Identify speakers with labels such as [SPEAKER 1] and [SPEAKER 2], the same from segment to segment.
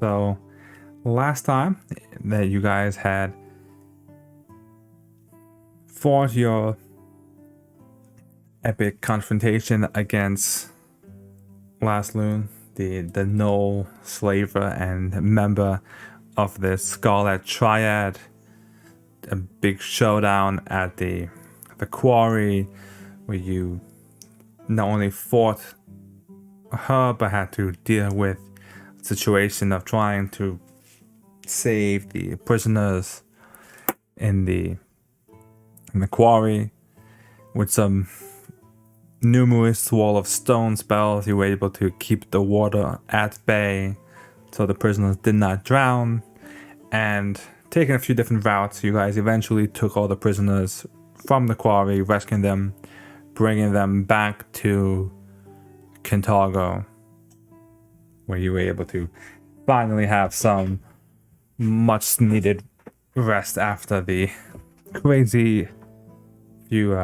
[SPEAKER 1] So, last time that you guys had fought your epic confrontation against Last Loon, the Knoll slaver and member of the Scarlet Triad, a big showdown at the quarry where you not only fought her but had to deal with the situation of trying to save the prisoners in the quarry. With some numerous wall of stone spells, you were able to keep the water at bay so the prisoners did not drown. And taking a few different routes, you guys eventually took all the prisoners from the quarry, rescuing them, bringing them back to Kintargo, where you were able to finally have some much needed rest after the crazy few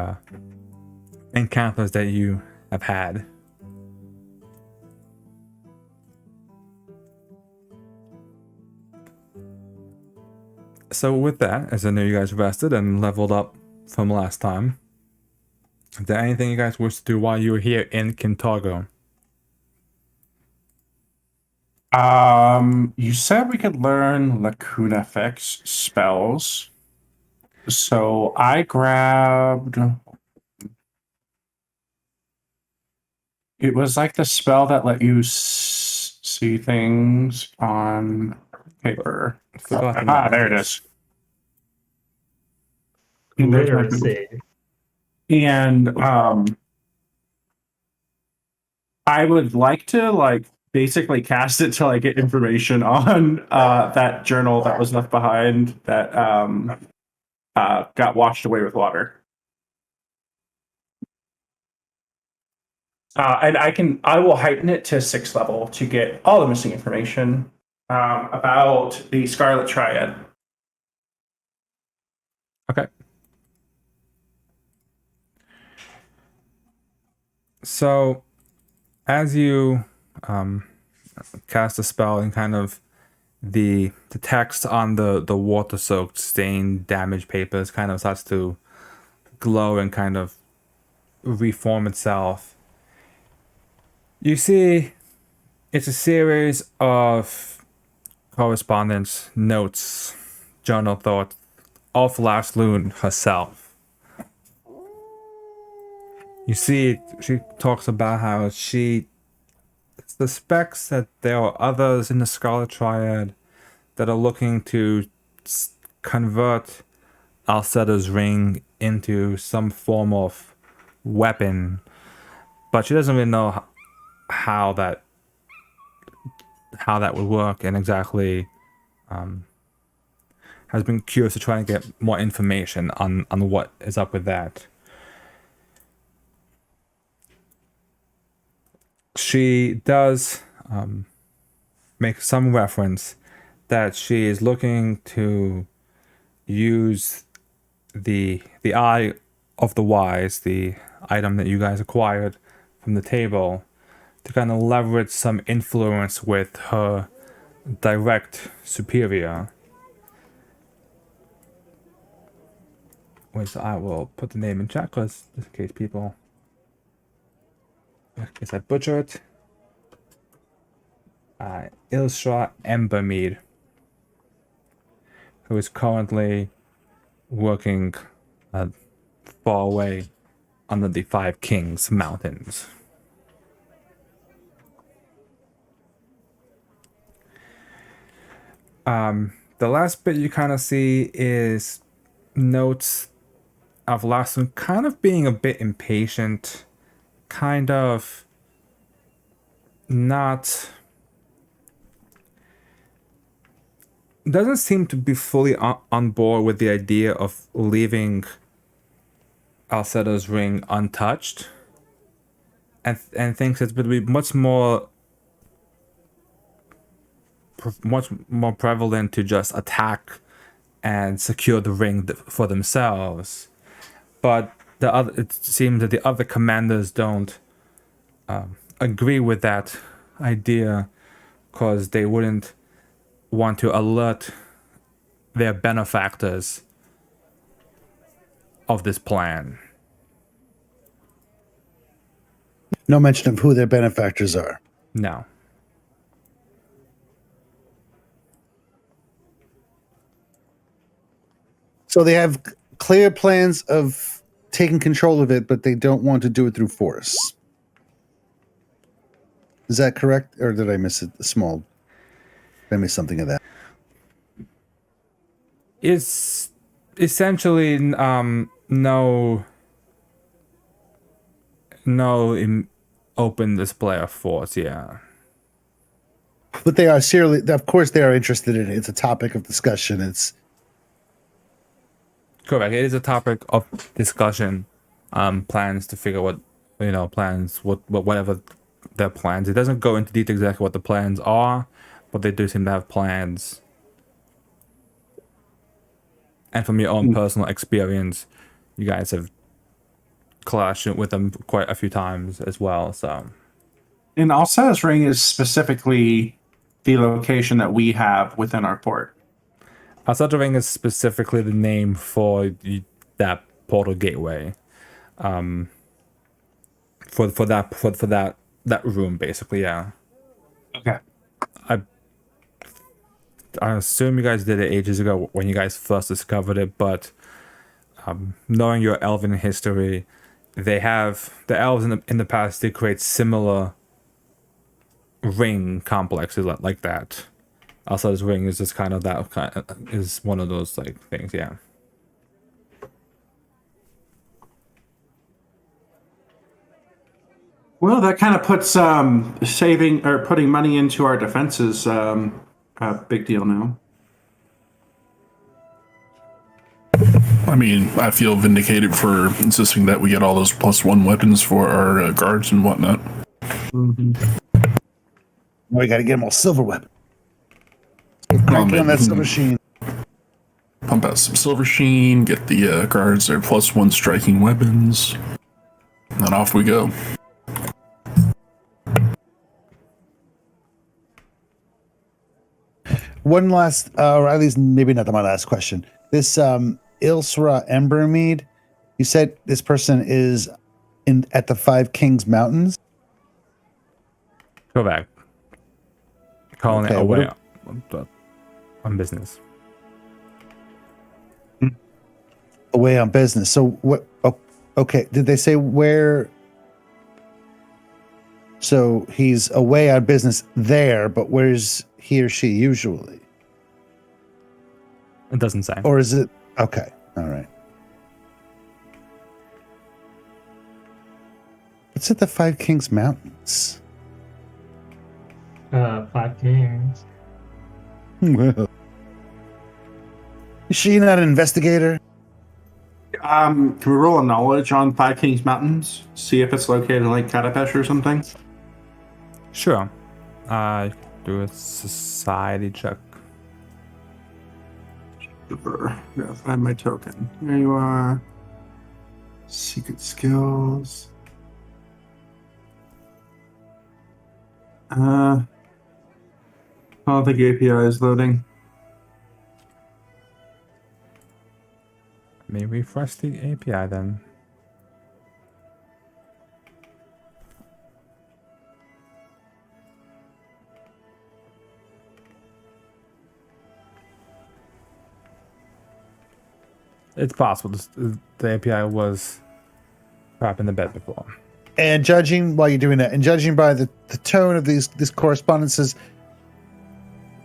[SPEAKER 1] encounters that you have had. So with that, as I know you guys rested and leveled up from last time, is there anything you guys wish to do while you were here in Kintargo?
[SPEAKER 2] You said we could learn Lacuna effects spells. So I grabbed. It was like the spell that let you see things on paper. There it is.
[SPEAKER 3] Literacy.
[SPEAKER 2] And I would like to basically cast it to get information on that journal that was left behind that got washed away with water. And I will heighten it to 6th level to get all the missing information about the Scarlet Triad.
[SPEAKER 1] Okay. So, as you cast a spell and kind of the text on the water-soaked, stained, damaged papers kind of starts to glow and kind of reform itself. You see, it's a series of correspondence, notes, journal thoughts of Last Loon herself. You see, she talks about how she suspects that there are others in the Scarlet Triad that are looking to convert Alseta's ring into some form of weapon, but she doesn't really know how that would work, and exactly has been curious to try and get more information on what is up with that. She does make some reference that she is looking to use the Eye of the Wise, the item that you guys acquired from the table, to kind of leverage some influence with her direct superior. Which I will put the name in chat, because just in case people, in case I butcher it. Ilstra Embermead, who is currently working far away under the Five Kings Mountains. The last bit you kind of see is notes of Last Loon kind of being a bit impatient, kind of not, doesn't seem to be fully on board with the idea of leaving Alseta's ring untouched, and thinks it would be much more prevalent to just attack and secure the ring for themselves. But it seems that the other commanders don't agree with that idea, because they wouldn't want to alert their benefactors of this plan.
[SPEAKER 4] No mention of who their benefactors are.
[SPEAKER 1] No.
[SPEAKER 4] So they have clear plans of taking control of it, but they don't want to do it through force. Is that correct? Or did I miss it? Did I miss something of that?
[SPEAKER 1] It's essentially no open display of force, yeah.
[SPEAKER 4] But they are seriously, of course, they are interested in it. It's a topic of discussion. It's
[SPEAKER 1] Correct. It is a topic of discussion. Plans to figure what plans, whatever their plans. It doesn't go into detail exactly what the plans are, but they do seem to have plans. And from your own personal experience, you guys have clashed with them quite a few times as well. So,
[SPEAKER 2] And Alseta's ring is specifically the location that we have within our port.
[SPEAKER 1] Alseta ring is specifically the name for that portal gateway. For that room, basically, yeah.
[SPEAKER 2] Okay.
[SPEAKER 1] I assume you guys did it ages ago when you guys first discovered it, but knowing your elven history, the elves in the past did create similar ring complexes like that. Also, this ring is just is one of those like things, yeah.
[SPEAKER 2] Well, that kind of puts saving or putting money into our defenses a big deal now.
[SPEAKER 5] I mean, I feel vindicated for insisting that we get all those +1 weapons for our guards and whatnot.
[SPEAKER 2] Mm-hmm.
[SPEAKER 4] we got to get them all silver weapon. Cranking on that silver sheen.
[SPEAKER 5] Pump out some silver sheen, get the guards their +1 striking weapons, and then off we go.
[SPEAKER 4] One last, or at least maybe not my last question. This Ilsra Embermead, you said this person is at the Five Kings Mountains?
[SPEAKER 1] Go back. Calling
[SPEAKER 4] Okay,
[SPEAKER 1] it away on business.
[SPEAKER 4] Away on business. So what? Oh, okay. Did they say where? So he's away on business there, but where's he or she usually?
[SPEAKER 1] It doesn't say.
[SPEAKER 4] Or is it? Okay. All right. It's at the Five Kings Mountains.
[SPEAKER 3] 5 Kings.
[SPEAKER 4] Well, is she not an investigator?
[SPEAKER 2] Can we roll a knowledge on Five Kings Mountains? See if it's located in like Katapesh or something?
[SPEAKER 1] Sure. Do a society check.
[SPEAKER 2] Super. Yeah, find my token. There you are. Secret skills. I don't think API is loading.
[SPEAKER 1] Let me refresh the API then. It's possible the API was crap in the bed before.
[SPEAKER 4] And judging while you're doing that, and judging by the tone of these correspondences,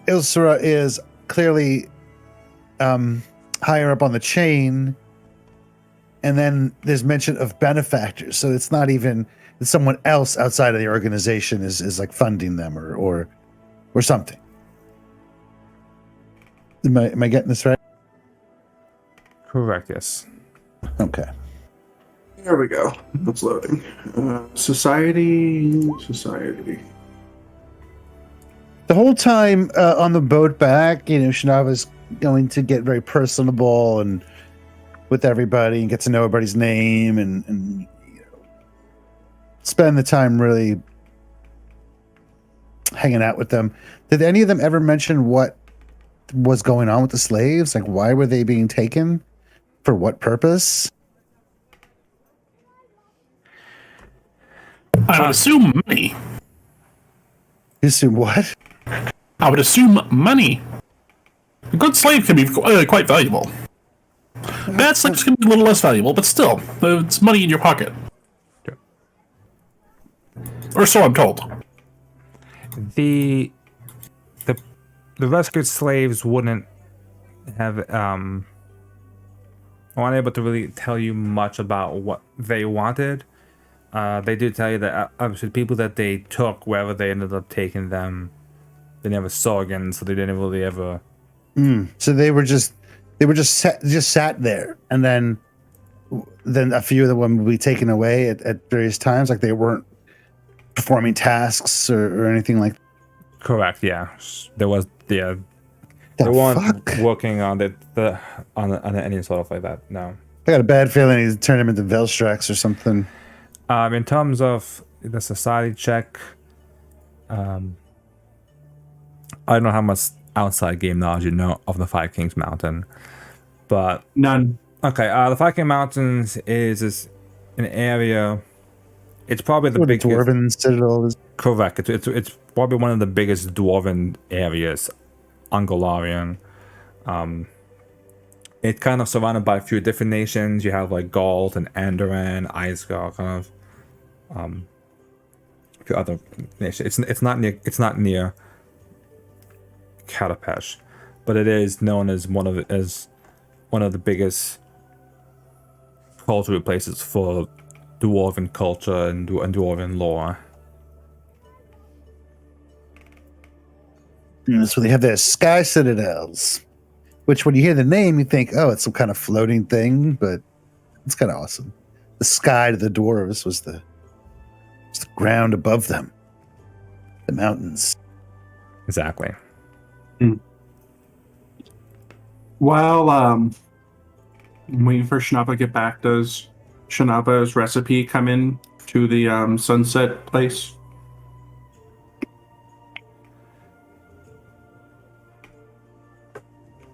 [SPEAKER 4] Ilsra is clearly higher up on the chain, and then there's mention of benefactors. So it's not even that someone else outside of the organization is like funding them or something. Am I getting this right?
[SPEAKER 1] Correct, yes.
[SPEAKER 4] Okay.
[SPEAKER 2] There we go. It's loading. Society.
[SPEAKER 4] The whole time on the boat back, Shinava's going to get very personable and with everybody and get to know everybody's name and spend the time really hanging out with them. Did any of them ever mention what was going on with the slaves? Like, why were they being taken? For what purpose?
[SPEAKER 5] I would assume money.
[SPEAKER 4] You assume what?
[SPEAKER 5] I would assume money. A good slave can be quite valuable. Bad slaves can be a little less valuable, but still, it's money in your pocket. Or so I'm told.
[SPEAKER 1] The rescued slaves wouldn't have weren't able to really tell you much about what they wanted. They did tell you that obviously people that they took, wherever they ended up taking them, they never saw again, so they didn't really ever.
[SPEAKER 4] So they were just sat there, and then a few of them would be taken away at various times, like they weren't performing tasks or anything like that.
[SPEAKER 1] Correct. Yeah, there was they
[SPEAKER 4] The
[SPEAKER 1] weren't
[SPEAKER 4] fuck?
[SPEAKER 1] working on on any sort of like that. No.
[SPEAKER 4] I got a bad feeling he's turned him into Velstrax or something.
[SPEAKER 1] In terms of the society check, I don't know how much outside game knowledge you know of the Five Kings Mountain, but
[SPEAKER 2] None.
[SPEAKER 1] okay. The Five King Mountains is an area. It's probably the
[SPEAKER 4] Where the
[SPEAKER 1] biggest.
[SPEAKER 4] Dwarven Citadel is.
[SPEAKER 1] Correct. It's probably one of the biggest dwarven areas on Golarion. It's kind of surrounded by a few different nations. You have like Galt and Andoran, Isgar, kind of a few other nations. It's not near Katapesh, but it is known as one of the biggest cultural places for dwarven culture and dwarven lore.
[SPEAKER 4] So they have their sky citadels, which when you hear the name, you think, oh, it's some kind of floating thing, but it's kind of awesome. The sky to the dwarves was the ground above them, the mountains.
[SPEAKER 1] Exactly.
[SPEAKER 2] While I'm waiting for Shanapa to get back, does Shanapa's recipe come in to the sunset place?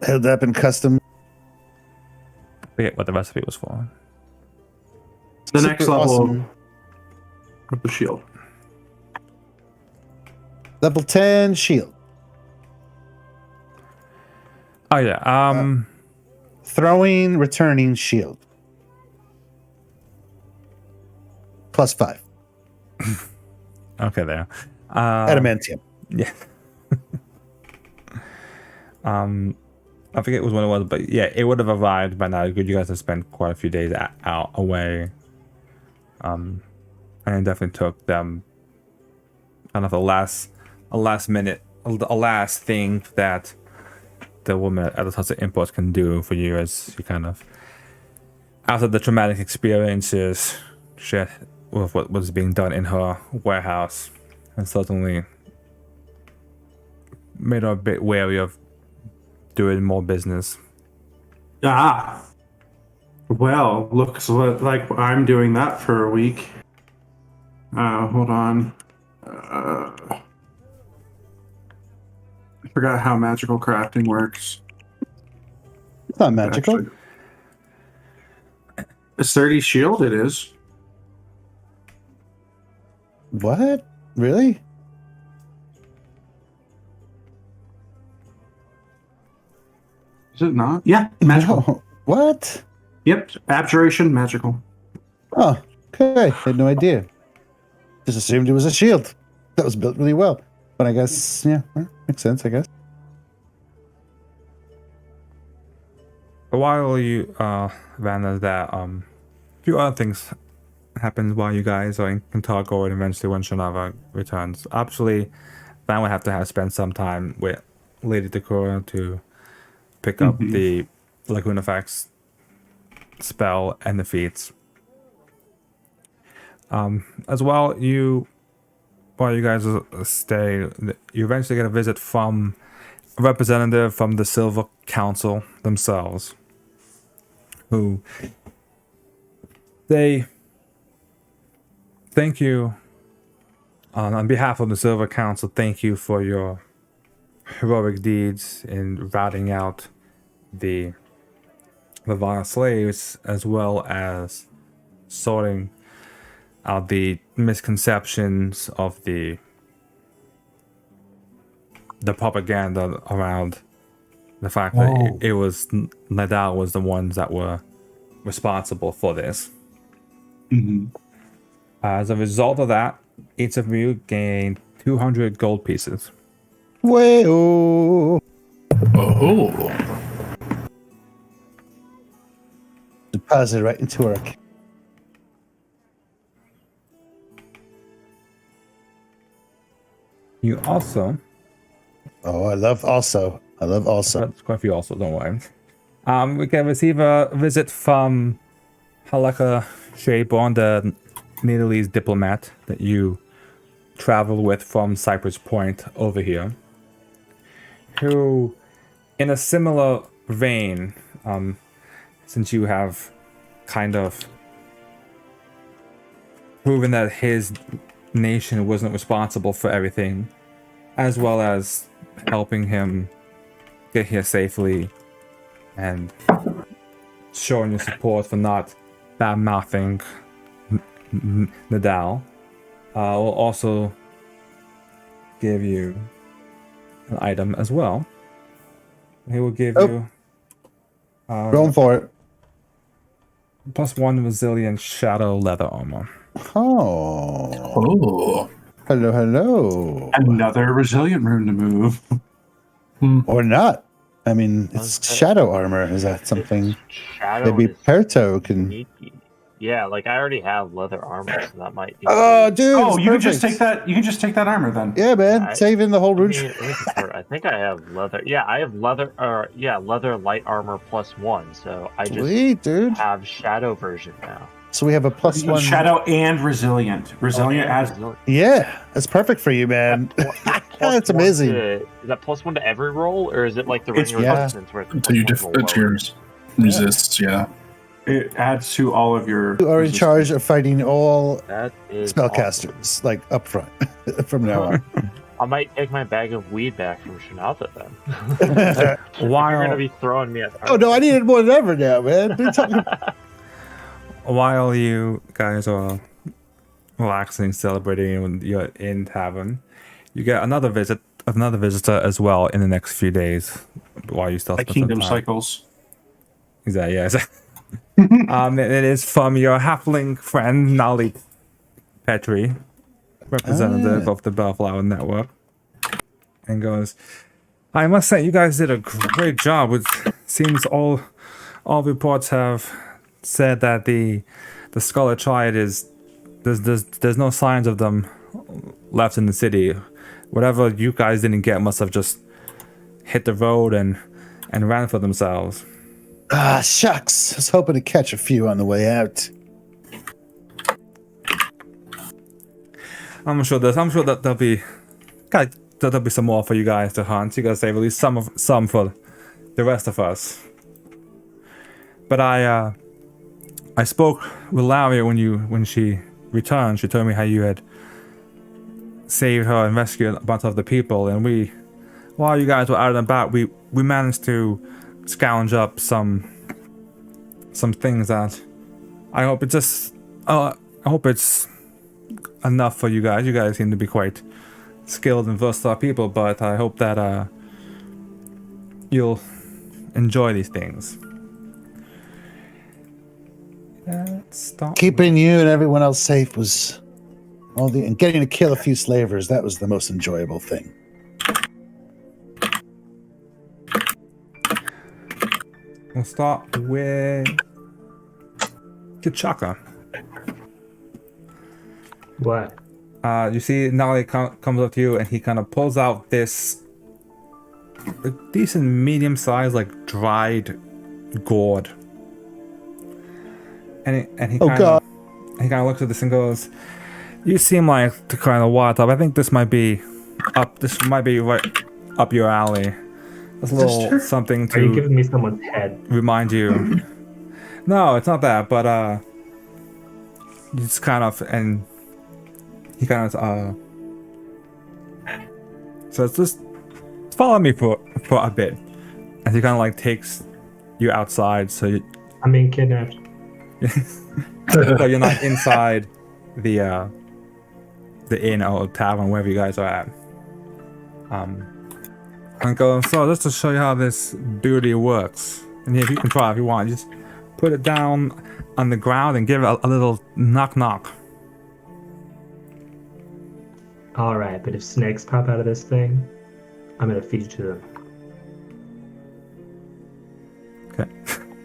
[SPEAKER 4] Held up in custom.
[SPEAKER 1] Forget what the recipe was for.
[SPEAKER 2] The
[SPEAKER 4] Super
[SPEAKER 2] next level
[SPEAKER 4] awesome.
[SPEAKER 2] of the shield.
[SPEAKER 4] Level 10 shield.
[SPEAKER 1] Oh yeah.
[SPEAKER 4] Throwing, returning shield. +5.
[SPEAKER 1] Okay, there.
[SPEAKER 4] Adamantium.
[SPEAKER 1] Yeah. I forget what it was, but yeah, it would have arrived by now. You guys have spent quite a few days out away. And it definitely took them kind of a last thing that the woman at the House of Imports can do for you, as you kind of, after the traumatic experiences shit with what was being done in her warehouse, and certainly made her a bit wary of doing more business.
[SPEAKER 2] Ah. Well, looks like I'm doing that for a week. Hold on. I forgot how magical crafting works.
[SPEAKER 4] It's not magical.
[SPEAKER 2] Actually, a sturdy shield it is.
[SPEAKER 4] What? Really?
[SPEAKER 2] Is it not? Yeah, magical.
[SPEAKER 4] No. What?
[SPEAKER 2] Yep, abjuration, magical.
[SPEAKER 4] Oh, okay. Had no idea. Just assumed it was a shield that was built really well. But I guess, yeah, makes sense, I guess.
[SPEAKER 1] While you Vanna, that a few other things happen while you guys are in Kintargo, and eventually when Shanava returns. Obviously, Van would have to spend some time with Lady Dakura to pick up the Laguna Fax spell and the feats. As well, while you guys stay, you eventually get a visit from a representative from the Silver Council themselves, who they thank you on behalf of the Silver Council. Thank you for your heroic deeds in routing out the vile slaves, as well as sorting out the misconceptions of the propaganda around the fact that it was Nadal was the ones that were responsible for this. As a result of that, each of you gained 200 gold pieces.
[SPEAKER 4] Way-oh.
[SPEAKER 5] Oh.
[SPEAKER 4] Deposit right into our account.
[SPEAKER 1] You also,
[SPEAKER 4] Oh, I love also.
[SPEAKER 1] that's quite a few also, don't worry. We can receive a visit from Halaka Shayborn, the Netherese diplomat that you travel with from Cypress Point over here, who, in a similar vein, since you have kind of proven that his nation wasn't responsible for everything, as well as helping him get here safely and showing your support for not bad-mouthing Nadal, will also give you an item as well. He will give you
[SPEAKER 4] Going for it.
[SPEAKER 1] +1 resilient shadow leather armor.
[SPEAKER 4] Oh.
[SPEAKER 5] Oh.
[SPEAKER 4] Hello.
[SPEAKER 2] Another resilient rune to move.
[SPEAKER 4] Or not. I mean, it's shadow armor. Is that something
[SPEAKER 3] Shadow
[SPEAKER 4] maybe
[SPEAKER 3] is
[SPEAKER 4] Perto can...
[SPEAKER 3] sneaky. Yeah, like I already have leather armor, so that might be.
[SPEAKER 4] Oh, dude.
[SPEAKER 2] Oh,
[SPEAKER 4] it's
[SPEAKER 2] you can just
[SPEAKER 4] perfect.
[SPEAKER 2] take that. You can just take that armor then.
[SPEAKER 4] Yeah, man.
[SPEAKER 3] Yeah,
[SPEAKER 4] Saving the whole
[SPEAKER 3] I
[SPEAKER 4] rune.
[SPEAKER 3] mean, let me confirm. I think I have leather. Yeah, I have leather. Leather light armor +1. So I just
[SPEAKER 4] Sweet, dude.
[SPEAKER 3] have shadow version now.
[SPEAKER 4] So we have a +1.
[SPEAKER 2] Shadow and resilient. Resilient adds.
[SPEAKER 4] Yeah, that's perfect for you, man. That's amazing.
[SPEAKER 3] Is that +1 to every roll, or is it like the ring
[SPEAKER 2] It's
[SPEAKER 3] of resistance where it's
[SPEAKER 5] Until you
[SPEAKER 3] +1 roll lower?
[SPEAKER 5] yours resists, yeah.
[SPEAKER 2] It adds to all of your.
[SPEAKER 4] You are in charge of fighting all
[SPEAKER 3] That is
[SPEAKER 4] spellcasters, like up front from now on.
[SPEAKER 3] awesome. I might take my bag of weed back from Shinalta then. You're
[SPEAKER 1] While
[SPEAKER 3] gonna be throwing me at.
[SPEAKER 4] Oh no, I need it more than ever now, man. What are you talking
[SPEAKER 1] while you guys are relaxing, celebrating when you're in tavern, you get another visitor as well in the next few days. While you still
[SPEAKER 2] Like
[SPEAKER 1] spend some
[SPEAKER 2] kingdom
[SPEAKER 1] time.
[SPEAKER 2] cycles.
[SPEAKER 1] Exactly. Yeah. It is from your halfling friend Nali Petri, representative of the Bellflower Network, and goes, "I must say, you guys did a great job. It seems all reports have said that the Scarlet Triad is there's no signs of them left in the city. Whatever you guys didn't get must have just hit the road and ran for themselves."
[SPEAKER 4] Ah, shucks. I was hoping to catch a few on the way out.
[SPEAKER 1] I'm sure that there'll be some more for you guys to hunt. You guys save at least some for the rest of us. But I spoke with Laria when she returned. She told me how you had saved her and rescued a bunch of the people, and while you guys were out and about, we managed to scrounge up some things that I hope it's enough for you guys. You guys seem to be quite skilled and versatile people, but I hope that you'll enjoy these things.
[SPEAKER 4] Keeping you and everyone else safe was and getting to kill a few slavers. That was the most enjoyable thing.
[SPEAKER 1] We'll start with Kachaka.
[SPEAKER 3] What?
[SPEAKER 1] You see Nali comes up to you and he kind of pulls out this decent medium-sized, like dried gourd. And he kind of looks at this and goes, "You seem like the kind of water type. I think this might be right up your alley. There's a little something to."
[SPEAKER 3] Are you giving me someone's head?
[SPEAKER 1] Remind you. No, it's not that, but it's kind of, and he kind of so it's just follow me for a bit. And he kind of like takes you outside, so
[SPEAKER 6] I'm being kidnapped.
[SPEAKER 1] so you're not inside the inn or tavern, wherever you guys are at. And go, so just to show you how this beauty works. And if you can try if you want, just put it down on the ground and give it a little knock knock.
[SPEAKER 6] All right, but if snakes pop out of this thing, I'm gonna feed you to them.
[SPEAKER 1] Okay.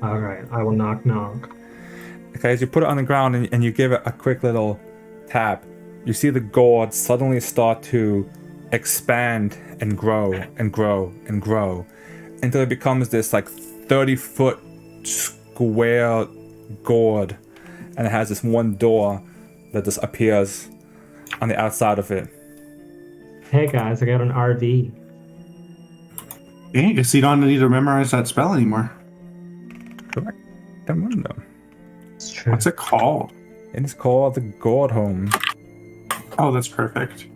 [SPEAKER 6] All right, I will knock knock.
[SPEAKER 1] Okay, as you put it on the ground and you give it a quick little tap, you see the gourd suddenly start to expand and grow and grow and grow until it becomes this like 30-foot square gourd, and it has this one door that just appears on the outside of it.
[SPEAKER 6] Hey guys, I got an RV.
[SPEAKER 2] Yeah, I guess you don't need to memorize that spell anymore.
[SPEAKER 1] Correct. Don't know.
[SPEAKER 6] It's true.
[SPEAKER 2] What's it called?
[SPEAKER 1] It's called the Gourd Home.
[SPEAKER 2] Oh, that's perfect.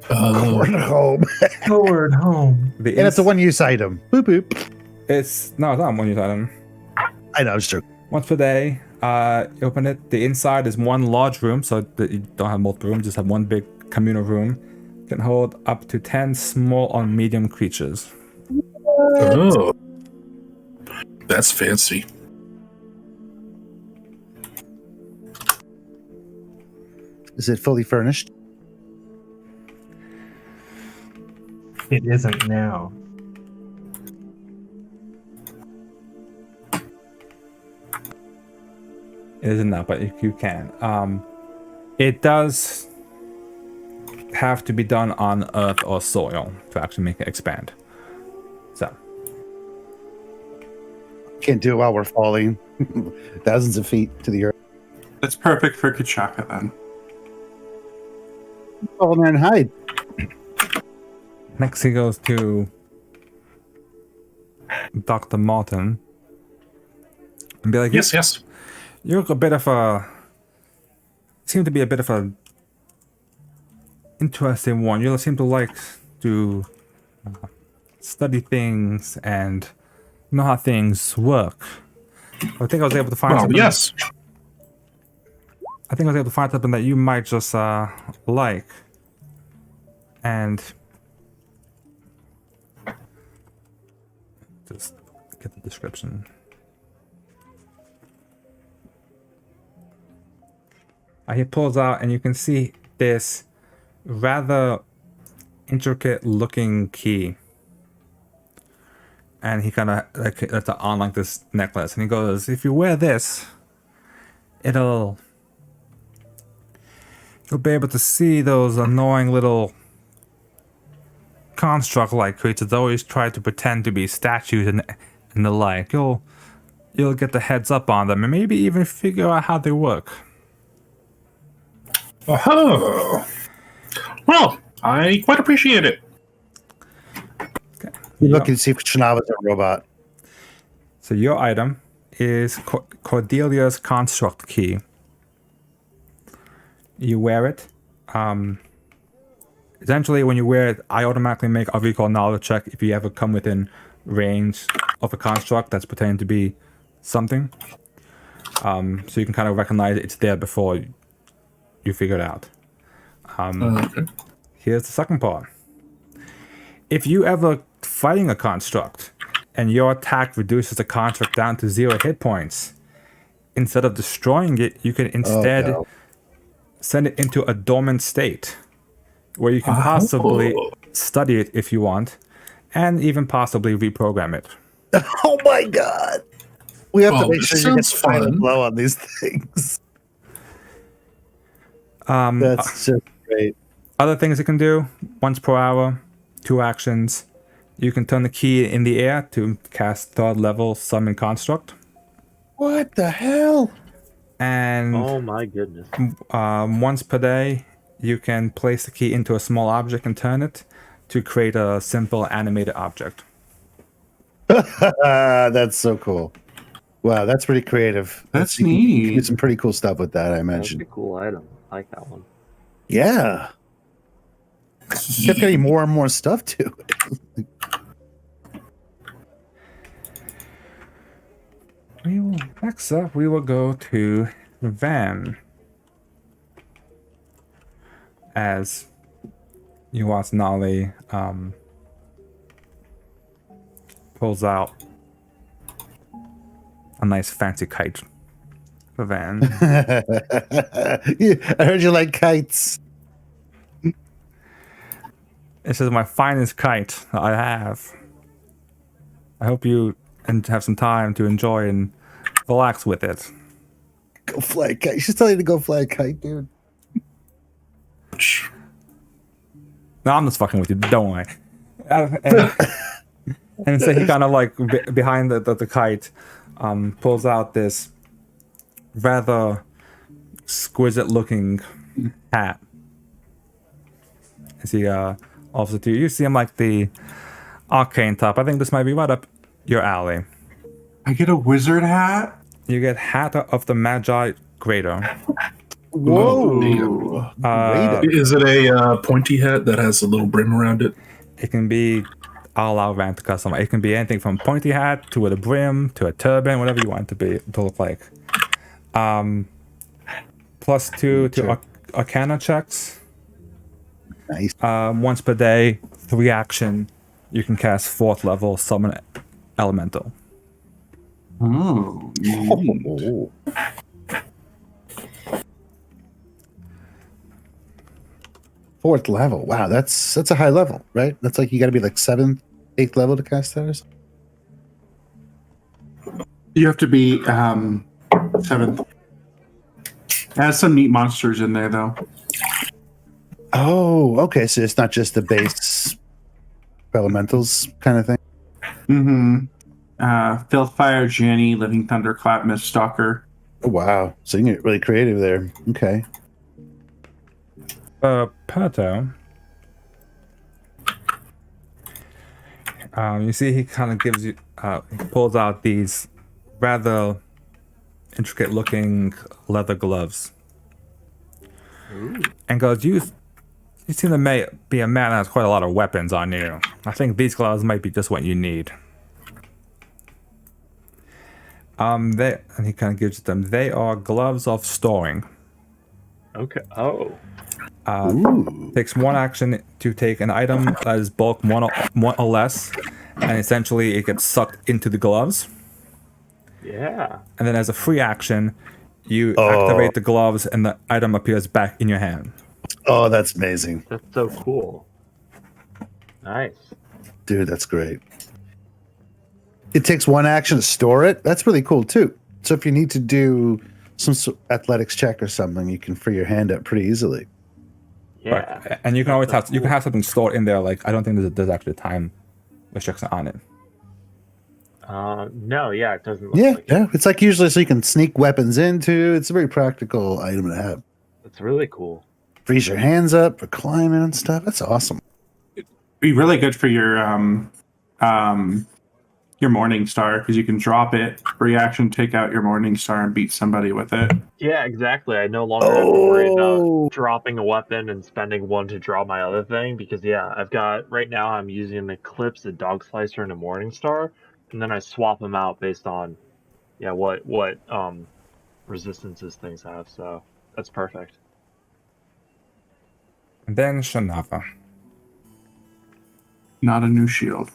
[SPEAKER 4] We're at home.
[SPEAKER 6] Forward home.
[SPEAKER 4] And it's a one-use item. Boop boop.
[SPEAKER 1] It's not a one-use item.
[SPEAKER 4] I know, I'm just joking.
[SPEAKER 1] Once per day, you open it. The inside is one large room, so that you don't have multiple rooms, just have one big communal room. It can hold up to 10 small or medium creatures.
[SPEAKER 5] Oh. That's fancy.
[SPEAKER 4] Is it fully furnished?
[SPEAKER 6] It isn't now.
[SPEAKER 1] It isn't that, but you can. It does have to be done on earth or soil to actually make it expand. So.
[SPEAKER 4] Can't do it while we're falling thousands of feet to the earth.
[SPEAKER 2] That's perfect for Kachaka then.
[SPEAKER 4] Fall there and hide.
[SPEAKER 1] Next he goes to Dr. Martin and be like,
[SPEAKER 5] Yes.
[SPEAKER 1] You're a bit of a... seem to be a bit of a interesting one. You seem to like to study things and know how things work. I think I was able to find
[SPEAKER 5] Well,
[SPEAKER 1] something.
[SPEAKER 5] yes.
[SPEAKER 1] I think I was able to find something that you might just like. And just get the description. He pulls out, and you can see this rather intricate looking key. And he kind of like it's on like this necklace, and he goes, "If you wear this, you'll be able to see those annoying little construct-like creatures that always try to pretend to be statues and the like. You'll get the heads up on them, and maybe even figure out how they work."
[SPEAKER 5] Oh. Well, I quite appreciate it.
[SPEAKER 1] Okay.
[SPEAKER 4] You look and see if Shanaba's a robot.
[SPEAKER 1] So your item is Cordelia's construct key. You wear it. Essentially, when you wear it, I automatically make a recall knowledge check if you ever come within range of a construct that's pretending to be something. So you can kind of recognize it's there before you figure it out.
[SPEAKER 5] Okay.
[SPEAKER 1] Here's the second part. If you ever fighting a construct and your attack reduces the construct down to 0 hit points, instead of destroying it, you can instead send it into a dormant state where you can possibly study it if you want, and even possibly reprogram it.
[SPEAKER 4] Oh my god! We have to make sure you get
[SPEAKER 5] sounds
[SPEAKER 4] the final
[SPEAKER 5] fun.
[SPEAKER 4] blow on these things. That's just great.
[SPEAKER 1] Other things you can do, once per hour, 2 actions. You can turn the key in the air to cast 3rd level summon construct.
[SPEAKER 4] What the hell?
[SPEAKER 1] And
[SPEAKER 3] Oh my goodness.
[SPEAKER 1] once per day, you can place the key into a small object and turn it to create a simple animated object.
[SPEAKER 4] That's so cool. Wow, that's pretty creative.
[SPEAKER 2] That's
[SPEAKER 4] You can
[SPEAKER 2] neat.
[SPEAKER 4] do some pretty cool stuff with that, I
[SPEAKER 3] That's a
[SPEAKER 4] imagine.
[SPEAKER 3] cool item. I like that one.
[SPEAKER 4] Yeah. Kept getting more and more stuff to it.
[SPEAKER 1] Next up, we will go to Van. As you watch Nolly pulls out a nice fancy kite for Van.
[SPEAKER 4] Yeah, I heard you like kites.
[SPEAKER 1] This is my finest kite that I have. I hope you have some time to enjoy and relax with it.
[SPEAKER 4] Go fly a kite. She's telling you to go fly a kite, dude.
[SPEAKER 1] No, I'm just fucking with you. Don't worry. And so he kind of like behind the kite, pulls out this rather exquisite looking hat. As he offers it to you, you see him like the arcane top. I think this might be right up your alley.
[SPEAKER 2] I get a wizard hat.
[SPEAKER 1] You get Hat of the Magi Greater.
[SPEAKER 4] Whoa.
[SPEAKER 5] Is it a pointy hat that has a little brim around it?
[SPEAKER 1] It can be all out rant custom. It can be anything from pointy hat to with a brim to a turban, whatever you want it to look like. +2 to Arcana checks.
[SPEAKER 4] Nice.
[SPEAKER 1] Once per day, 3 action. You can cast 4th level Summon Elemental.
[SPEAKER 2] Oh.
[SPEAKER 4] Oh. Fourth level. Wow, that's a high level, right? That's like you got to be like 7th, 8th level to cast that or something?
[SPEAKER 2] You have to be 7th. It has some neat monsters in there, though.
[SPEAKER 4] Oh, okay. So it's not just the base elementals kind of thing.
[SPEAKER 2] Mm-hmm. Filthfire, Jenny, Living Thunderclap, Miststalker.
[SPEAKER 4] Oh, wow. So you can get really creative there. Okay.
[SPEAKER 1] Pato. You see he kind of gives you, he pulls out these rather intricate looking leather gloves.
[SPEAKER 3] Ooh.
[SPEAKER 1] And goes, you seem to be a man that has quite a lot of weapons on you. I think these gloves might be just what you need. And he kind of gives them. They are gloves of storing.
[SPEAKER 3] Okay. Oh.
[SPEAKER 1] Takes 1 action to take an item that is bulk 1 or less, and essentially it gets sucked into the gloves.
[SPEAKER 3] Yeah.
[SPEAKER 1] And then as a free action, you activate the gloves and the item appears back in your hand.
[SPEAKER 4] Oh, that's amazing.
[SPEAKER 3] That's so cool. Nice.
[SPEAKER 4] Dude, that's great. It takes 1 action to store it. That's really cool, too. So if you need to do some athletics check or something, you can free your hand up pretty easily.
[SPEAKER 3] Yeah.
[SPEAKER 1] But, and you can always
[SPEAKER 3] That's
[SPEAKER 1] you can
[SPEAKER 3] cool.
[SPEAKER 1] have something stored in there. Like I don't think there's actually a time restriction on it.
[SPEAKER 3] No, yeah, it doesn't look
[SPEAKER 4] Yeah,
[SPEAKER 3] like it.
[SPEAKER 4] yeah. It's like usually so you can sneak weapons into. It's a very practical item to have.
[SPEAKER 3] It's really cool.
[SPEAKER 4] Freeze your hands up for climbing and stuff. That's awesome.
[SPEAKER 2] Be really good for your Morning Star because you can drop it, free action, take out your Morning Star and beat somebody with it.
[SPEAKER 3] Yeah, exactly. I no longer have to worry
[SPEAKER 4] Oh.
[SPEAKER 3] about dropping a weapon and spending 1 to draw my other thing because I've got right now I'm using an Eclipse, a Dog Slicer, and a Morning Star, and then I swap them out based on what resistances things have. So that's perfect.
[SPEAKER 1] And then Shanava.
[SPEAKER 2] Not a new shield.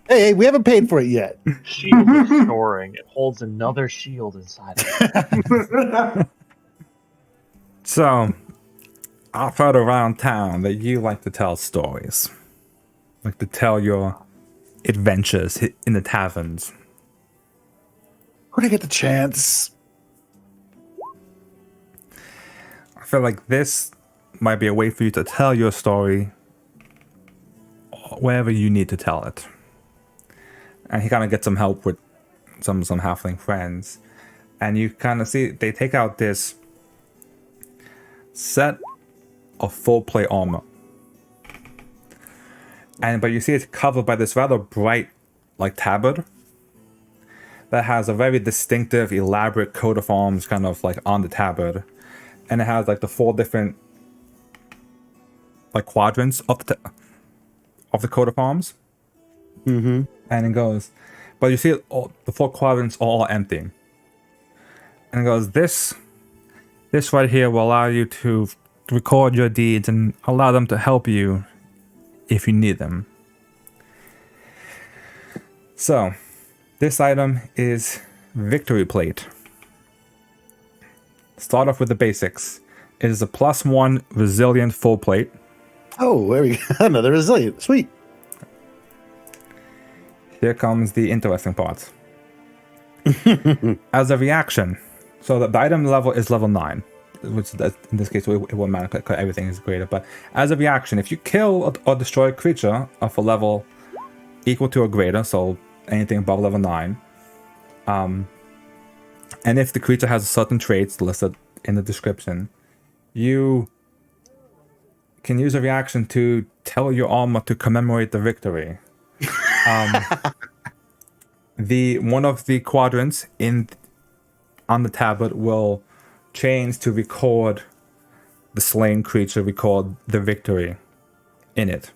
[SPEAKER 4] Hey, we haven't paid for it yet.
[SPEAKER 3] Shield is storing. It holds another shield inside of it.
[SPEAKER 1] So, I've heard around town that you like to tell stories. Like to tell your adventures in the taverns.
[SPEAKER 4] When I get the chance.
[SPEAKER 1] I feel like this might be a way for you to tell your story wherever you need to tell it. And he kind of gets some help with some halfling friends. And you kind of see they take out this set of full plate armor. But you see it's covered by this rather bright like tabard that has a very distinctive, elaborate coat of arms kind of like on the tabard. And it has like the 4 different like quadrants of the coat of arms.
[SPEAKER 4] Mm-hmm.
[SPEAKER 1] And it goes, but you see the 4 quadrants all empty. And it goes, this right here will allow you to record your deeds and allow them to help you if you need them. So, this item is Victory Plate. Start off with the basics. It is a +1 resilient full plate.
[SPEAKER 4] Oh, there we go. Another resilient. Sweet.
[SPEAKER 1] Here comes the interesting part. As a reaction, so the item level is level 9, which in this case it won't matter because everything is greater. But as a reaction, if you kill or destroy a creature of a level equal to or greater, so anything above level 9, and if the creature has certain traits listed in the description, you can use a reaction to tell your armor to commemorate the victory. One of the quadrants on the tablet will change to record the slain creature, record the victory in it.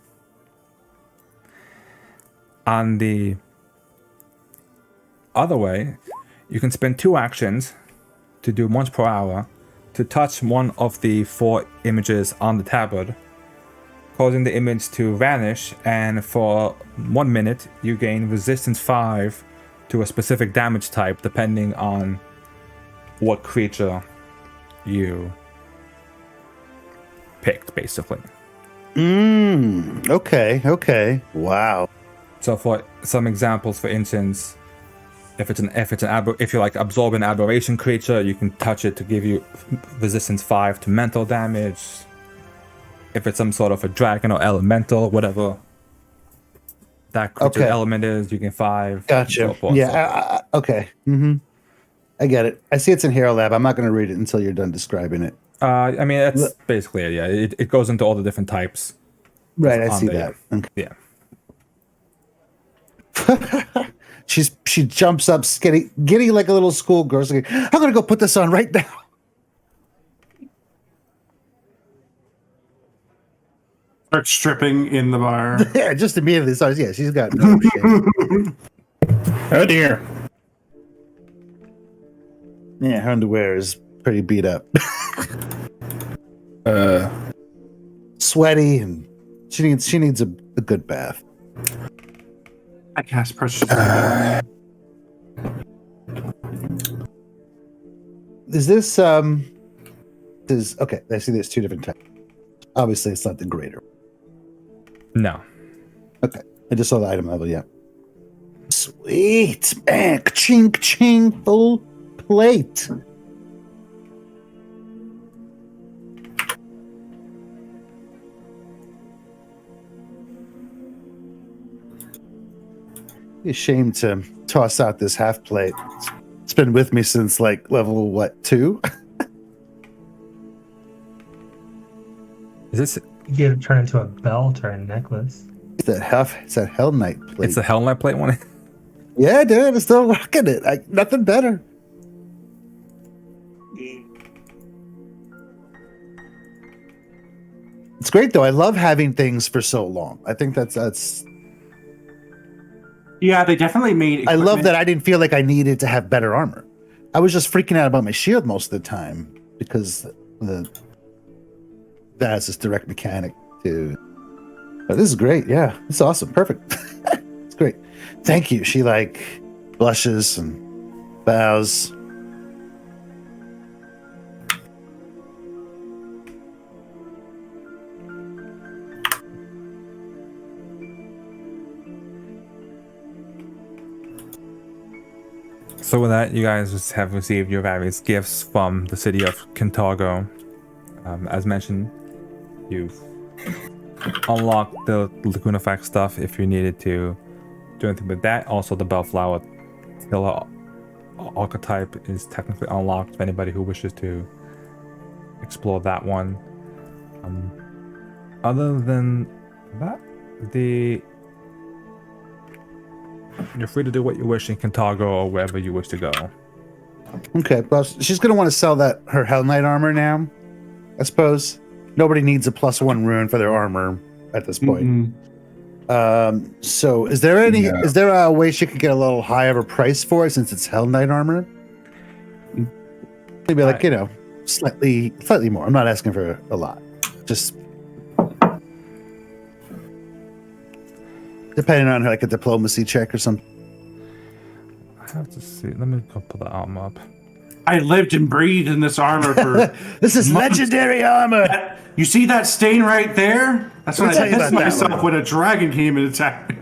[SPEAKER 1] On the other way, you can spend 2 actions to do once per hour to touch one of the 4 images on the tablet, causing the image to vanish, and for 1 minute you gain resistance 5 to a specific damage type depending on what creature you picked, basically.
[SPEAKER 4] Okay. Wow.
[SPEAKER 1] So for some examples, for instance, if you like absorb an aberration creature, you can touch it to give you resistance 5 to mental damage. If it's some sort of a dragon or elemental, whatever that creature element is, you can 5.
[SPEAKER 4] Gotcha.
[SPEAKER 1] So forth,
[SPEAKER 4] yeah. Okay. I get it. I see it's in Hero Lab. I'm not going to read it until you're done describing it.
[SPEAKER 1] I mean, that's basically it. Yeah, it goes into all the different types.
[SPEAKER 4] Right. I see that. Okay.
[SPEAKER 1] Yeah.
[SPEAKER 4] She jumps up, giddy like a little schoolgirl. Like, I'm going to go put this on right now.
[SPEAKER 2] Start stripping in the bar.
[SPEAKER 4] Yeah, just immediately starts. Yeah, she's got no shame.
[SPEAKER 5] Oh dear.
[SPEAKER 4] Yeah, her underwear is pretty beat up. Sweaty, and she needs a good bath.
[SPEAKER 2] I cast pressure.
[SPEAKER 4] Is this okay? I see there's 2 different types. Obviously, it's not the greater.
[SPEAKER 1] No.
[SPEAKER 4] Okay, I just saw the item level. Yeah. Sweet man, chink chink, full plate. Ashamed to toss out this half plate. It's been with me since like level 2?
[SPEAKER 1] Is this?
[SPEAKER 6] You get it turned into a belt or a necklace.
[SPEAKER 4] It's that Hell Knight plate.
[SPEAKER 1] It's the Hell Knight plate one.
[SPEAKER 4] Yeah, dude, I'm still rocking it. Nothing better. It's great though. I love having things for so long. I think that's.
[SPEAKER 2] Yeah, they definitely made.
[SPEAKER 4] I love that I didn't feel like I needed to have better armor. I was just freaking out about my shield most of the time because that's this direct mechanic too. But this is great. Yeah, it's awesome. Perfect. It's great. Thank you. She like blushes and bows.
[SPEAKER 1] So with that, you guys have received your various gifts from the city of Kintargo. As mentioned, you've unlocked the Lacuna Effect stuff if you needed to do anything with that. Also, the Bellflower Tiller archetype is technically unlocked for anybody who wishes to explore that one. Other than that, you're free to do what you wish in Kintargo or wherever you wish to go.
[SPEAKER 4] Okay, well, she's gonna want to sell her Hell Knight armor now, I suppose. Nobody needs a +1 rune for their armor at this point. So is there a way she could get a little higher of a price for it since it's Hell Knight armor? Maybe like, slightly more. I'm not asking for a lot. Just depending on like a diplomacy check or something.
[SPEAKER 1] I have to see. Let me go put the armor up.
[SPEAKER 2] I lived and breathed in this armor for
[SPEAKER 4] This is legendary armor.
[SPEAKER 2] You see that stain right there? That's what I
[SPEAKER 4] tell you
[SPEAKER 2] pissed
[SPEAKER 4] about that
[SPEAKER 2] myself
[SPEAKER 4] one.
[SPEAKER 2] when a dragon came and attacked me.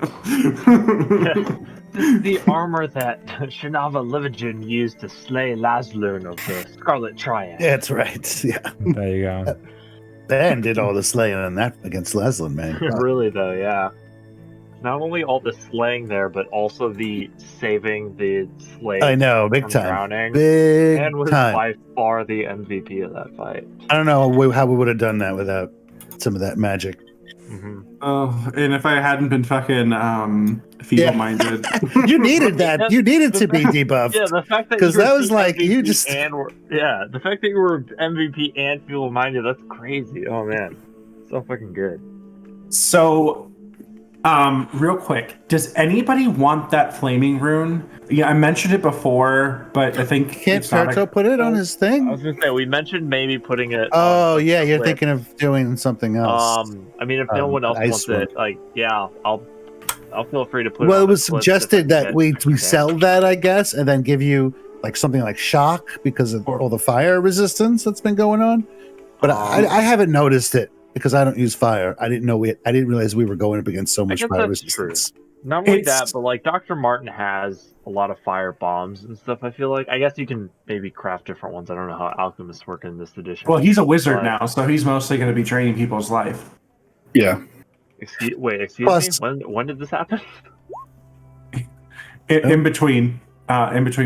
[SPEAKER 3] This is the armor that Shinava Livigin used to slay Lazloon of the Scarlet Triad.
[SPEAKER 4] That's right. Yeah.
[SPEAKER 1] There you go.
[SPEAKER 4] Dan did all the slaying on that against Leslin, man.
[SPEAKER 3] Really though, yeah. Not only all the slaying there, but also the saving the slave.
[SPEAKER 4] I know, big
[SPEAKER 3] from
[SPEAKER 4] time.
[SPEAKER 3] drowning.
[SPEAKER 4] Big
[SPEAKER 3] And was
[SPEAKER 4] time.
[SPEAKER 3] by far the MVP of that fight.
[SPEAKER 4] I don't know how we would have done that without some of that magic.
[SPEAKER 3] Mm-hmm.
[SPEAKER 2] Oh, and if I hadn't been fucking feeble-minded.
[SPEAKER 4] You needed that. You needed to be debuffed.
[SPEAKER 3] Yeah, the fact that
[SPEAKER 4] 'Cause
[SPEAKER 3] you were
[SPEAKER 4] that was
[SPEAKER 3] the
[SPEAKER 4] like, you
[SPEAKER 3] MVP
[SPEAKER 4] just-
[SPEAKER 3] the fact that you were MVP and feeble-minded, that's crazy. Oh man, so fucking good.
[SPEAKER 2] So, real quick, does anybody want that flaming rune? Yeah, I mentioned it before, but I think
[SPEAKER 4] Can't
[SPEAKER 2] it's not
[SPEAKER 4] Serto put it on his
[SPEAKER 3] I
[SPEAKER 4] thing?
[SPEAKER 3] was gonna say we mentioned maybe putting it.
[SPEAKER 4] Oh,
[SPEAKER 3] on
[SPEAKER 4] yeah, you're
[SPEAKER 3] clip.
[SPEAKER 4] thinking of doing something else.
[SPEAKER 3] I mean, if no one else
[SPEAKER 4] ice
[SPEAKER 3] wants
[SPEAKER 4] one.
[SPEAKER 3] it, like, yeah, I'll feel free to put.
[SPEAKER 4] Well,
[SPEAKER 3] it
[SPEAKER 4] it
[SPEAKER 3] on
[SPEAKER 4] was
[SPEAKER 3] the clip
[SPEAKER 4] suggested
[SPEAKER 3] if I
[SPEAKER 4] that
[SPEAKER 3] can.
[SPEAKER 4] we sell that, I guess, and then give you like something like shock because of all the fire resistance that's been going on. But I haven't noticed it because I don't use fire. I didn't realize we were going up against so much
[SPEAKER 3] guess
[SPEAKER 4] fire
[SPEAKER 3] that's
[SPEAKER 4] resistance.
[SPEAKER 3] Not only
[SPEAKER 2] It's-
[SPEAKER 3] that, but like Dr. Martin has a lot of fire bombs and stuff. I feel like I guess you can maybe craft different ones. I don't know how alchemists work in this edition.
[SPEAKER 2] Well, he's a wizard
[SPEAKER 3] But-
[SPEAKER 2] now, so he's mostly going to be draining people's life.
[SPEAKER 5] Yeah.
[SPEAKER 3] Excuse
[SPEAKER 4] Plus-
[SPEAKER 3] me. When did this happen?
[SPEAKER 2] In between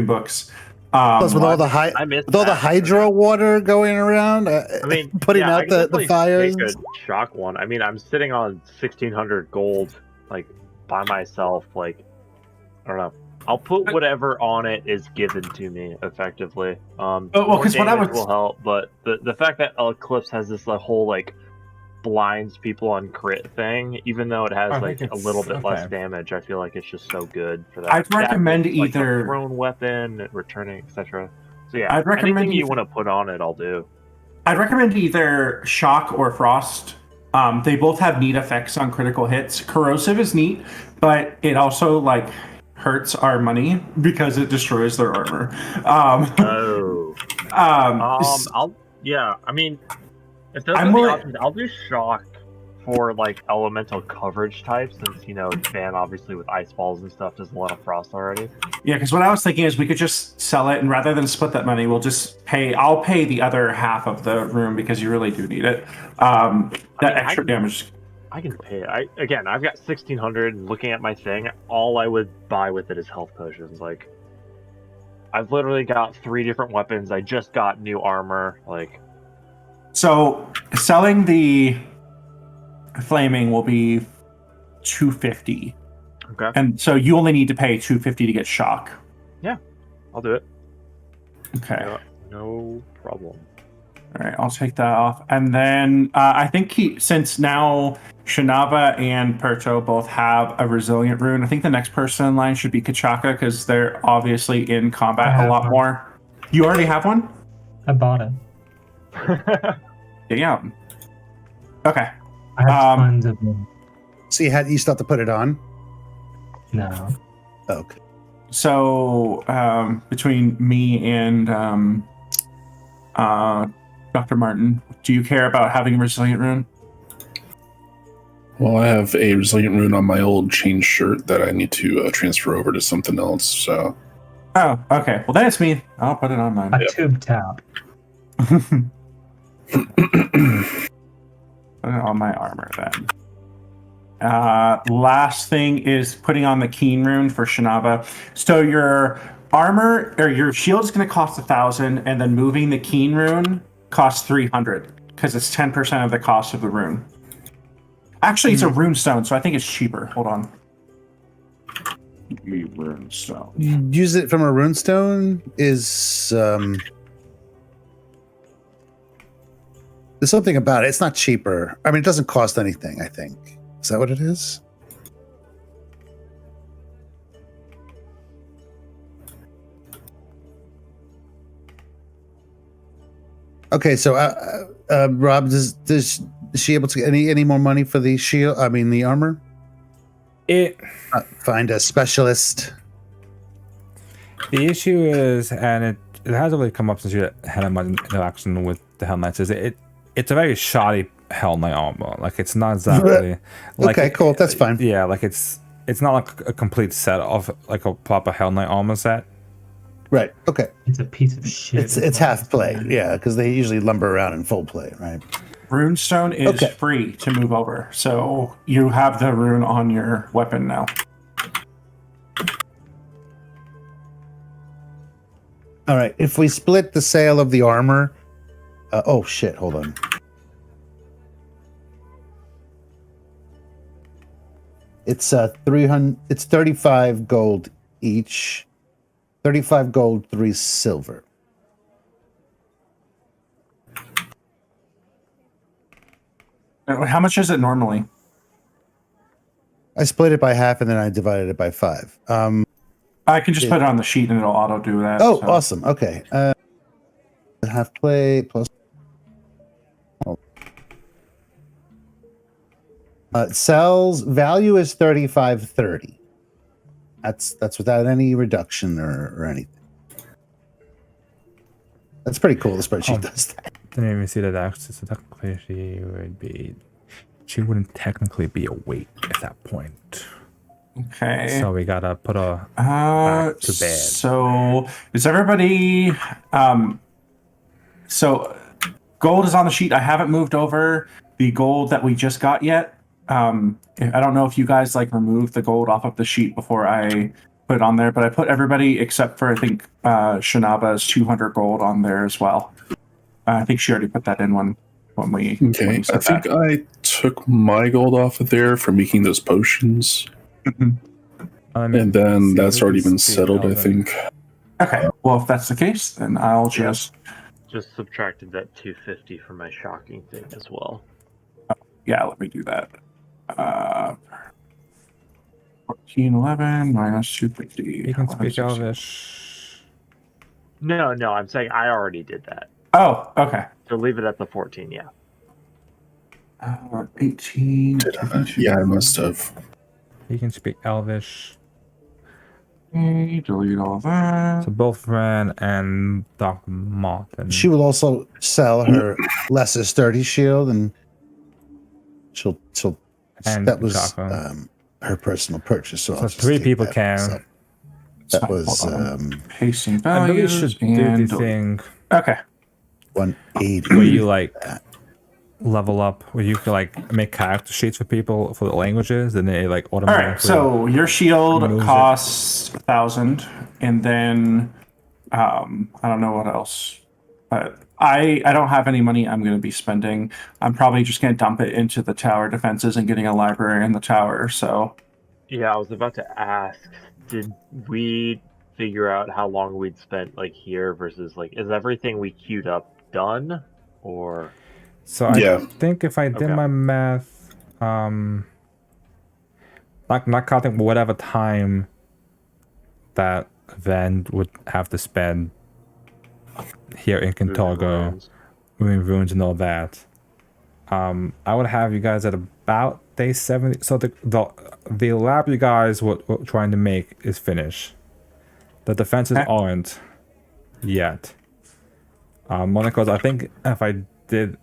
[SPEAKER 2] books.
[SPEAKER 4] Plus, with all the
[SPEAKER 3] I missed
[SPEAKER 4] with all the
[SPEAKER 3] that.
[SPEAKER 4] hydro water going around,
[SPEAKER 3] I mean,
[SPEAKER 4] putting
[SPEAKER 3] yeah, I
[SPEAKER 4] out
[SPEAKER 3] can
[SPEAKER 4] the
[SPEAKER 3] definitely
[SPEAKER 4] fires.
[SPEAKER 3] Take a shock one. I mean, I'm sitting on 1,600 gold, like by myself. Like, I don't know. I'll put whatever on it is given to me, effectively.
[SPEAKER 2] well,
[SPEAKER 3] more
[SPEAKER 2] 'cause what I
[SPEAKER 3] damage
[SPEAKER 2] was-
[SPEAKER 3] will help, but the fact that Eclipse has this whole like blinds people on crit thing, even though it has
[SPEAKER 1] I
[SPEAKER 3] like
[SPEAKER 1] think
[SPEAKER 3] a
[SPEAKER 1] it's-
[SPEAKER 3] little bit less
[SPEAKER 1] okay.
[SPEAKER 3] damage, I feel like it's just so good for that.
[SPEAKER 2] I'd recommend
[SPEAKER 3] that, like, a
[SPEAKER 2] either-
[SPEAKER 3] thrown weapon, returning, etc. So yeah,
[SPEAKER 2] I'd recommend
[SPEAKER 3] anything you
[SPEAKER 2] either-
[SPEAKER 3] want to put on it, I'll do.
[SPEAKER 2] I'd recommend either shock or frost. They both have neat effects on critical hits. Corrosive is neat, but it also like hurts our money because it destroys their armor.
[SPEAKER 3] Oh. I mean, if those
[SPEAKER 2] I'm
[SPEAKER 3] are the
[SPEAKER 2] willing-
[SPEAKER 3] options, I'll do shock for like elemental coverage types, since Van obviously with ice balls and stuff does a lot of frost already.
[SPEAKER 2] Yeah, because what I was thinking is we could just sell it, and rather than split that money, we'll just pay. I'll pay the other half of the room because you really do need it. Extra damage.
[SPEAKER 3] I can pay it. I've got 1,600. And looking at my thing, all I would buy with it is health potions. Like, I've literally got 3 different weapons. I just got new armor. Like,
[SPEAKER 2] So selling the flaming will be 250,
[SPEAKER 3] okay,
[SPEAKER 2] and so you only need to pay 250 to get shock.
[SPEAKER 3] I'll do it.
[SPEAKER 2] Okay.
[SPEAKER 3] No problem.
[SPEAKER 2] All right, I'll take that off. And then I think since now Shinava and Perto both have a resilient rune, I think the next person in line should be Kachaka because they're obviously in
[SPEAKER 6] I
[SPEAKER 2] combat a
[SPEAKER 6] have
[SPEAKER 2] lot
[SPEAKER 6] one.
[SPEAKER 2] more. You already have one?
[SPEAKER 6] I bought it.
[SPEAKER 2] Yeah. Okay.
[SPEAKER 6] I have
[SPEAKER 2] Um,
[SPEAKER 6] tons of them.
[SPEAKER 4] So you still have to put it on.
[SPEAKER 6] No.
[SPEAKER 4] Okay.
[SPEAKER 2] So between me and Dr. Martin, do you care about having a resilient rune?
[SPEAKER 5] Well, I have a resilient rune on my old chain shirt that I need to transfer over to something else. So
[SPEAKER 2] Oh, okay. Well, then it's me. I'll put it on mine.
[SPEAKER 6] A tube tap.
[SPEAKER 2] Put it on my armor then. Last thing is putting on the keen rune for Shinava. So your armor or your shield is going to cost 1,000, and then moving the keen rune costs 300 because it's 10% of the cost of the rune. Actually, it's a rune stone, so I think it's cheaper. Hold on. Rune stone.
[SPEAKER 4] Use it from a runestone is there's something about it. It's not cheaper. I mean, it doesn't cost anything, I think. Is that what it is? Okay, so Rob, is she able to get any more money for the shield? I mean, the armor.
[SPEAKER 1] It.
[SPEAKER 4] Find a specialist.
[SPEAKER 1] The issue is, and it hasn't really come up since you had a much interaction with the Hell Knights. Is it's a very shoddy Hell Knight armor. Like it's not exactly. Like,
[SPEAKER 4] okay, cool. That's fine.
[SPEAKER 1] Yeah, like it's not like a complete set of like a proper Hell Knight armor set.
[SPEAKER 4] Right. Okay.
[SPEAKER 6] It's a piece of shit.
[SPEAKER 4] It's half play. Yeah, because they usually lumber around in full play, right?
[SPEAKER 2] Runestone is free to move over, so you have the rune on your weapon now.
[SPEAKER 4] All right. If we split the sale of the armor, oh shit! Hold on. It's 300. It's 35 gold each. 35 gold, 3 silver.
[SPEAKER 2] How much is it normally?
[SPEAKER 4] I split it by half and then I divided it by 5.
[SPEAKER 2] I can just put it on the sheet and it'll auto do that.
[SPEAKER 4] Oh,
[SPEAKER 2] so.
[SPEAKER 4] awesome. Okay. Half play plus. Sells value is 35.30. That's without any reduction or anything. That's pretty cool. The spreadsheet does that.
[SPEAKER 1] Didn't even see that actually. So technically, she wouldn't technically be awake at that point.
[SPEAKER 2] Okay.
[SPEAKER 1] So we gotta put her back to bed.
[SPEAKER 2] So is everybody? So gold is on the sheet. I haven't moved over the gold that we just got yet. I don't know if you guys like removed the gold off of the sheet before I put it on there, but I put everybody except for I think Shanaba's 200 gold on there as well. I think she already put that in when we.
[SPEAKER 5] Okay,
[SPEAKER 2] when we said
[SPEAKER 5] I think
[SPEAKER 2] that.
[SPEAKER 5] I took my gold off of there for making those potions, and then that's already been settled. I think.
[SPEAKER 2] Okay, well if that's the case, then I'll just
[SPEAKER 3] subtracted that 250 from my shocking thing as well.
[SPEAKER 2] Yeah, let me do that. 1411 minus 250.
[SPEAKER 1] You can speak Elvish.
[SPEAKER 3] No, I'm saying I already did that.
[SPEAKER 2] Oh, okay.
[SPEAKER 3] So leave it at the 14, yeah.
[SPEAKER 2] 18.
[SPEAKER 5] Yeah, I must have.
[SPEAKER 1] You can speak Elvish.
[SPEAKER 2] Okay, delete all that.
[SPEAKER 1] So both Ren and Dr. Martin.
[SPEAKER 4] She will also sell her lesser sturdy shield, and she'll
[SPEAKER 1] And
[SPEAKER 4] that was
[SPEAKER 1] Kachaka.
[SPEAKER 4] her personal purchase. So,
[SPEAKER 1] So
[SPEAKER 4] I'll just
[SPEAKER 1] 3
[SPEAKER 4] take
[SPEAKER 1] people
[SPEAKER 4] that
[SPEAKER 1] can.
[SPEAKER 4] myself. That was
[SPEAKER 2] Hold on. Pasting
[SPEAKER 1] I believe you
[SPEAKER 2] values
[SPEAKER 1] should do
[SPEAKER 2] and
[SPEAKER 1] the thing
[SPEAKER 2] okay.
[SPEAKER 4] 180.
[SPEAKER 1] where you like level up, where you can like make character sheets for people for the languages, and they like
[SPEAKER 2] All
[SPEAKER 1] automatically.
[SPEAKER 2] right, so your shield
[SPEAKER 1] moves it.
[SPEAKER 2] costs 1,000, and then I don't know what else, but I don't have any money I'm going to be spending. I'm probably just going to dump it into the tower defenses and getting a library in the tower. So
[SPEAKER 3] Yeah, I was about to ask, did we figure out how long we'd spent like here versus like, is everything we queued up done? Or
[SPEAKER 1] So I
[SPEAKER 5] Yeah.
[SPEAKER 1] think if I did
[SPEAKER 3] Okay.
[SPEAKER 1] my math, not counting whatever time that Van would have to spend here in Kintargo,
[SPEAKER 3] runes?
[SPEAKER 1] moving runes and all that, I would have you guys at about day 70. So the lab you guys were trying to make is finished. The defenses
[SPEAKER 2] Okay.
[SPEAKER 1] aren't yet. Only because I think if I did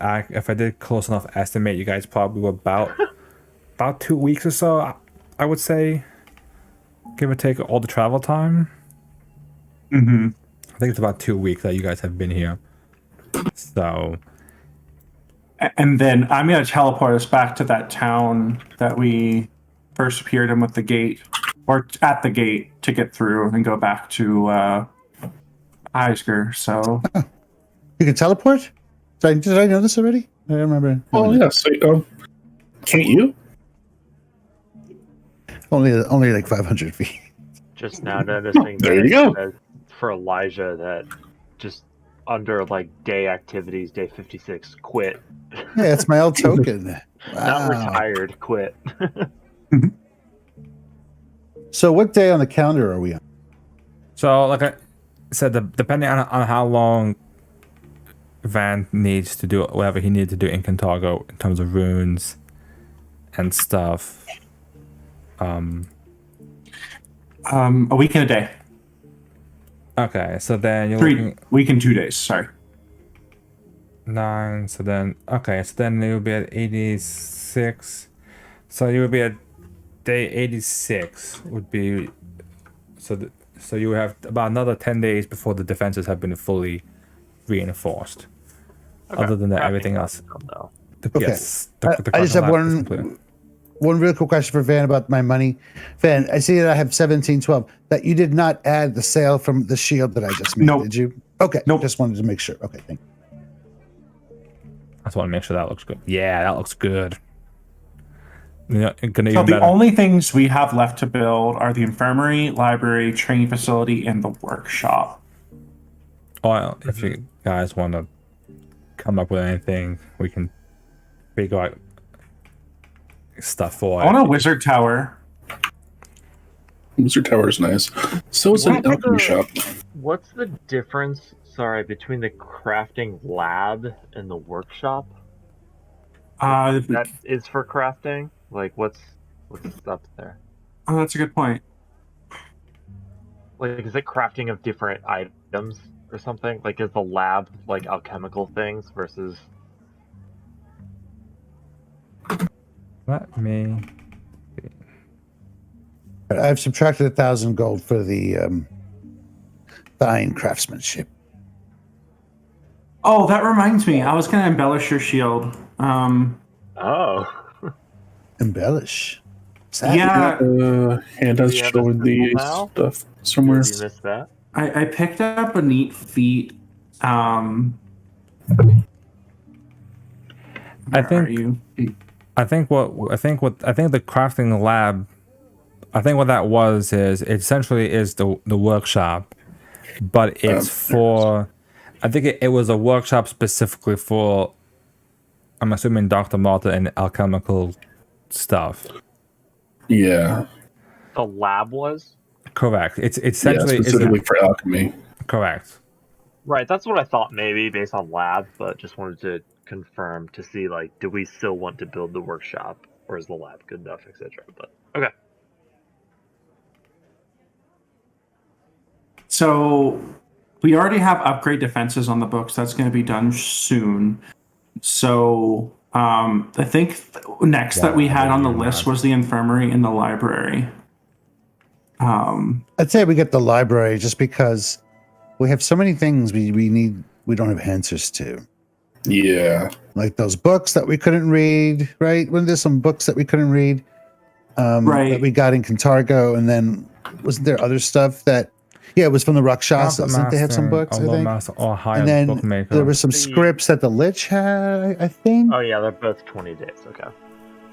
[SPEAKER 1] close enough estimate, you guys probably were about 2 weeks or so. I would say, give or take all the travel time. I think it's about 2 weeks that you guys have been here. So
[SPEAKER 2] and then I'm going to teleport us back to that town that we first appeared in with the gate, or at the gate to get through and go back to Eisger. So
[SPEAKER 4] You can teleport? Did I know this already? I don't remember.
[SPEAKER 5] Oh yeah, so can't you?
[SPEAKER 4] Only like 500 feet.
[SPEAKER 3] Just now noticing
[SPEAKER 5] There
[SPEAKER 3] that
[SPEAKER 5] you go.
[SPEAKER 3] it says for Elijah that just under like day activities, day 56, quit.
[SPEAKER 4] Yeah, it's my old token.
[SPEAKER 3] Not
[SPEAKER 4] Wow.
[SPEAKER 3] retired, quit.
[SPEAKER 4] So what day on the calendar are we on?
[SPEAKER 1] like I said, depending on how long Van needs to do whatever he needed to do in Kintargo in terms of runes and stuff.
[SPEAKER 2] A week and a day.
[SPEAKER 1] Okay, so then you're
[SPEAKER 2] 3
[SPEAKER 1] looking
[SPEAKER 2] week and 2 days. Sorry.
[SPEAKER 1] 9. So then you'll be at 86. So you would be at day 86. Would be so you have about another 10 days before the defenses have been fully reinforced.
[SPEAKER 3] Okay.
[SPEAKER 1] Other than that,
[SPEAKER 3] Crafting
[SPEAKER 1] everything else.
[SPEAKER 3] though.
[SPEAKER 4] Okay.
[SPEAKER 1] Yes.
[SPEAKER 4] I just have
[SPEAKER 1] crafting lab is complete.
[SPEAKER 4] one real quick question for Van about my money. Van, I see that I have 1712. That you did not add the sale from the shield that I just made,
[SPEAKER 2] Nope.
[SPEAKER 4] did you? Okay.
[SPEAKER 2] Nope.
[SPEAKER 4] Just wanted to make sure. Okay, thank you.
[SPEAKER 1] I just want to make sure that looks good. Yeah, that looks good. You know, gonna
[SPEAKER 2] So
[SPEAKER 1] even
[SPEAKER 2] the
[SPEAKER 1] better.
[SPEAKER 2] only things we have left to build are the infirmary, library, training facility, and the workshop.
[SPEAKER 1] Well, if you guys want to come up with anything, we can figure out stuff for
[SPEAKER 2] I want
[SPEAKER 1] it.
[SPEAKER 2] a wizard tower.
[SPEAKER 5] Wizard Tower is nice. So is an
[SPEAKER 3] What's
[SPEAKER 5] alchemy
[SPEAKER 3] the-
[SPEAKER 5] shop.
[SPEAKER 3] What's the difference? Sorry, between the crafting lab and the workshop? That is for crafting. Like, what's up there?
[SPEAKER 2] Oh, that's a good point.
[SPEAKER 3] Like, is it crafting of different items or something? Like, is the lab like alchemical things versus?
[SPEAKER 1] Let me.
[SPEAKER 4] I've subtracted 1,000 gold for the fine craftsmanship.
[SPEAKER 2] Oh, that reminds me. I was going to embellish your shield.
[SPEAKER 3] Oh,
[SPEAKER 4] Embellish. Is that-
[SPEAKER 2] Yeah,
[SPEAKER 5] And us
[SPEAKER 3] Do you have a
[SPEAKER 5] showing the
[SPEAKER 3] symbol now?
[SPEAKER 5] stuff somewhere.
[SPEAKER 3] did you miss that?
[SPEAKER 2] I picked up a neat feat.
[SPEAKER 1] I
[SPEAKER 2] Where
[SPEAKER 1] think-
[SPEAKER 2] are you?
[SPEAKER 1] I think the crafting lab. I think what that was is it essentially is the workshop, but it's for. I think it was a workshop specifically for. I'm assuming Dr. Malta and alchemical stuff.
[SPEAKER 5] Yeah.
[SPEAKER 3] The lab was?
[SPEAKER 1] Correct. It's
[SPEAKER 5] Yeah,
[SPEAKER 1] essentially
[SPEAKER 5] specifically for alchemy.
[SPEAKER 1] correct.
[SPEAKER 3] Right, that's what I thought maybe based on lab, but just wanted to confirm to see, like, do we still want to build the workshop, or is the lab good enough, etc. But, okay.
[SPEAKER 2] So we already have upgrade defenses on the books. That's going to be done soon. So I think next that we had on the list was the infirmary and the library.
[SPEAKER 4] I'd say we get the library just because we have so many things we don't have answers to.
[SPEAKER 5] Yeah.
[SPEAKER 4] Like those books that we couldn't read, right? When there's some books that we couldn't read,
[SPEAKER 2] Right.
[SPEAKER 4] that we got in Kintargo, and then wasn't there other stuff that? Yeah, it was from the Rakshasa. They had some books, I think.
[SPEAKER 1] Or higher
[SPEAKER 4] And then
[SPEAKER 1] bookmaker.
[SPEAKER 4] there were some scripts that the Lich had, I think.
[SPEAKER 3] Oh, yeah, they're both 20 days, okay.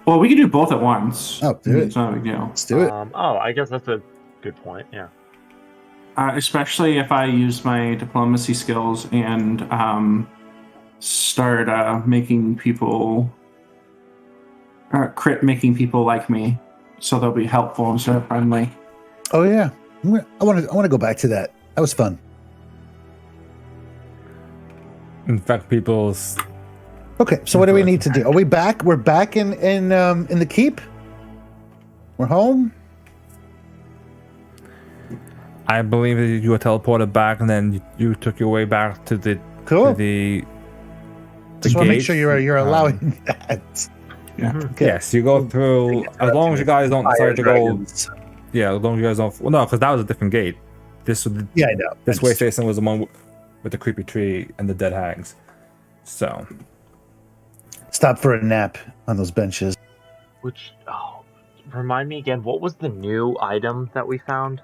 [SPEAKER 2] Well, we can do both at once.
[SPEAKER 4] Oh, do it.
[SPEAKER 2] It's not a big deal.
[SPEAKER 4] Let's do it.
[SPEAKER 3] I guess that's a good point, yeah.
[SPEAKER 2] Especially if I use my diplomacy skills and start making people making people like me, so they'll be helpful instead of friendly.
[SPEAKER 4] Oh yeah, I want to go back to that. That was fun.
[SPEAKER 1] In fact, people's.
[SPEAKER 4] Okay, so what do we need to do? Are we back? We're back in the keep. We're home.
[SPEAKER 1] I believe that you were teleported back, and then you took your way back to the
[SPEAKER 4] Cool.
[SPEAKER 1] to the
[SPEAKER 4] Just want to make
[SPEAKER 1] gate.
[SPEAKER 4] sure you're allowing that.
[SPEAKER 2] Yeah.
[SPEAKER 4] Okay.
[SPEAKER 1] Yes, you go through. As long as you guys don't decide to go.
[SPEAKER 4] Dragons.
[SPEAKER 1] Yeah, as long as you guys don't. Well, no, because that was a different gate. This was the,
[SPEAKER 4] Yeah, I know.
[SPEAKER 1] this way station was the one with the creepy tree and the dead hags. So
[SPEAKER 4] Stop for a nap on those benches.
[SPEAKER 3] Which, remind me again, what was the new item that we found?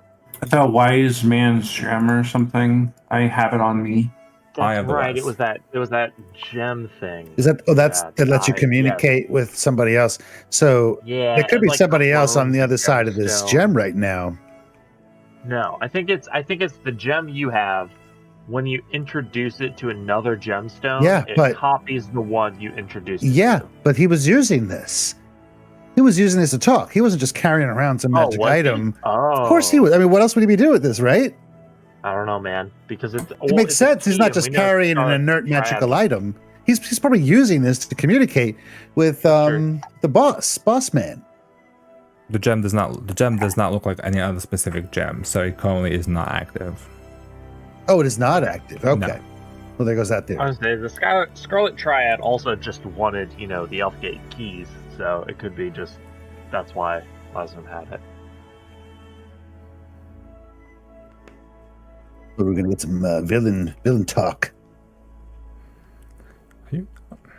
[SPEAKER 2] The wise man's gem or something. I have it on me.
[SPEAKER 1] I
[SPEAKER 3] That's
[SPEAKER 1] have the
[SPEAKER 3] right,
[SPEAKER 1] last.
[SPEAKER 3] it was that gem thing.
[SPEAKER 4] Is that? Oh, that lets you
[SPEAKER 3] yes.
[SPEAKER 4] communicate with somebody else. So
[SPEAKER 3] Yeah.
[SPEAKER 4] there could be
[SPEAKER 3] like
[SPEAKER 4] somebody else on the
[SPEAKER 3] clones
[SPEAKER 4] other side of this
[SPEAKER 3] gemstone.
[SPEAKER 4] gem right now.
[SPEAKER 3] No, I think it's the gem you have. When you introduce it to another gemstone,
[SPEAKER 4] Yeah,
[SPEAKER 3] it
[SPEAKER 4] but-
[SPEAKER 3] copies the one you introduced.
[SPEAKER 4] Yeah,
[SPEAKER 3] to.
[SPEAKER 4] but he was using this. He was using this to talk. He wasn't just carrying around some magic
[SPEAKER 3] was he?
[SPEAKER 4] item.
[SPEAKER 3] Oh,
[SPEAKER 4] Of course he was. I mean, what else would he be doing with this, right?
[SPEAKER 3] I don't know, man, because
[SPEAKER 4] It makes sense. He's not just carrying an inert magical item. He's probably using this to communicate with the boss man.
[SPEAKER 1] The gem does not look like any other specific gem, so it currently is not active.
[SPEAKER 4] Oh, it is not active. Okay.
[SPEAKER 1] No.
[SPEAKER 4] Well, there goes that
[SPEAKER 3] I
[SPEAKER 4] there.
[SPEAKER 3] was saying the Scarlet Triad also just wanted, the Elfgate keys, so it could be just that's why Lasman had it.
[SPEAKER 4] We're gonna get some villain talk.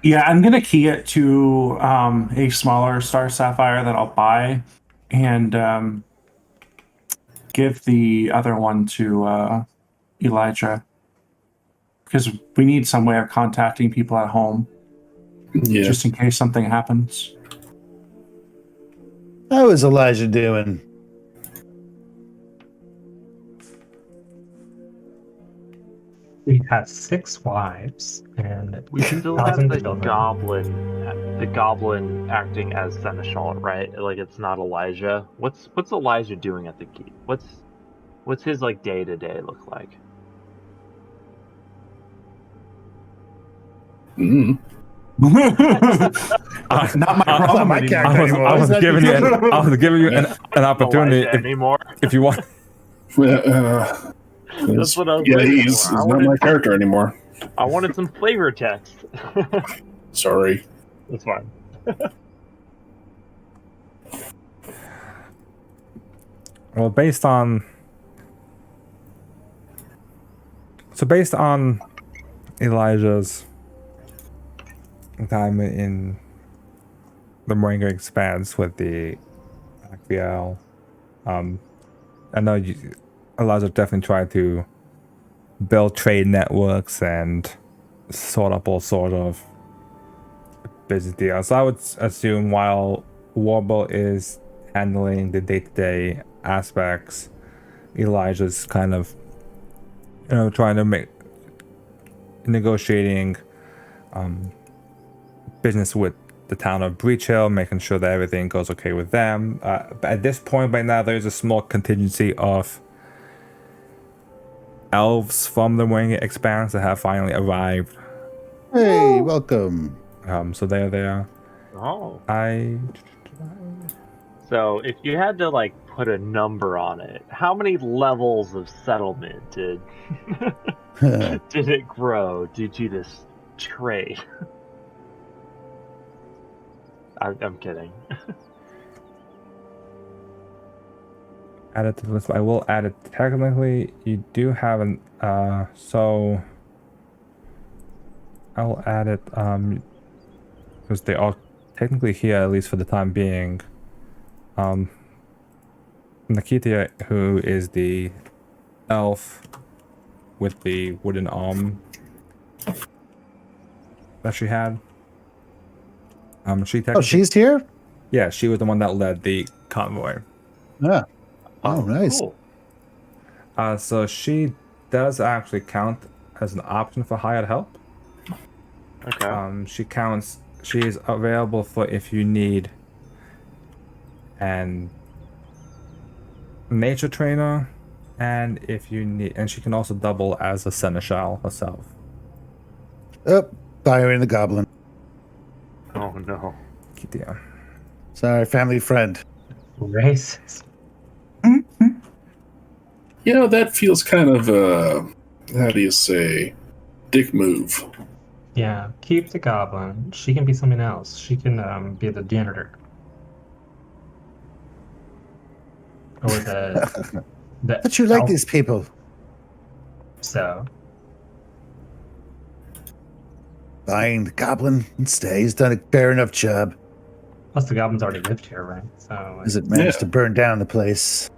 [SPEAKER 2] Yeah, I'm gonna key it to a smaller star sapphire that I'll buy, and give the other one to Elijah, because we need some way of contacting people at home, just in case something happens.
[SPEAKER 4] How is Elijah doing?
[SPEAKER 6] We have 6 wives and
[SPEAKER 3] We still have
[SPEAKER 6] thousands
[SPEAKER 3] the
[SPEAKER 6] of children.
[SPEAKER 3] goblin acting as seneschal, right? Like it's not Elijah. What's Elijah doing at the keep? What's his like day to day look like?
[SPEAKER 2] Not my problem.
[SPEAKER 4] my
[SPEAKER 2] anymore.
[SPEAKER 4] character.
[SPEAKER 1] I was giving you an opportunity
[SPEAKER 3] Elijah anymore.
[SPEAKER 1] if you want.
[SPEAKER 3] That's what I was
[SPEAKER 5] Yeah,
[SPEAKER 3] waiting
[SPEAKER 5] he's
[SPEAKER 3] for.
[SPEAKER 5] not my character anymore.
[SPEAKER 3] I wanted some flavor text.
[SPEAKER 5] Sorry.
[SPEAKER 3] That's fine.
[SPEAKER 1] Well, based on Elijah's time in the Moringa Expanse with the Akviel, I know Elijah definitely tried to build trade networks and sort up all sort of business deals. So I would assume while Warble is handling the day-to-day aspects, Elijah's kind of, trying to negotiating business with the town of Breach Hill, making sure that everything goes okay with them. But at this point, by now, there's a small contingency of elves from the Moringa Expanse that have finally arrived.
[SPEAKER 4] Hey, welcome.
[SPEAKER 1] So they're there.
[SPEAKER 3] Oh.
[SPEAKER 1] So
[SPEAKER 3] if you had to like put a number on it, how many levels of settlement did it grow due to this trade? I'm kidding.
[SPEAKER 1] add it to the list. I will add it. Technically, you do have an so I will add it because they are technically here, at least for the time being. Nikitia, who is the elf with the wooden arm that she had.
[SPEAKER 4] She's here?
[SPEAKER 1] Yeah, she was the one that led the convoy.
[SPEAKER 4] Yeah. Oh, nice.
[SPEAKER 3] Cool.
[SPEAKER 1] So she does actually count as an option for hired help.
[SPEAKER 3] Okay.
[SPEAKER 1] She is available for if you need an nature trainer, and if you need, and she can also double as a seneschal herself.
[SPEAKER 4] Oh, firing the goblin.
[SPEAKER 3] Oh no.
[SPEAKER 1] Kitia.
[SPEAKER 4] Sorry, family friend.
[SPEAKER 6] Racist.
[SPEAKER 5] That feels kind of how do you say, dick move.
[SPEAKER 6] Yeah, keep the goblin. She can be something else. She can be the janitor. Or the
[SPEAKER 4] But you like these people.
[SPEAKER 6] So
[SPEAKER 4] Fine, the goblin can stay. He's done a fair enough job.
[SPEAKER 6] plus the goblin's already lived here, right? So
[SPEAKER 4] As it managed to burn down the place.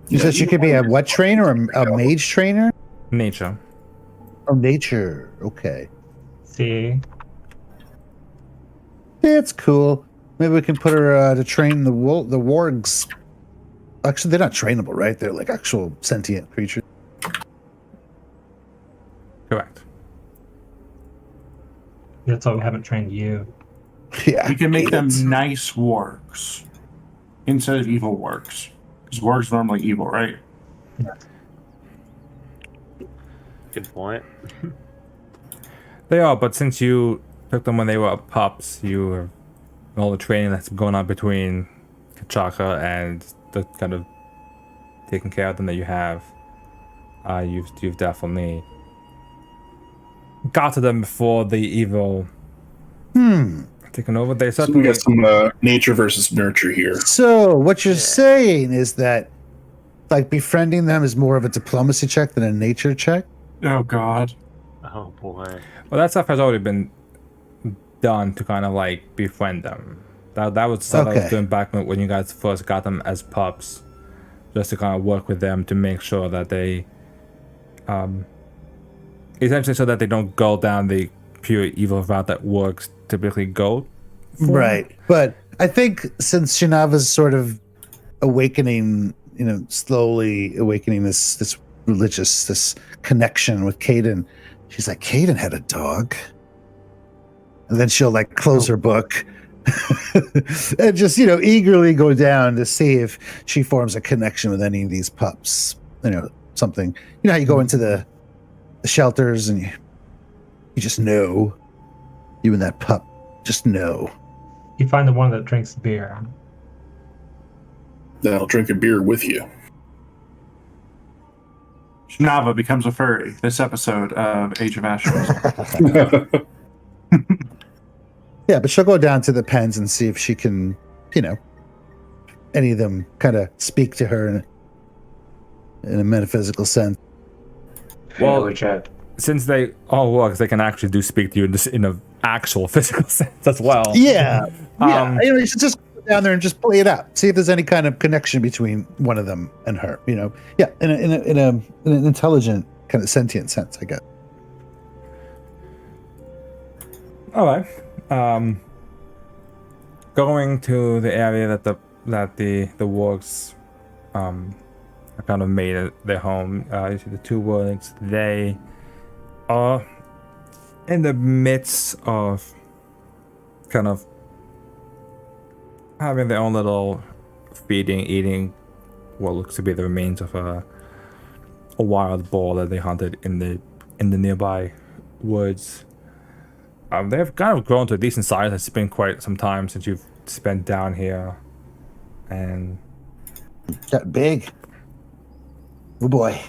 [SPEAKER 4] You said she could be a what trainer? A mage trainer?
[SPEAKER 1] Nature.
[SPEAKER 4] Oh, nature. Okay.
[SPEAKER 6] see,
[SPEAKER 4] That's cool. Maybe we can put her to train the wargs. Actually, they're not trainable, right? They're like actual sentient creatures.
[SPEAKER 1] Correct.
[SPEAKER 6] that's why we haven't trained you.
[SPEAKER 4] Yeah.
[SPEAKER 2] We can make them nice wargs. instead of evil wargs? Because wargs are normally evil, right?
[SPEAKER 3] Good point.
[SPEAKER 1] They are, but since you took them when they were pups, you have all the training that's going on between Kachaka and the kind of taking care of them that you have. You've definitely got to them before the evil taken over. They
[SPEAKER 5] So we
[SPEAKER 1] certainly
[SPEAKER 5] got some nature versus nurture here.
[SPEAKER 4] So what you're saying is that, like, befriending them is more of a diplomacy check than a nature check.
[SPEAKER 2] Oh God.
[SPEAKER 3] Oh boy.
[SPEAKER 1] well, that stuff has already been done to kind of like befriend them. That was stuff I was
[SPEAKER 4] Okay.
[SPEAKER 1] doing back when you guys first got them as pups, just to kind of work with them to make sure that they, essentially, so that they don't go down the pure evil route that works typically go.
[SPEAKER 4] Right. But I think since Shinava's sort of awakening, slowly awakening this religious, this connection with Caden, she's like, Caden had a dog. And then she'll like close her book and just, eagerly go down to see if she forms a connection with any of these pups. Something. You know how you go into the shelters and you just know, you and that pup just know.
[SPEAKER 6] You find the one that drinks beer.
[SPEAKER 5] Then I'll drink a beer with you.
[SPEAKER 2] Shinava becomes a furry. This episode of Age of Ashes.
[SPEAKER 4] Yeah, but she'll go down to the pens and see if she can, any of them kind of speak to her in a metaphysical sense.
[SPEAKER 1] Well,
[SPEAKER 6] Family check.
[SPEAKER 1] since they all work, they can actually do speak to you in an actual physical sense as well.
[SPEAKER 4] Yeah.
[SPEAKER 1] Um,
[SPEAKER 4] You should just go down there and just play it out. See if there's any kind of connection between one of them and her. Yeah, in an intelligent kind of sentient sense, I guess.
[SPEAKER 1] All right. Going to the area that the wargs have kind of made it their home. You see the two wargs. They are in the midst of kind of having their own little eating what looks to be the remains of a wild boar that they hunted in the nearby woods. They've kind of grown to a decent size. It's been quite some time since you've spent down here, and
[SPEAKER 4] Got big. Oh boy.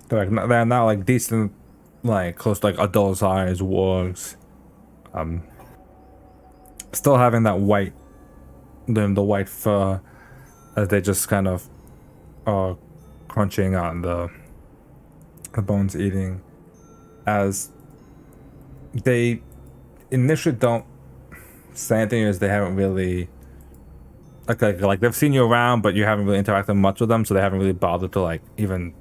[SPEAKER 1] they're now like decent, like close to like adult size wargs. Still having that white, the white fur, as they just kind of are crunching on the bones, eating, as they initially don't say anything, as they haven't really like they've seen you around, but you haven't really interacted much with them, so they haven't really bothered to like even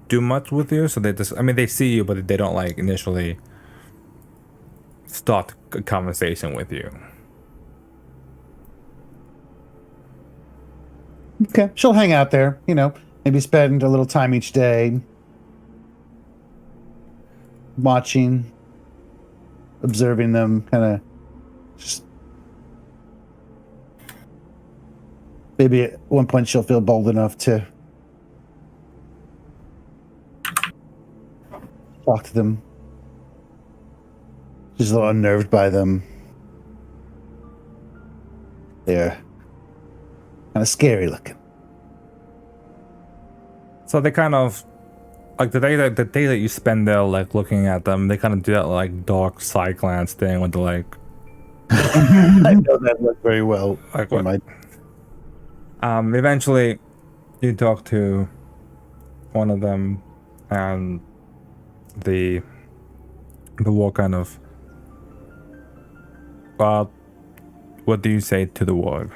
[SPEAKER 1] do much with you. So they just, they see you, but they don't like initially start a conversation with you.
[SPEAKER 4] Okay. She'll hang out there, maybe spend a little time each day watching, observing them, kind of just maybe at one point she'll feel bold enough to talk to them. She's a little unnerved by them. They're kind of scary looking.
[SPEAKER 1] So they kind of like the day that you spend there like looking at them, they kind of do that like dark side glance thing with the like
[SPEAKER 4] I know that look very well.
[SPEAKER 1] like
[SPEAKER 4] for
[SPEAKER 1] what?
[SPEAKER 4] my
[SPEAKER 1] Eventually you talk to one of them, and the war kind of, what do you say to the war?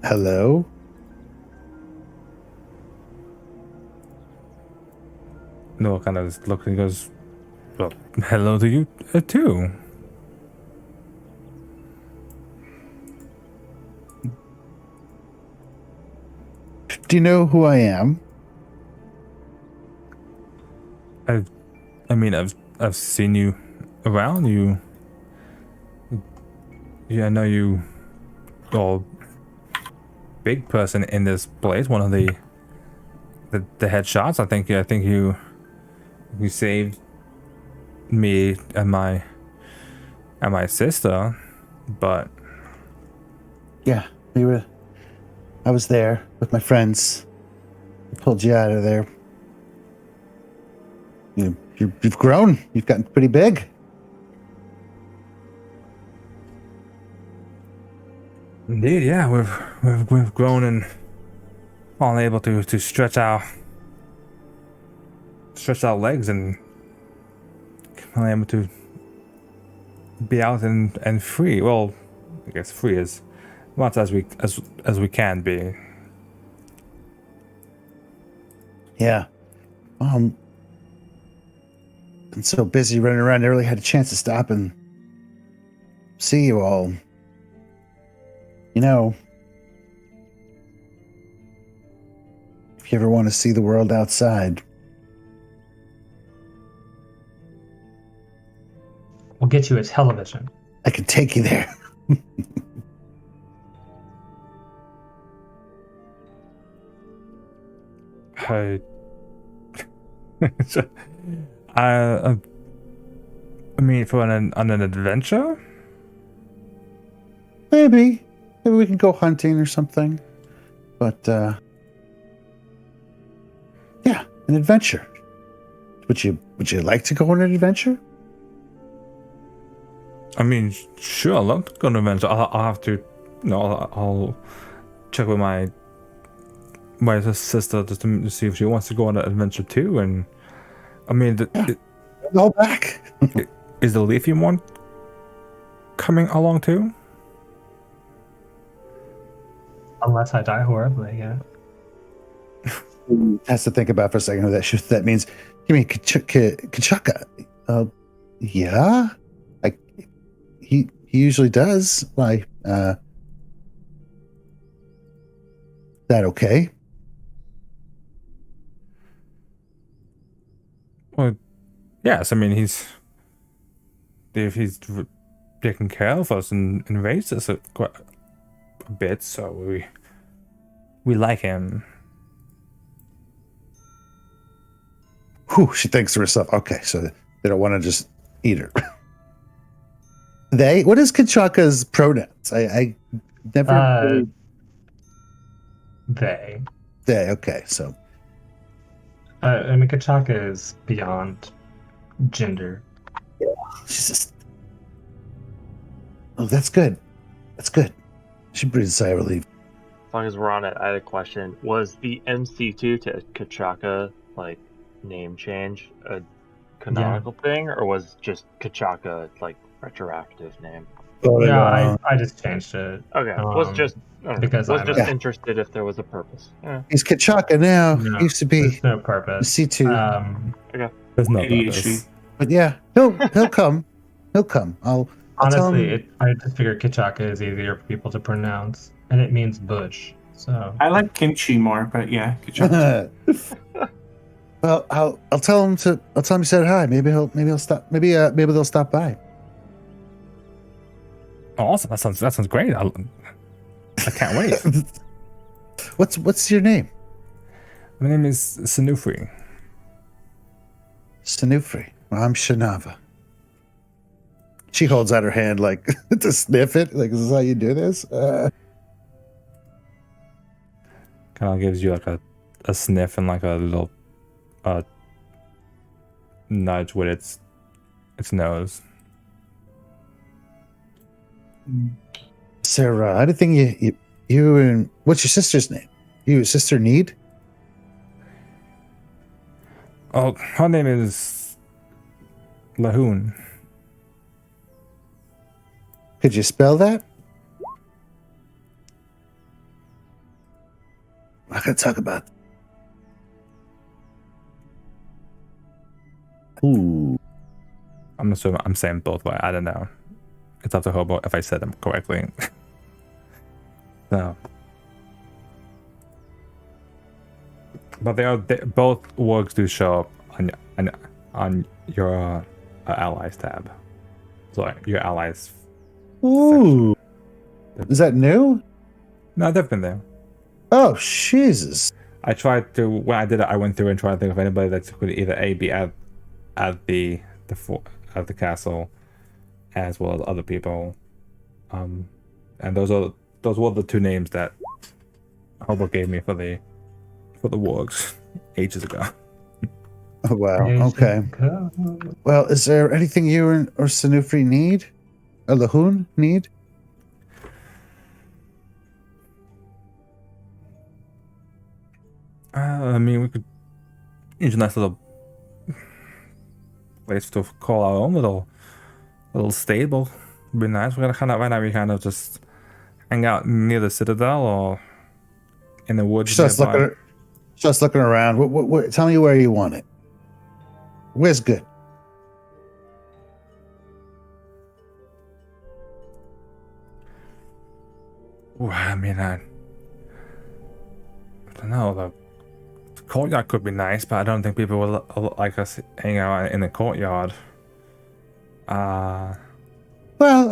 [SPEAKER 4] Hello?
[SPEAKER 1] Noah kind of looks and goes, well, hello to you too.
[SPEAKER 4] Do you know who I am?
[SPEAKER 1] I've seen you around. You Yeah, I know you. Well, big person in this place. One of the headshots. I think you saved me and my sister, but
[SPEAKER 4] Yeah, I was there with my friends. We pulled you out of there. You've grown. You've gotten pretty big.
[SPEAKER 1] indeed, yeah, we've grown and all able to stretch our legs and able to be out and free. Well, I guess free as much as we can be.
[SPEAKER 4] Yeah. Been so busy running around, never really had a chance to stop and see you all. You know, if you ever want to see the world outside,
[SPEAKER 6] We'll get you a television.
[SPEAKER 4] I can take you there.
[SPEAKER 1] I mean, for an adventure?
[SPEAKER 4] Maybe we can go hunting or something. But yeah, an adventure. Would you like to go on an adventure?
[SPEAKER 1] I mean, sure, I'd love to go on an adventure. I'll have to, I'll check with my sister just to see if she wants to go on an adventure too. And I mean,
[SPEAKER 4] Go back.
[SPEAKER 1] is the lithium one coming along too?
[SPEAKER 6] Unless I die horribly, yeah.
[SPEAKER 4] Has to think about for a second what that means. You mean Kachaka? Yeah. He usually does. Why? That okay?
[SPEAKER 1] Well, yes. I mean, if he's taken care of us and raised us quite a bit, so we like him.
[SPEAKER 4] Whew, she thinks to herself, okay, so they don't want to just eat her. They? What is Kachaka's pronouns? I never really...
[SPEAKER 6] They.
[SPEAKER 4] They, okay, so.
[SPEAKER 6] I mean, Kachaka is beyond gender.
[SPEAKER 4] She's just... Oh, that's good. That's good. She breathes a sigh of relief.
[SPEAKER 3] As long as we're on it, I had a question. Was the MC2 to Kachaka, like, name change a canonical thing, or was just Kachaka, like, retroactive name?
[SPEAKER 6] Yeah, I just changed it.
[SPEAKER 3] Okay, was just
[SPEAKER 6] because
[SPEAKER 3] was
[SPEAKER 6] I'm
[SPEAKER 3] just
[SPEAKER 4] Yeah.
[SPEAKER 3] interested if there was a purpose. Yeah.
[SPEAKER 4] He's Kachaka now.
[SPEAKER 6] No,
[SPEAKER 4] Used to be
[SPEAKER 6] there's no purpose.
[SPEAKER 4] C2.
[SPEAKER 1] There's no
[SPEAKER 2] ADHD.
[SPEAKER 1] purpose.
[SPEAKER 4] But yeah, he'll come. He'll come. I'll tell him.
[SPEAKER 6] Honestly, I just figured Kachaka is easier for people to pronounce, and it means bush. So
[SPEAKER 2] I like kimchi more, but yeah, Kachaka.
[SPEAKER 4] Well, I'll tell him you said hi. Maybe he'll stop. Maybe they'll stop by.
[SPEAKER 1] Oh, awesome! That sounds great. I can't wait.
[SPEAKER 4] What's your name?
[SPEAKER 1] My name is Sanufri.
[SPEAKER 4] Sanufri. Well, I'm Shanava. She holds out her hand like to sniff it. Like, is this how you do this?
[SPEAKER 1] Kind of gives you like a sniff and like a little nudge with its nose.
[SPEAKER 4] Sarah, I think you and what's your sister's name? You sister Need?
[SPEAKER 1] Oh, her name is Lahoon.
[SPEAKER 4] Could you spell that? I'm not gonna talk about. Ooh.
[SPEAKER 1] I'm assuming I'm saying both ways. I don't know. It's up to Hobo if I said them correctly. So, but both works do show up on your allies tab. So your allies.
[SPEAKER 4] Ooh. Is that new?
[SPEAKER 1] No, they've been there.
[SPEAKER 4] Oh, Jesus.
[SPEAKER 1] I tried to when I did it. I went through and tried to think of anybody that could either be at the castle, as well as other people. And those were the two names that Hobo gave me for the wargs ages ago.
[SPEAKER 4] Oh, wow.
[SPEAKER 6] There's
[SPEAKER 4] Okay.
[SPEAKER 6] a go.
[SPEAKER 4] Well, is there anything you or Sanufri need? Or Lahoon need?
[SPEAKER 1] I mean, we could use a nice little place to call our own little stable. Would be nice. We're gonna right now. We kind of just hang out near the citadel or in the woods.
[SPEAKER 4] Just looking around. What, tell me where you want it. Where's good?
[SPEAKER 1] Ooh, I mean, I don't know. The courtyard could be nice, but I don't think people will like us hanging out in the courtyard.
[SPEAKER 4] Well,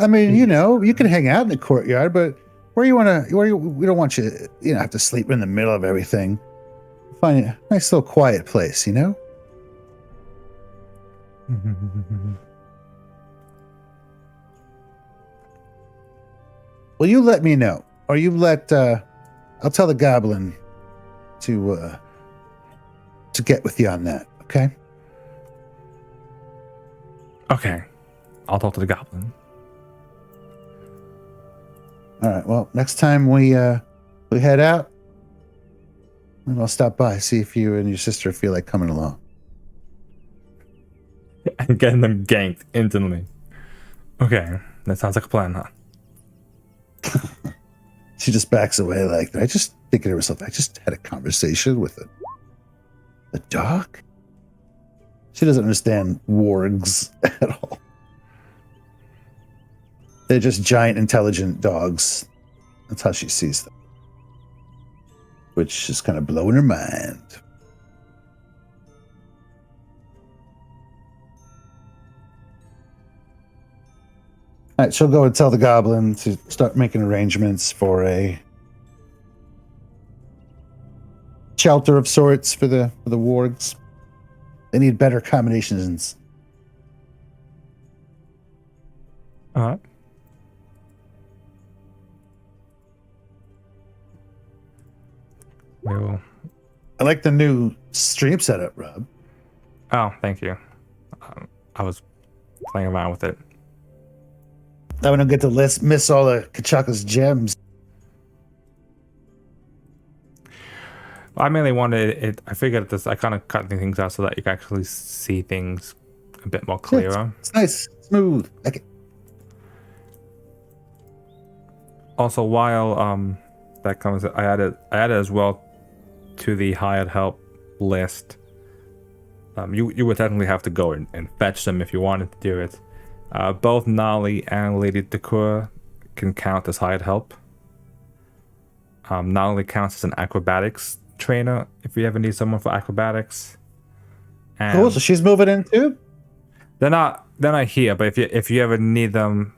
[SPEAKER 4] I mean, you know, you can hang out in the courtyard, but we don't want you, have to sleep in the middle of everything. Find a nice little quiet place, you know? Well, you let me know, or you let, I'll tell the goblin to get with you on that, okay?
[SPEAKER 1] Okay, I'll talk to the goblin.
[SPEAKER 4] All right. Well, next time we head out, and I'll stop by, see if you and your sister feel like coming along.
[SPEAKER 1] And getting them ganked instantly. Okay, that sounds like a plan, huh?
[SPEAKER 4] She just backs away like, I just thinking to herself, I just had a conversation with a dog. She doesn't understand wargs at all. They're just giant, intelligent dogs. That's how she sees them. Which is kind of blowing her mind. All right, she'll go and tell the goblin to start making arrangements for a shelter of sorts for the wargs. They need better accommodations.
[SPEAKER 1] All right. We will.
[SPEAKER 4] I like the new stream setup, Rob.
[SPEAKER 1] Oh, thank you. I was playing around with it.
[SPEAKER 4] I don't get to miss all the Kachaka's gems.
[SPEAKER 1] I mainly wanted it. I figured this. I kind of cut things out so that you can actually see things a bit more clearer.
[SPEAKER 4] It's nice, smooth. Like it.
[SPEAKER 1] Also, while that comes, I added as well to the hired help list. You would technically have to go and fetch them if you wanted to do it. Both Nali and Lady Dekur can count as hired help. Nali counts as an acrobatics trainer if you ever need someone for acrobatics. And
[SPEAKER 4] Cool. So she's moving in too.
[SPEAKER 1] they're not here, but if you ever need them,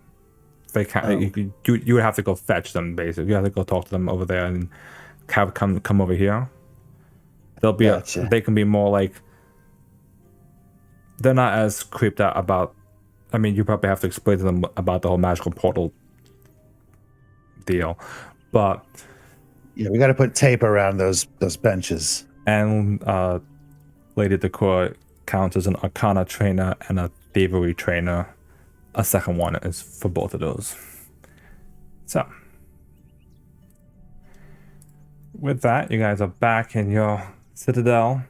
[SPEAKER 1] they can. You would have to go fetch them. Basically, you have to go talk to them over there and have come over here. They'll be
[SPEAKER 4] Gotcha.
[SPEAKER 1] they can be more like. They're not as creeped out about. I mean, you probably have to explain to them about the whole magical portal deal, but
[SPEAKER 4] Yeah, we got to put tape around those benches.
[SPEAKER 1] and Lady Dekur counts as an Arcana trainer and a Thievery trainer. A second one is for both of those. So, with that, you guys are back in your citadel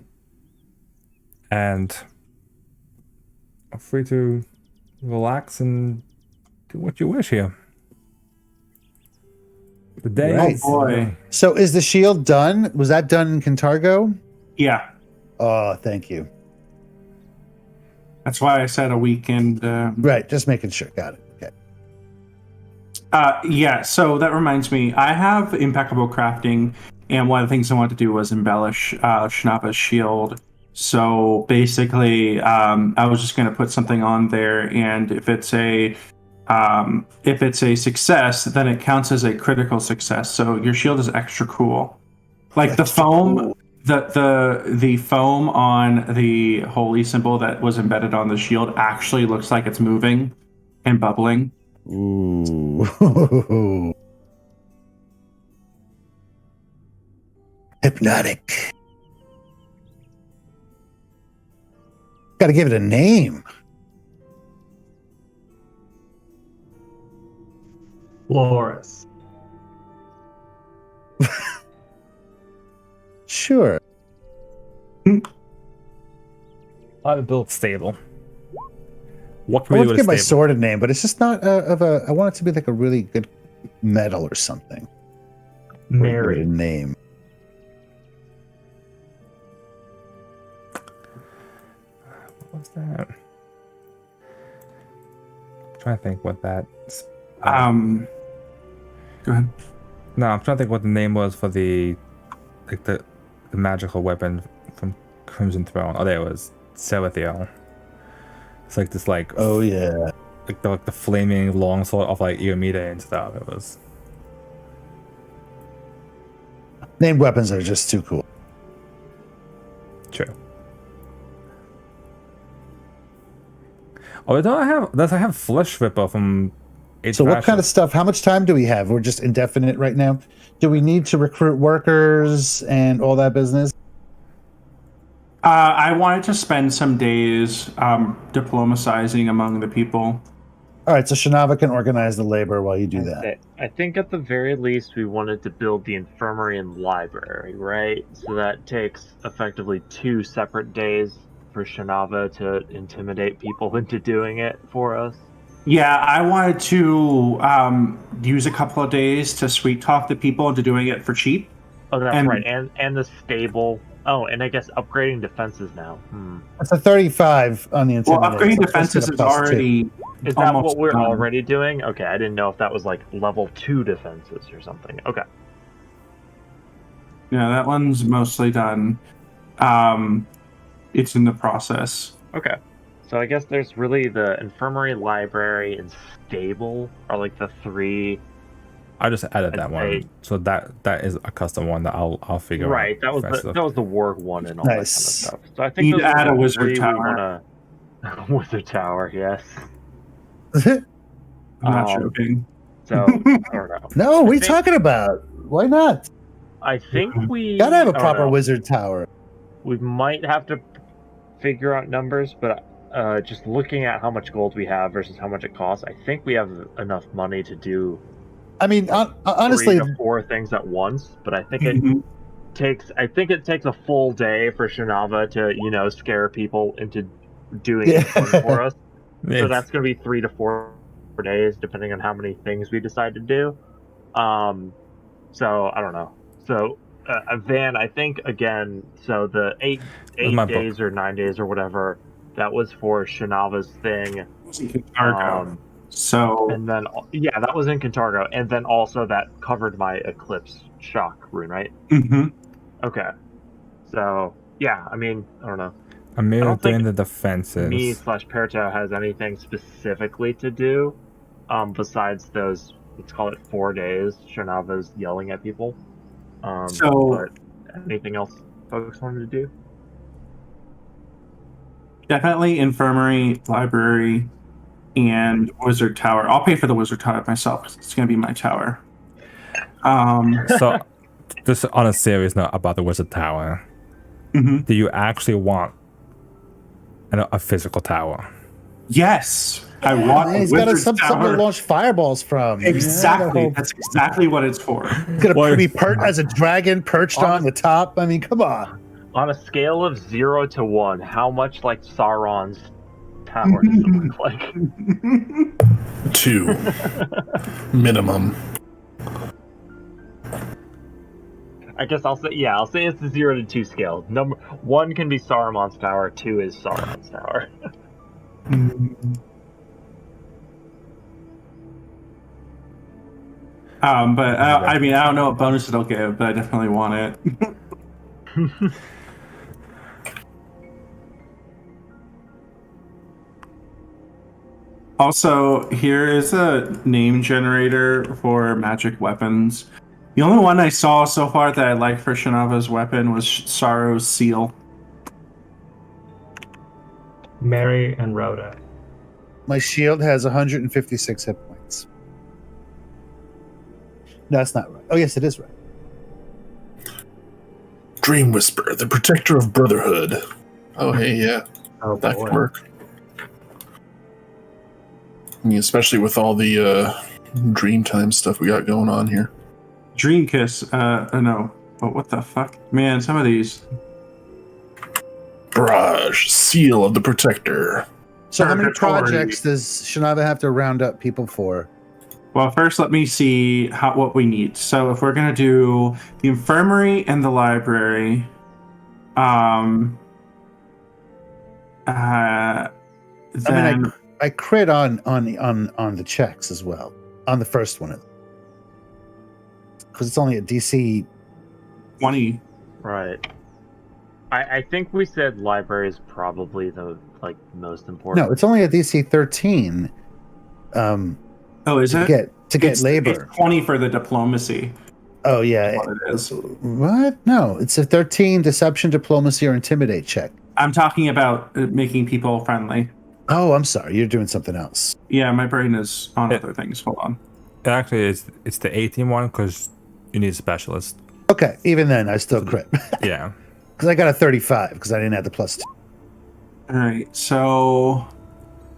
[SPEAKER 1] and are free to relax and do what you wish here. The day
[SPEAKER 4] Right.
[SPEAKER 1] is
[SPEAKER 2] Boy.
[SPEAKER 4] So is the shield done? Was that done in Kintargo?
[SPEAKER 2] Yeah,
[SPEAKER 4] Oh, thank you.
[SPEAKER 2] that's why I said a weekend.
[SPEAKER 4] Right, just making sure. Got it. Okay.
[SPEAKER 2] Yeah, so that reminds me, I have impeccable crafting, and one of the things I wanted to do was embellish Shnapa's shield. So basically, I was just going to put something on there, and if it's a If it's a success, then it counts as a critical success. So your shield is extra cool. Like the foam, the foam on the holy symbol that was embedded on the shield actually looks like it's moving and bubbling.
[SPEAKER 4] Ooh. Hypnotic. Got to give it a name.
[SPEAKER 6] Loris.
[SPEAKER 4] Sure.
[SPEAKER 1] I built stable. What
[SPEAKER 4] I
[SPEAKER 1] can we
[SPEAKER 4] want
[SPEAKER 1] do
[SPEAKER 4] to
[SPEAKER 1] with
[SPEAKER 4] give my
[SPEAKER 1] stable?
[SPEAKER 4] sword a name, but it's just not I want it to be like a really good metal or something. A
[SPEAKER 6] Mary.
[SPEAKER 4] name.
[SPEAKER 1] What's that? I'm trying to think what that.
[SPEAKER 2] Go ahead.
[SPEAKER 1] No, I'm trying to think what the name was for the magical weapon from Crimson Throne. Oh, there it was. Serethiel. It's like this, like
[SPEAKER 4] Oh yeah.
[SPEAKER 1] like the flaming longsword of like Iomide and stuff. It was.
[SPEAKER 4] Named weapons are just too cool.
[SPEAKER 1] True. Oh, does I have Flesh Ripper from
[SPEAKER 4] So what kind of stuff? How much time do we have? We're just indefinite right now. Do we need to recruit workers and all that business?
[SPEAKER 2] I wanted to spend some days diplomatizing among the people.
[SPEAKER 4] All right, so Shanava can organize the labor while you do that.
[SPEAKER 3] I think at the very least we wanted to build the Infirmary and Library, right? So that takes effectively 2 separate days for Shanava to intimidate people into doing it for us.
[SPEAKER 2] Yeah, I wanted to use a couple of days to sweet talk the people into doing it for cheap.
[SPEAKER 3] Oh, that's right. And the stable. Oh, and I guess upgrading defenses now.
[SPEAKER 4] It's a 35 on the
[SPEAKER 2] Well,
[SPEAKER 4] intimidate.
[SPEAKER 2] upgrading
[SPEAKER 4] so
[SPEAKER 2] defenses
[SPEAKER 4] it's
[SPEAKER 2] is
[SPEAKER 4] +2.
[SPEAKER 2] already.
[SPEAKER 3] Is that what
[SPEAKER 2] almost
[SPEAKER 3] we're
[SPEAKER 2] done.
[SPEAKER 3] already doing? Okay, I didn't know if that was like level 2 defenses or something. Okay.
[SPEAKER 2] Yeah, that one's mostly done. It's in the process.
[SPEAKER 3] Okay. So I guess there's really the Infirmary, Library, and Stable are like the 3.
[SPEAKER 1] I just added
[SPEAKER 3] I'd
[SPEAKER 1] that
[SPEAKER 3] say-
[SPEAKER 1] one, so that is a custom one that I'll figure out.
[SPEAKER 3] Right, that was the Warg one and all
[SPEAKER 4] Nice.
[SPEAKER 3] that kind of stuff. So I think
[SPEAKER 2] You'd
[SPEAKER 3] those are
[SPEAKER 2] add
[SPEAKER 3] the
[SPEAKER 2] a wizard
[SPEAKER 3] 3 we
[SPEAKER 2] tower.
[SPEAKER 3] wanna... Wizard Tower, yes.
[SPEAKER 2] I'm not
[SPEAKER 3] Um,
[SPEAKER 2] joking.
[SPEAKER 3] So I don't know.
[SPEAKER 4] No, what are you
[SPEAKER 3] think-
[SPEAKER 4] talking about? Why not?
[SPEAKER 3] I think we
[SPEAKER 4] Gotta have a
[SPEAKER 3] I don't
[SPEAKER 4] proper
[SPEAKER 3] know.
[SPEAKER 4] wizard tower.
[SPEAKER 3] We might have to figure out numbers, but just looking at how much gold we have versus how much it costs, I think we have enough money to do
[SPEAKER 4] I mean, honestly,
[SPEAKER 3] 3 to 4 things at once. But I think
[SPEAKER 2] Mhm.
[SPEAKER 3] it takes a full day for Shanava to scare people into doing
[SPEAKER 4] Yeah.
[SPEAKER 3] it for us. So
[SPEAKER 1] It's-
[SPEAKER 3] that's going to be 3 to 4 days, depending on how many things we decide to do. So I don't know. So Van, I think again. So the 8
[SPEAKER 1] my book.
[SPEAKER 3] days or 9 days or whatever, that was for Shanava's thing.
[SPEAKER 2] Kintargo. So
[SPEAKER 3] And then that was in Kintargo, and then also that covered my Eclipse Shock rune, right?
[SPEAKER 2] mhm.
[SPEAKER 3] Okay. So yeah, I mean, I don't know.
[SPEAKER 1] I'm
[SPEAKER 3] I don't
[SPEAKER 1] doing
[SPEAKER 3] think
[SPEAKER 1] the defenses.
[SPEAKER 3] Me/Perto has anything specifically to do, besides those, let's call it 4 days. Shanava's yelling at people.
[SPEAKER 2] So-
[SPEAKER 3] but anything else folks wanted to do?
[SPEAKER 2] Definitely Infirmary, Library, and Wizard Tower. I'll pay for the Wizard Tower myself. 'Cause it's going to be my tower.
[SPEAKER 1] So, just on a serious note about the Wizard Tower,
[SPEAKER 2] Mhm.
[SPEAKER 1] do you actually want a physical tower?
[SPEAKER 2] Yes, I want a
[SPEAKER 4] he's got
[SPEAKER 2] Wizard
[SPEAKER 4] something
[SPEAKER 2] Tower.
[SPEAKER 4] to launch fireballs from.
[SPEAKER 2] Exactly. That's exactly what it's for.
[SPEAKER 4] It's gonna
[SPEAKER 1] Why-
[SPEAKER 4] be as a dragon perched on the top. I mean, come on.
[SPEAKER 3] On a scale of 0 to 1, how much like Sauron's tower does it look like?
[SPEAKER 5] 2 minimum.
[SPEAKER 3] I guess I'll say it's a 0 to 2 scale. Number 1 can be Saruman's tower, 2 is Sauron's tower.
[SPEAKER 2] But I mean, I don't know what bonus it'll give, but I definitely want it. Also, here is a name generator for magic weapons. The only one I saw so far that I liked for Shinava's weapon was Sorrow's Seal.
[SPEAKER 6] Mary and Rhoda.
[SPEAKER 4] My shield has 156 hit points. No, that's not right. Oh, yes, it is right.
[SPEAKER 5] Dream Whisper, the protector of brotherhood. Oh, hey, yeah,
[SPEAKER 6] Oh
[SPEAKER 5] that
[SPEAKER 6] boy.
[SPEAKER 5] could work. I mean, especially with all the Dreamtime stuff we got going on here.
[SPEAKER 2] Dream Kiss, no. But what the fuck? Man, some of these.
[SPEAKER 5] Barrage, Seal of the Protector.
[SPEAKER 4] So how many
[SPEAKER 2] Purgatory.
[SPEAKER 4] projects does Shinava have to round up people for?
[SPEAKER 2] Well, first let me see what we need. So if we're gonna do the infirmary and the library, then
[SPEAKER 4] I crit on the checks as well. On the first one. Because it's only a DC.
[SPEAKER 2] 20.
[SPEAKER 3] Right. I think we said library is probably the most important.
[SPEAKER 4] No, it's only a DC 13.
[SPEAKER 2] Oh, is it?
[SPEAKER 4] To get labor.
[SPEAKER 2] It's 20 for the diplomacy.
[SPEAKER 4] Oh yeah.
[SPEAKER 2] What it is.
[SPEAKER 4] What? No, it's a 13 deception, diplomacy, or intimidate check.
[SPEAKER 2] I'm talking about making people friendly.
[SPEAKER 4] Oh, I'm sorry. You're doing something else.
[SPEAKER 2] Yeah, my brain is on other things. Hold on.
[SPEAKER 1] Actually, it's the 18 one because you need a specialist.
[SPEAKER 4] Okay, even then, I still crit.
[SPEAKER 1] Yeah.
[SPEAKER 4] Because I got a 35 because I didn't have the +2.
[SPEAKER 2] All right, so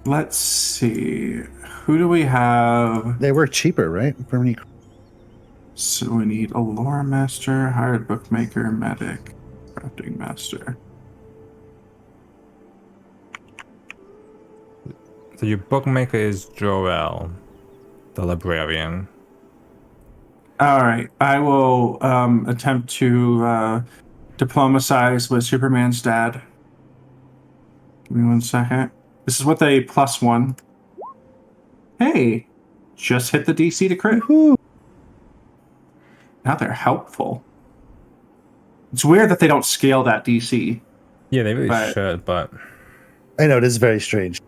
[SPEAKER 2] let's see. Who do we have?
[SPEAKER 4] They work cheaper, right? For many.
[SPEAKER 2] So we need a lore master, hired bookmaker, medic, crafting master.
[SPEAKER 1] So your bookmaker is Joel, the librarian.
[SPEAKER 2] All right, I will attempt to diplomatize with Superman's dad. Give me 1 second. This is with a +1. Hey, just hit the DC to crit.
[SPEAKER 4] Woohoo.
[SPEAKER 2] Now they're helpful. It's weird that they don't scale that DC.
[SPEAKER 1] Yeah, they really
[SPEAKER 2] But-
[SPEAKER 1] should, but
[SPEAKER 4] I know it is very strange,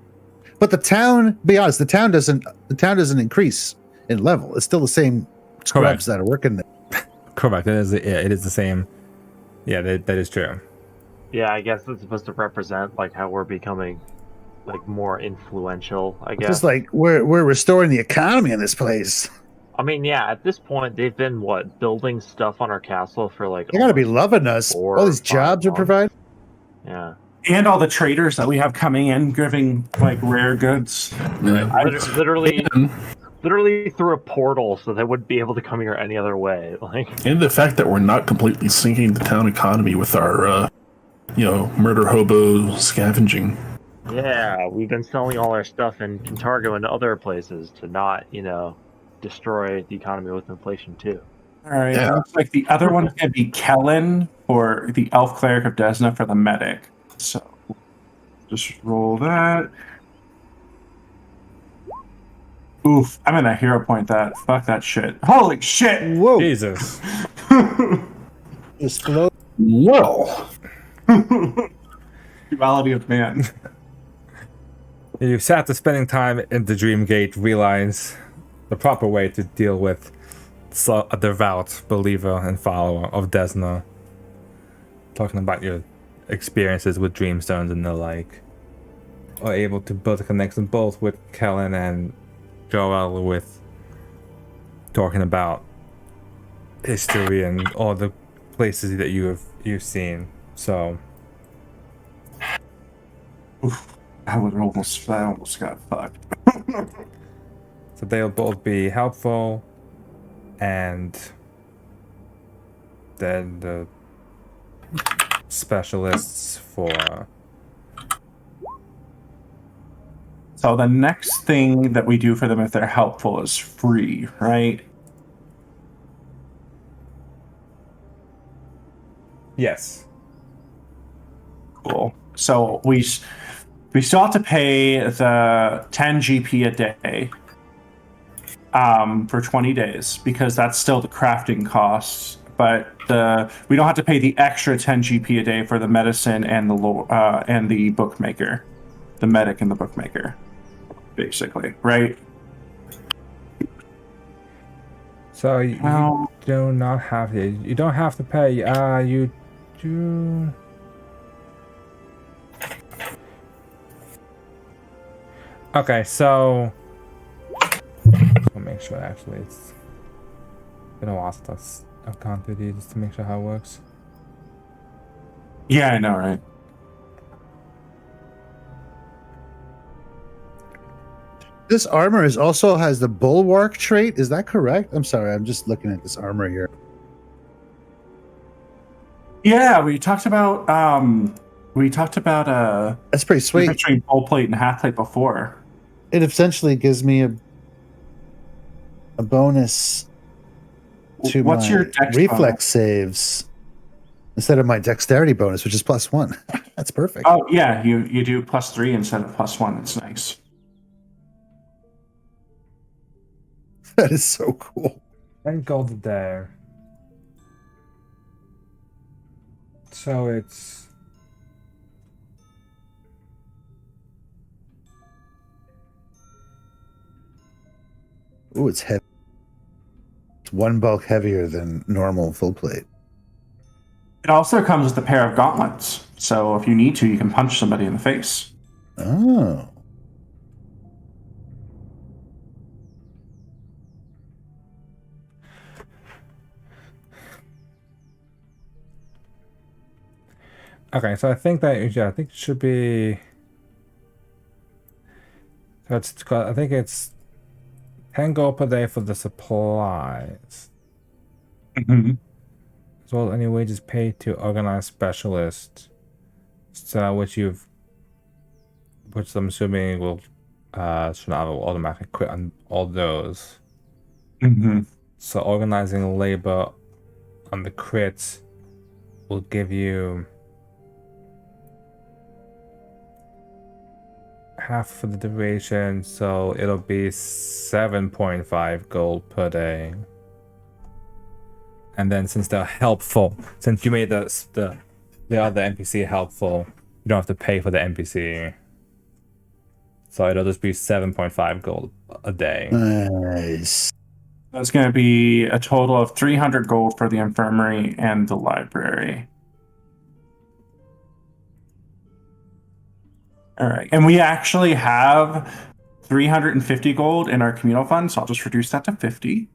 [SPEAKER 4] but the town. Be honest, the town doesn't increase in level. It's still the same scrubs that are working there.
[SPEAKER 1] correct. It is the same. Yeah, that is true.
[SPEAKER 3] Yeah, I guess it's supposed to represent how we're becoming more influential, I
[SPEAKER 4] It's
[SPEAKER 3] guess.
[SPEAKER 4] just like we're restoring the economy in this place.
[SPEAKER 3] I mean, yeah, at this point they've been building stuff on our castle for
[SPEAKER 4] They gotta be
[SPEAKER 3] almost-
[SPEAKER 4] loving us.
[SPEAKER 3] 4
[SPEAKER 4] All these
[SPEAKER 3] or 5
[SPEAKER 4] jobs are
[SPEAKER 3] months.
[SPEAKER 4] provided.
[SPEAKER 3] Yeah.
[SPEAKER 2] And all the traders that we have coming in, giving rare goods.
[SPEAKER 5] Yeah.
[SPEAKER 3] Literally through a portal, so they wouldn't be able to come here any other way.
[SPEAKER 5] And the fact that we're not completely sinking the town economy with our, murder hobo scavenging.
[SPEAKER 3] Yeah, we've been selling all our stuff in Kintargo and other places to not, destroy the economy with inflation too.
[SPEAKER 2] All right,
[SPEAKER 5] Yeah.
[SPEAKER 2] looks like the other one's gonna be Kellen for the Elf Cleric of Desna for the medic. So just roll that. Oof, I'm gonna hero point that. Fuck that shit. Holy shit!
[SPEAKER 4] Whoa!
[SPEAKER 1] Jesus.
[SPEAKER 4] Disclose.
[SPEAKER 5] Well,
[SPEAKER 2] Duality of man.
[SPEAKER 1] You've after spending time in the Dreamgate, realize the proper way to deal with a devout believer and follower of Desna. Talking about your experiences with Dreamstones and the like. Are able to build a connection both with Kellen and Joel with talking about history and all the places that you've seen. So
[SPEAKER 2] Oof, I almost got fucked.
[SPEAKER 1] So they'll both be helpful, and then the specialists for.
[SPEAKER 2] So the next thing that we do for them if they're helpful is free, right?
[SPEAKER 1] Yes.
[SPEAKER 2] Cool. So we still have to pay the 10 GP a day for 20 days because that's still the crafting costs. But we don't have to pay the extra 10 GP a day for the medicine and the bookmaker, the medic and the bookmaker. basically, right?
[SPEAKER 1] So you
[SPEAKER 2] How-
[SPEAKER 1] do not have to. You don't have to pay. You do. Okay, so I'll make sure actually it's been a while since I've gone through these just to make sure how it works.
[SPEAKER 2] Yeah, I know, right?
[SPEAKER 4] This armor also has the bulwark trait. Is that correct? I'm sorry, I'm just looking at this armor here.
[SPEAKER 2] Yeah, we talked about
[SPEAKER 4] That's pretty sweet.
[SPEAKER 2] between full plate and half plate before.
[SPEAKER 4] It essentially gives me a bonus to
[SPEAKER 2] What's
[SPEAKER 4] my
[SPEAKER 2] your dex
[SPEAKER 4] reflex saves instead of my dexterity bonus, which is +1. That's perfect.
[SPEAKER 2] Oh yeah, you do +3 instead of +1. It's nice.
[SPEAKER 4] That is so cool.
[SPEAKER 1] And gold there. So it's
[SPEAKER 4] Ooh, it's heavy. It's one bulk heavier than normal full plate.
[SPEAKER 2] It also comes with a pair of gauntlets, so if you need to, you can punch somebody in the face.
[SPEAKER 4] Oh.
[SPEAKER 1] okay. So I think that I think it should be. So I think it's 10 gold per day for the supplies,
[SPEAKER 2] Mm-hmm.
[SPEAKER 1] as well as any wages paid to organized specialists. So which I'm assuming will Shunava will automatically quit on all those.
[SPEAKER 2] Mm-hmm.
[SPEAKER 1] So organizing labor on the crits will give you half for the duration, so it'll be 7.5 gold per day. And then since they're helpful, since you made the other NPC helpful, you don't have to pay for the NPC. So it'll just be 7.5 gold a day.
[SPEAKER 4] Nice.
[SPEAKER 2] That's going to be a total of 300 gold for the infirmary and the library. All right, and we actually have 350 gold in our communal fund, so I'll just reduce that to 50.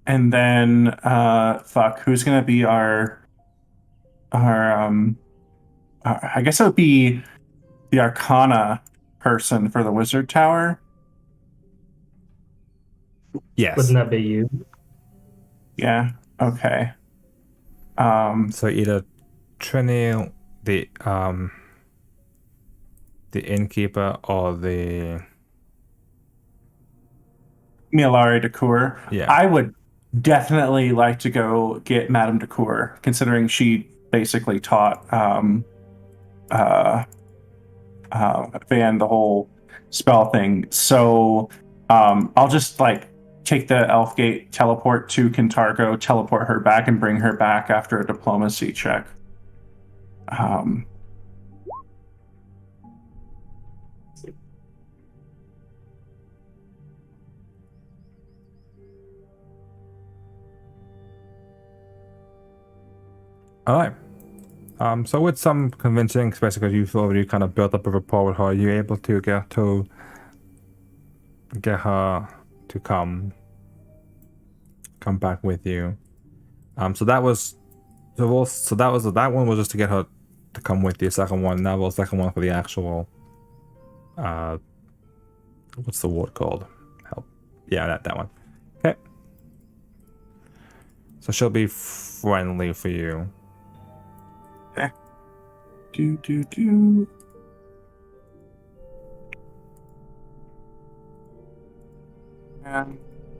[SPEAKER 2] And then, who's going to be our I guess it would be the Arcana person for the Wizard Tower.
[SPEAKER 1] Yes.
[SPEAKER 6] Wouldn't that be you?
[SPEAKER 2] Yeah. Okay.
[SPEAKER 1] So either Trini, the innkeeper, or the
[SPEAKER 2] Milari Decour.
[SPEAKER 1] Yeah.
[SPEAKER 2] I would definitely like to go get Madame Decour, considering she basically taught Van the whole spell thing. So I'll just take the Elfgate teleport to Kintargo, teleport her back, and bring her back after a diplomacy check.
[SPEAKER 1] All right. So with some convincing, especially because you've already kind of built up a rapport with her, you're able to get her to come back with you. So that was that one was just to get her to come with you. Second one, now the second one for the actual what's the word called? Help. Yeah, that one. Okay. So she'll be friendly for you.
[SPEAKER 2] Do.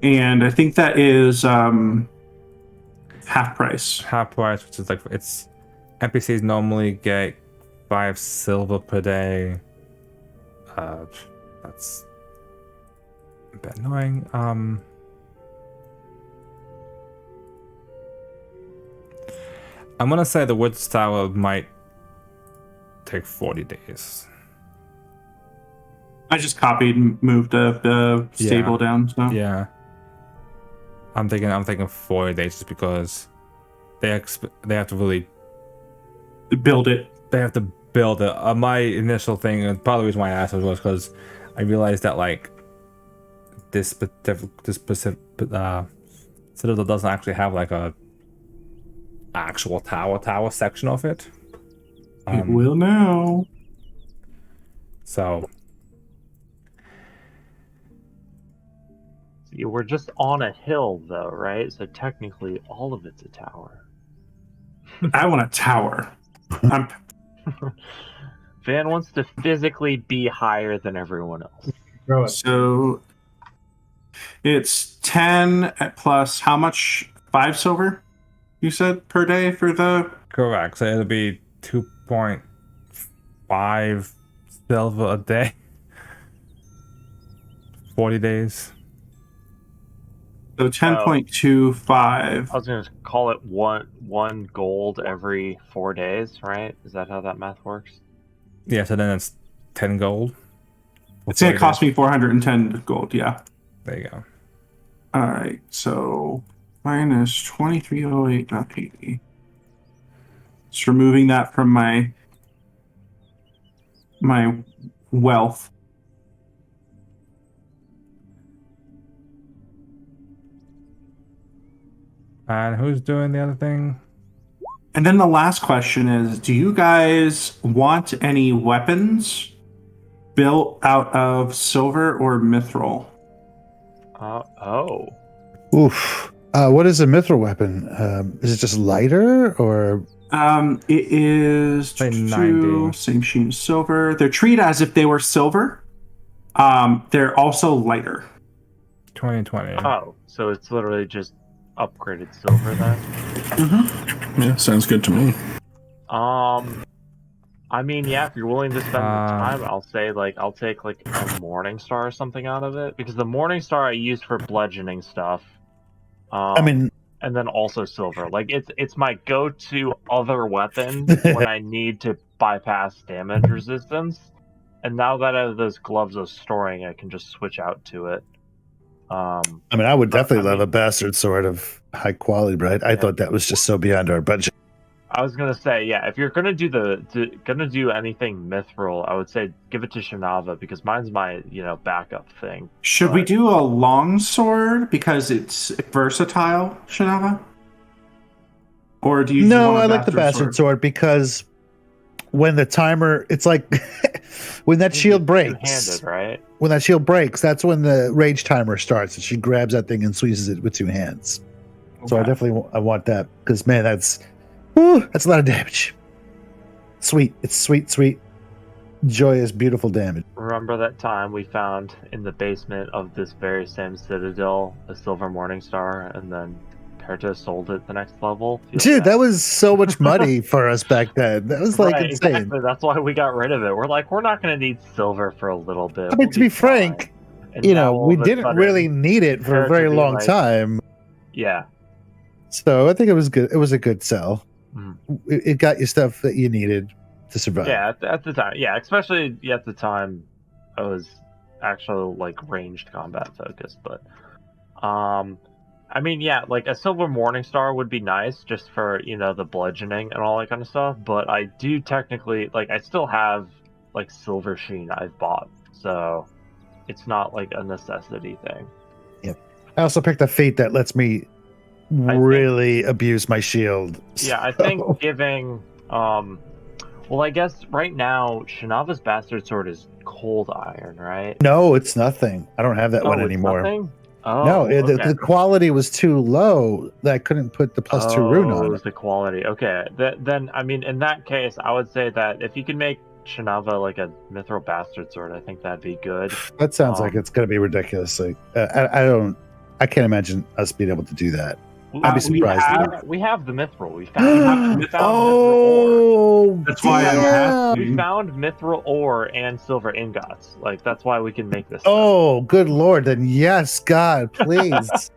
[SPEAKER 2] And I think that is half price.
[SPEAKER 1] Half price, which is it's NPCs normally get 5 silver per day. That's a bit annoying. I'm gonna say the Woods Tower might take 40 days.
[SPEAKER 2] I just copied and moved the stable down. So
[SPEAKER 1] Yeah. I'm thinking 40 days just because they have to really
[SPEAKER 2] build it.
[SPEAKER 1] they have to build it. My initial thing, and part of the reason why I asked was because I realized that like this specific citadel doesn't actually have like a actual tower section of it.
[SPEAKER 2] It will now.
[SPEAKER 1] So
[SPEAKER 3] We're just on a hill, though, right? So technically, all of it's a tower.
[SPEAKER 2] I want a tower. I'm
[SPEAKER 3] Van wants to physically be higher than everyone else.
[SPEAKER 6] Throw it.
[SPEAKER 2] So it's 10 plus how much? 5 silver, you said, per day for the...
[SPEAKER 1] correct. So it'll be 2.5 silver a day. 40 days.
[SPEAKER 2] So 10.25.
[SPEAKER 3] I was going to call it one gold every 4 days, right? Is that how that math works?
[SPEAKER 1] Yeah, so then it's 10 gold.
[SPEAKER 2] It's going to cost me 410 gold, yeah.
[SPEAKER 1] There you go.
[SPEAKER 2] All right, so minus 2308, not 80. Just removing that from my wealth.
[SPEAKER 1] And who's doing the other thing?
[SPEAKER 2] And then the last question is, do you guys want any weapons built out of silver or mithril?
[SPEAKER 3] Oh.
[SPEAKER 4] Oof. What is a mithril weapon? Is it just lighter or?
[SPEAKER 2] It is
[SPEAKER 1] Say 90.
[SPEAKER 2] same sheen as silver. They're treated as if they were silver. They're also lighter.
[SPEAKER 1] 2020.
[SPEAKER 3] Oh, so it's literally just upgraded silver then?
[SPEAKER 5] Yeah, sounds good to me.
[SPEAKER 3] I mean, yeah, if you're willing to spend the time, I'll say, like, I'll take, like, a Morning Star or something out of it. Because the Morning Star I use for bludgeoning stuff.
[SPEAKER 4] I mean,
[SPEAKER 3] and then also silver. Like, it's my go-to other weapon when I need to bypass damage resistance. And now that I have those gloves of storing, I can just switch out to it.
[SPEAKER 4] I mean, I would definitely love a bastard sword of high quality, but I thought that was just so beyond our budget.
[SPEAKER 3] I was gonna say, yeah, if you're gonna do anything mithril, I would say give it to Shinava because mine's my backup thing.
[SPEAKER 2] Should we do a long sword because it's versatile, Shinava? Or do you?
[SPEAKER 4] No,
[SPEAKER 2] want a
[SPEAKER 4] I like the bastard sword because when the timer, it's like when that shield breaks.
[SPEAKER 3] Two-handed, right?
[SPEAKER 4] When that shield breaks, that's when the rage timer starts, and she grabs that thing and squeezes it with 2 hands. Okay. So I want that because man, that's a lot of damage. Sweet, it's sweet, joyous, beautiful damage.
[SPEAKER 3] Remember that time we found in the basement of this very same citadel a silver Morning Star, and then Perta sold it the next level?
[SPEAKER 4] Dude, that was so much money for us back then. That was like insane.
[SPEAKER 3] Exactly. That's why we got rid of it. We're like, we're not going to need silver for a little bit.
[SPEAKER 4] I mean, to be frank, we didn't really need it for a very long time.
[SPEAKER 3] Yeah.
[SPEAKER 4] So I think it was good. It was a good sell. It got you stuff that you needed to survive.
[SPEAKER 3] Yeah, at the time. Yeah, especially at the time, I was actually like ranged combat focused. But, I mean, yeah, like a silver Morning Star would be nice just for the bludgeoning and all that kind of stuff. But I do technically I still have like silver sheen I've bought, so it's not like a necessity thing.
[SPEAKER 4] Yep. I also picked a feat that lets me really abuse my shield.
[SPEAKER 3] Yeah, I think giving well, I guess right now Shinava's bastard sword is cold iron, right?
[SPEAKER 4] No, it's nothing. I don't have that one anymore.
[SPEAKER 3] Nothing? Oh,
[SPEAKER 4] no,
[SPEAKER 3] okay.
[SPEAKER 4] the quality was too low that I couldn't put the +2 rune on
[SPEAKER 3] it
[SPEAKER 4] it.
[SPEAKER 3] Was the quality. Okay. Then I mean, in that case, I would say that if you can make Shinava like a mithril bastard sword, I think that'd be good.
[SPEAKER 4] That sounds like it's going to be ridiculous. Like, I can't imagine us being able to do that. I'd be surprised.
[SPEAKER 3] We have the mithril. We found mithril ore.
[SPEAKER 2] That's why I'm asking.
[SPEAKER 3] We found mithril ore and silver ingots. Like that's why we can make this.
[SPEAKER 4] Oh, good lord! Then yes, God, please.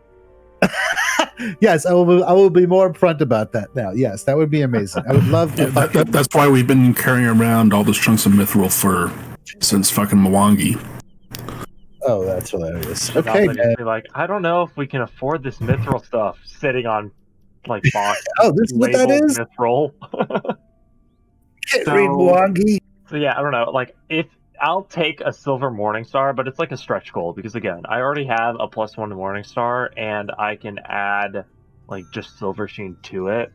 [SPEAKER 4] Yes, I will be more upfront about that now. Yes, that would be amazing. I would love to.
[SPEAKER 5] That's why we've been carrying around all those chunks of mithril since fucking Mwangi.
[SPEAKER 4] Oh, that's hilarious.
[SPEAKER 3] Not
[SPEAKER 4] Okay,
[SPEAKER 3] that
[SPEAKER 4] man.
[SPEAKER 3] he'd be like, I don't know if we can afford this mithril stuff sitting on like box
[SPEAKER 4] Oh, this is what that
[SPEAKER 3] labeled
[SPEAKER 4] is?
[SPEAKER 3] mithril.
[SPEAKER 4] Can't read Mwangi.
[SPEAKER 3] So yeah, I don't know. Like if I'll take a silver morning star, but it's like a stretch goal because again, I already have a +1 to morning star, and I can add like just silver sheen to it.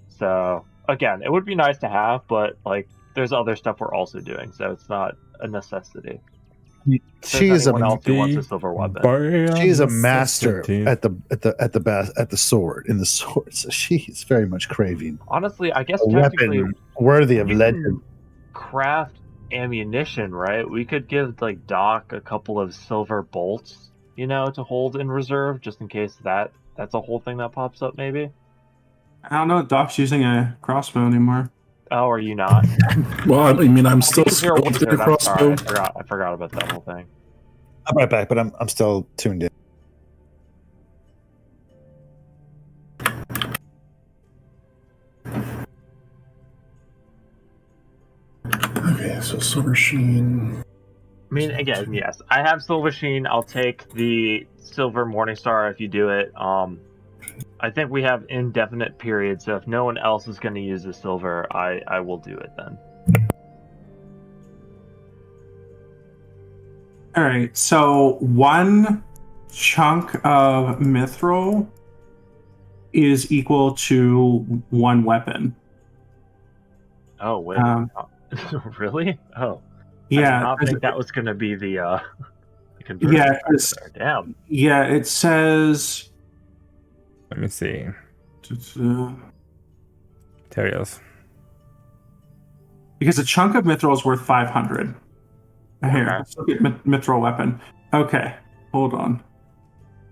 [SPEAKER 3] So again, it would be nice to have, but like there's other stuff we're also doing, so it's not a necessity.
[SPEAKER 4] She is
[SPEAKER 3] Anyone
[SPEAKER 4] a
[SPEAKER 3] else who wants a silver weapon.
[SPEAKER 4] she is a master at the sword in the sword. So she is very much craving
[SPEAKER 3] Honestly, I guess
[SPEAKER 4] a
[SPEAKER 3] technically
[SPEAKER 4] weapon worthy of
[SPEAKER 3] we
[SPEAKER 4] legend.
[SPEAKER 3] can craft ammunition, right? We could give like Doc a couple of silver bolts, you know, to hold in reserve just in case that's a whole thing that pops up maybe.
[SPEAKER 2] I don't know if Doc's using a crossbow anymore.
[SPEAKER 3] Oh, are you not?
[SPEAKER 5] Well, I mean, I'm still
[SPEAKER 3] Because you're a
[SPEAKER 5] skilled with a
[SPEAKER 3] wizard, I'm sorry.
[SPEAKER 5] crossbow.
[SPEAKER 3] I forgot about that whole thing.
[SPEAKER 4] I'm right back, but I'm still tuned in.
[SPEAKER 5] Okay, so silver sheen.
[SPEAKER 3] I mean, again, yes, I have silver sheen. I'll take the silver morning star if you do it. I think we have indefinite period, so if no one else is going to use the silver, I will do it then.
[SPEAKER 2] All right, so 1 chunk of mithril is equal to 1 weapon.
[SPEAKER 3] Oh wait, really? Oh, I did
[SPEAKER 2] Yeah,
[SPEAKER 3] not think that was going to be the conversion.
[SPEAKER 2] yeah,
[SPEAKER 3] Damn.
[SPEAKER 2] yeah. It says.
[SPEAKER 1] Let me see. Terios.
[SPEAKER 2] Because a chunk of mithril is worth 500. Here, let's look at mithril weapon. Okay, hold on.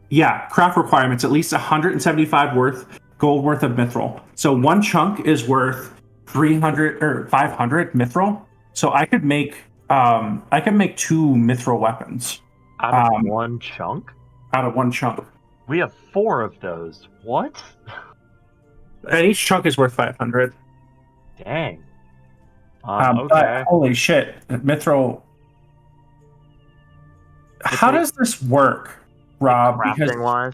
[SPEAKER 2] Yeah, craft requirements, at least 175 gold worth of mithril. So 1 chunk is worth 300 or 500 mithril. So I could make 2 mithril weapons
[SPEAKER 3] Out of 1 chunk?
[SPEAKER 2] out of 1 chunk.
[SPEAKER 3] We have 4 of those. What?
[SPEAKER 2] And each chunk is worth 500.
[SPEAKER 3] Dang.
[SPEAKER 2] But
[SPEAKER 3] Okay.
[SPEAKER 2] holy shit, mithril. How does this work, Rob?
[SPEAKER 3] Crafting wise?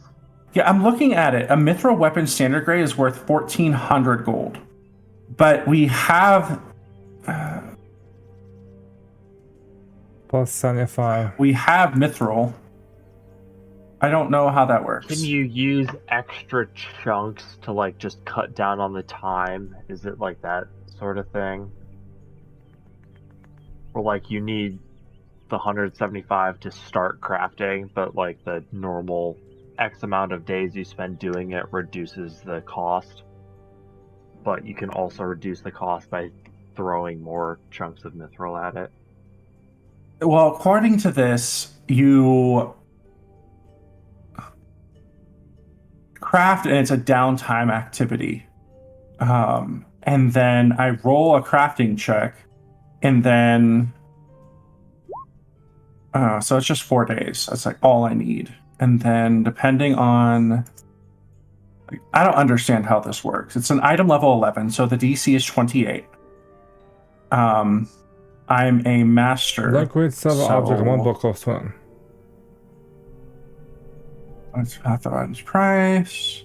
[SPEAKER 2] Yeah, I'm looking at it. A mithril weapon standard grade is worth 1,400 gold. But we have...
[SPEAKER 1] Plus 75.
[SPEAKER 2] we have mithril. I don't know how that works.
[SPEAKER 3] Can you use extra chunks to like just cut down on the time? Is it like that sort of thing? Or like you need the 175 to start crafting, but like the normal X amount of days you spend doing it reduces the cost. But you can also reduce the cost by throwing more chunks of mithril at it.
[SPEAKER 2] Well, according to this, you craft and it's a downtime activity. And then I roll a crafting check, and then so it's just 4 days. That's like all I need. And then depending on, I don't understand how this works. It's an item level 11, so the DC is 28. I'm a master.
[SPEAKER 1] Liquid silver object in 1 book costs 1.
[SPEAKER 2] Let's path the item's price.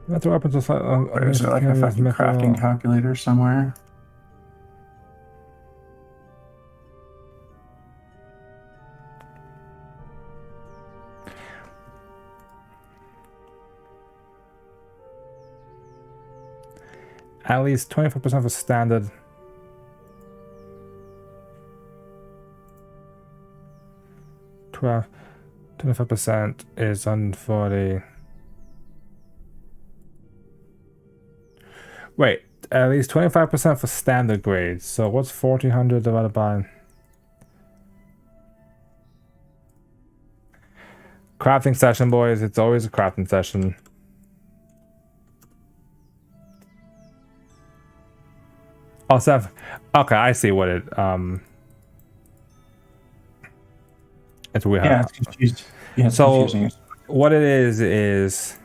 [SPEAKER 1] That's what happens to
[SPEAKER 2] Is there like a fucking crafting calculator somewhere?
[SPEAKER 1] At least 25% for standard. Well, 25% is on 40. Wait, at least 25% for standard grades. So what's 1400 divided by? Crafting session, boys. It's always a crafting session. Oh, 7. Okay, I see what it. It's weird.
[SPEAKER 2] Yeah, it's confused. Yeah, it's
[SPEAKER 1] So-
[SPEAKER 2] confusing.
[SPEAKER 1] What it is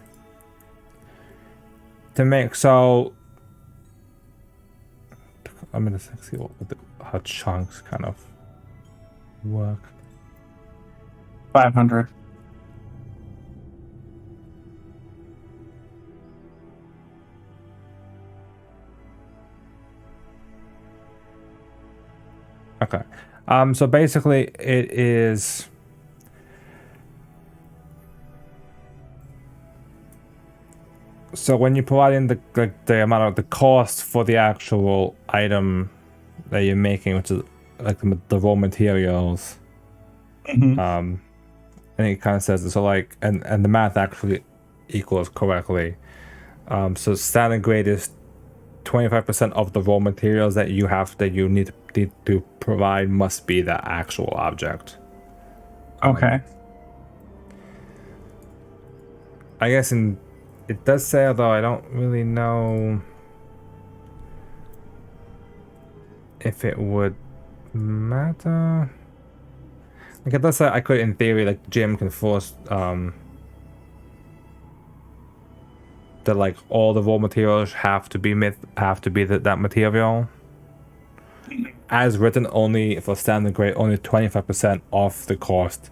[SPEAKER 1] to make so. I'm gonna see how chunks kind of work.
[SPEAKER 2] 500.
[SPEAKER 1] Okay. So basically, it is. So when you provide in the amount of the cost for the actual item that you're making, which is like the raw materials,
[SPEAKER 2] Mhm.
[SPEAKER 1] and it kind of says so like and the math actually equals correctly. So standard grade is 25% of the raw materials that you need to provide must be the actual object.
[SPEAKER 2] Okay.
[SPEAKER 1] I guess it does say, although I don't really know if it would matter. Like it does say I could, in theory, like Jim can force that like all the raw materials have to be that material. As written, only for standard grade, only 25% of the cost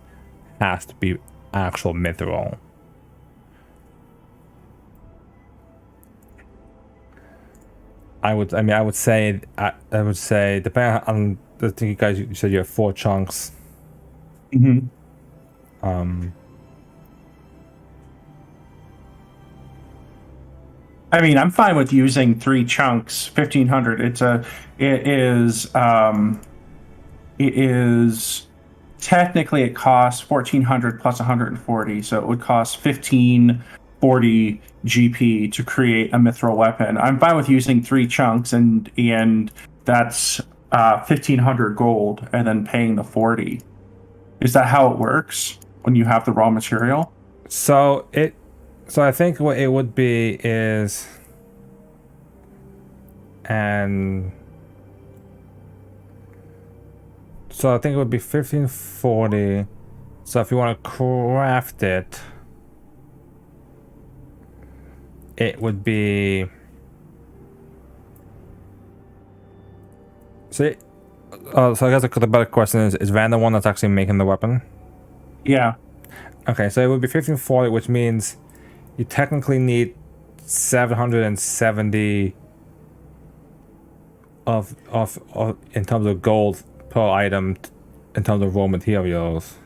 [SPEAKER 1] has to be actual mithril. I would say, depending on the thing you guys, you said you have 4 chunks.
[SPEAKER 2] Mm-hmm. I mean, I'm fine with using 3 chunks, 1,500. It is technically it costs 1,400 plus 140, so it would cost 1,540 GP to create a mithril weapon. I'm fine with using 3 chunks, and that's 1,500 gold, and then paying the 40. Is that how it works when you have the raw material?
[SPEAKER 1] So I think what it would be is, and so I think it would be 1,540. So if you want to craft it, it would be. So I guess the better question is Van the one that's actually making the weapon?
[SPEAKER 2] Yeah.
[SPEAKER 1] Okay, so it would be 1,540, which means you technically need 770 of in terms of gold per item, in terms of raw materials,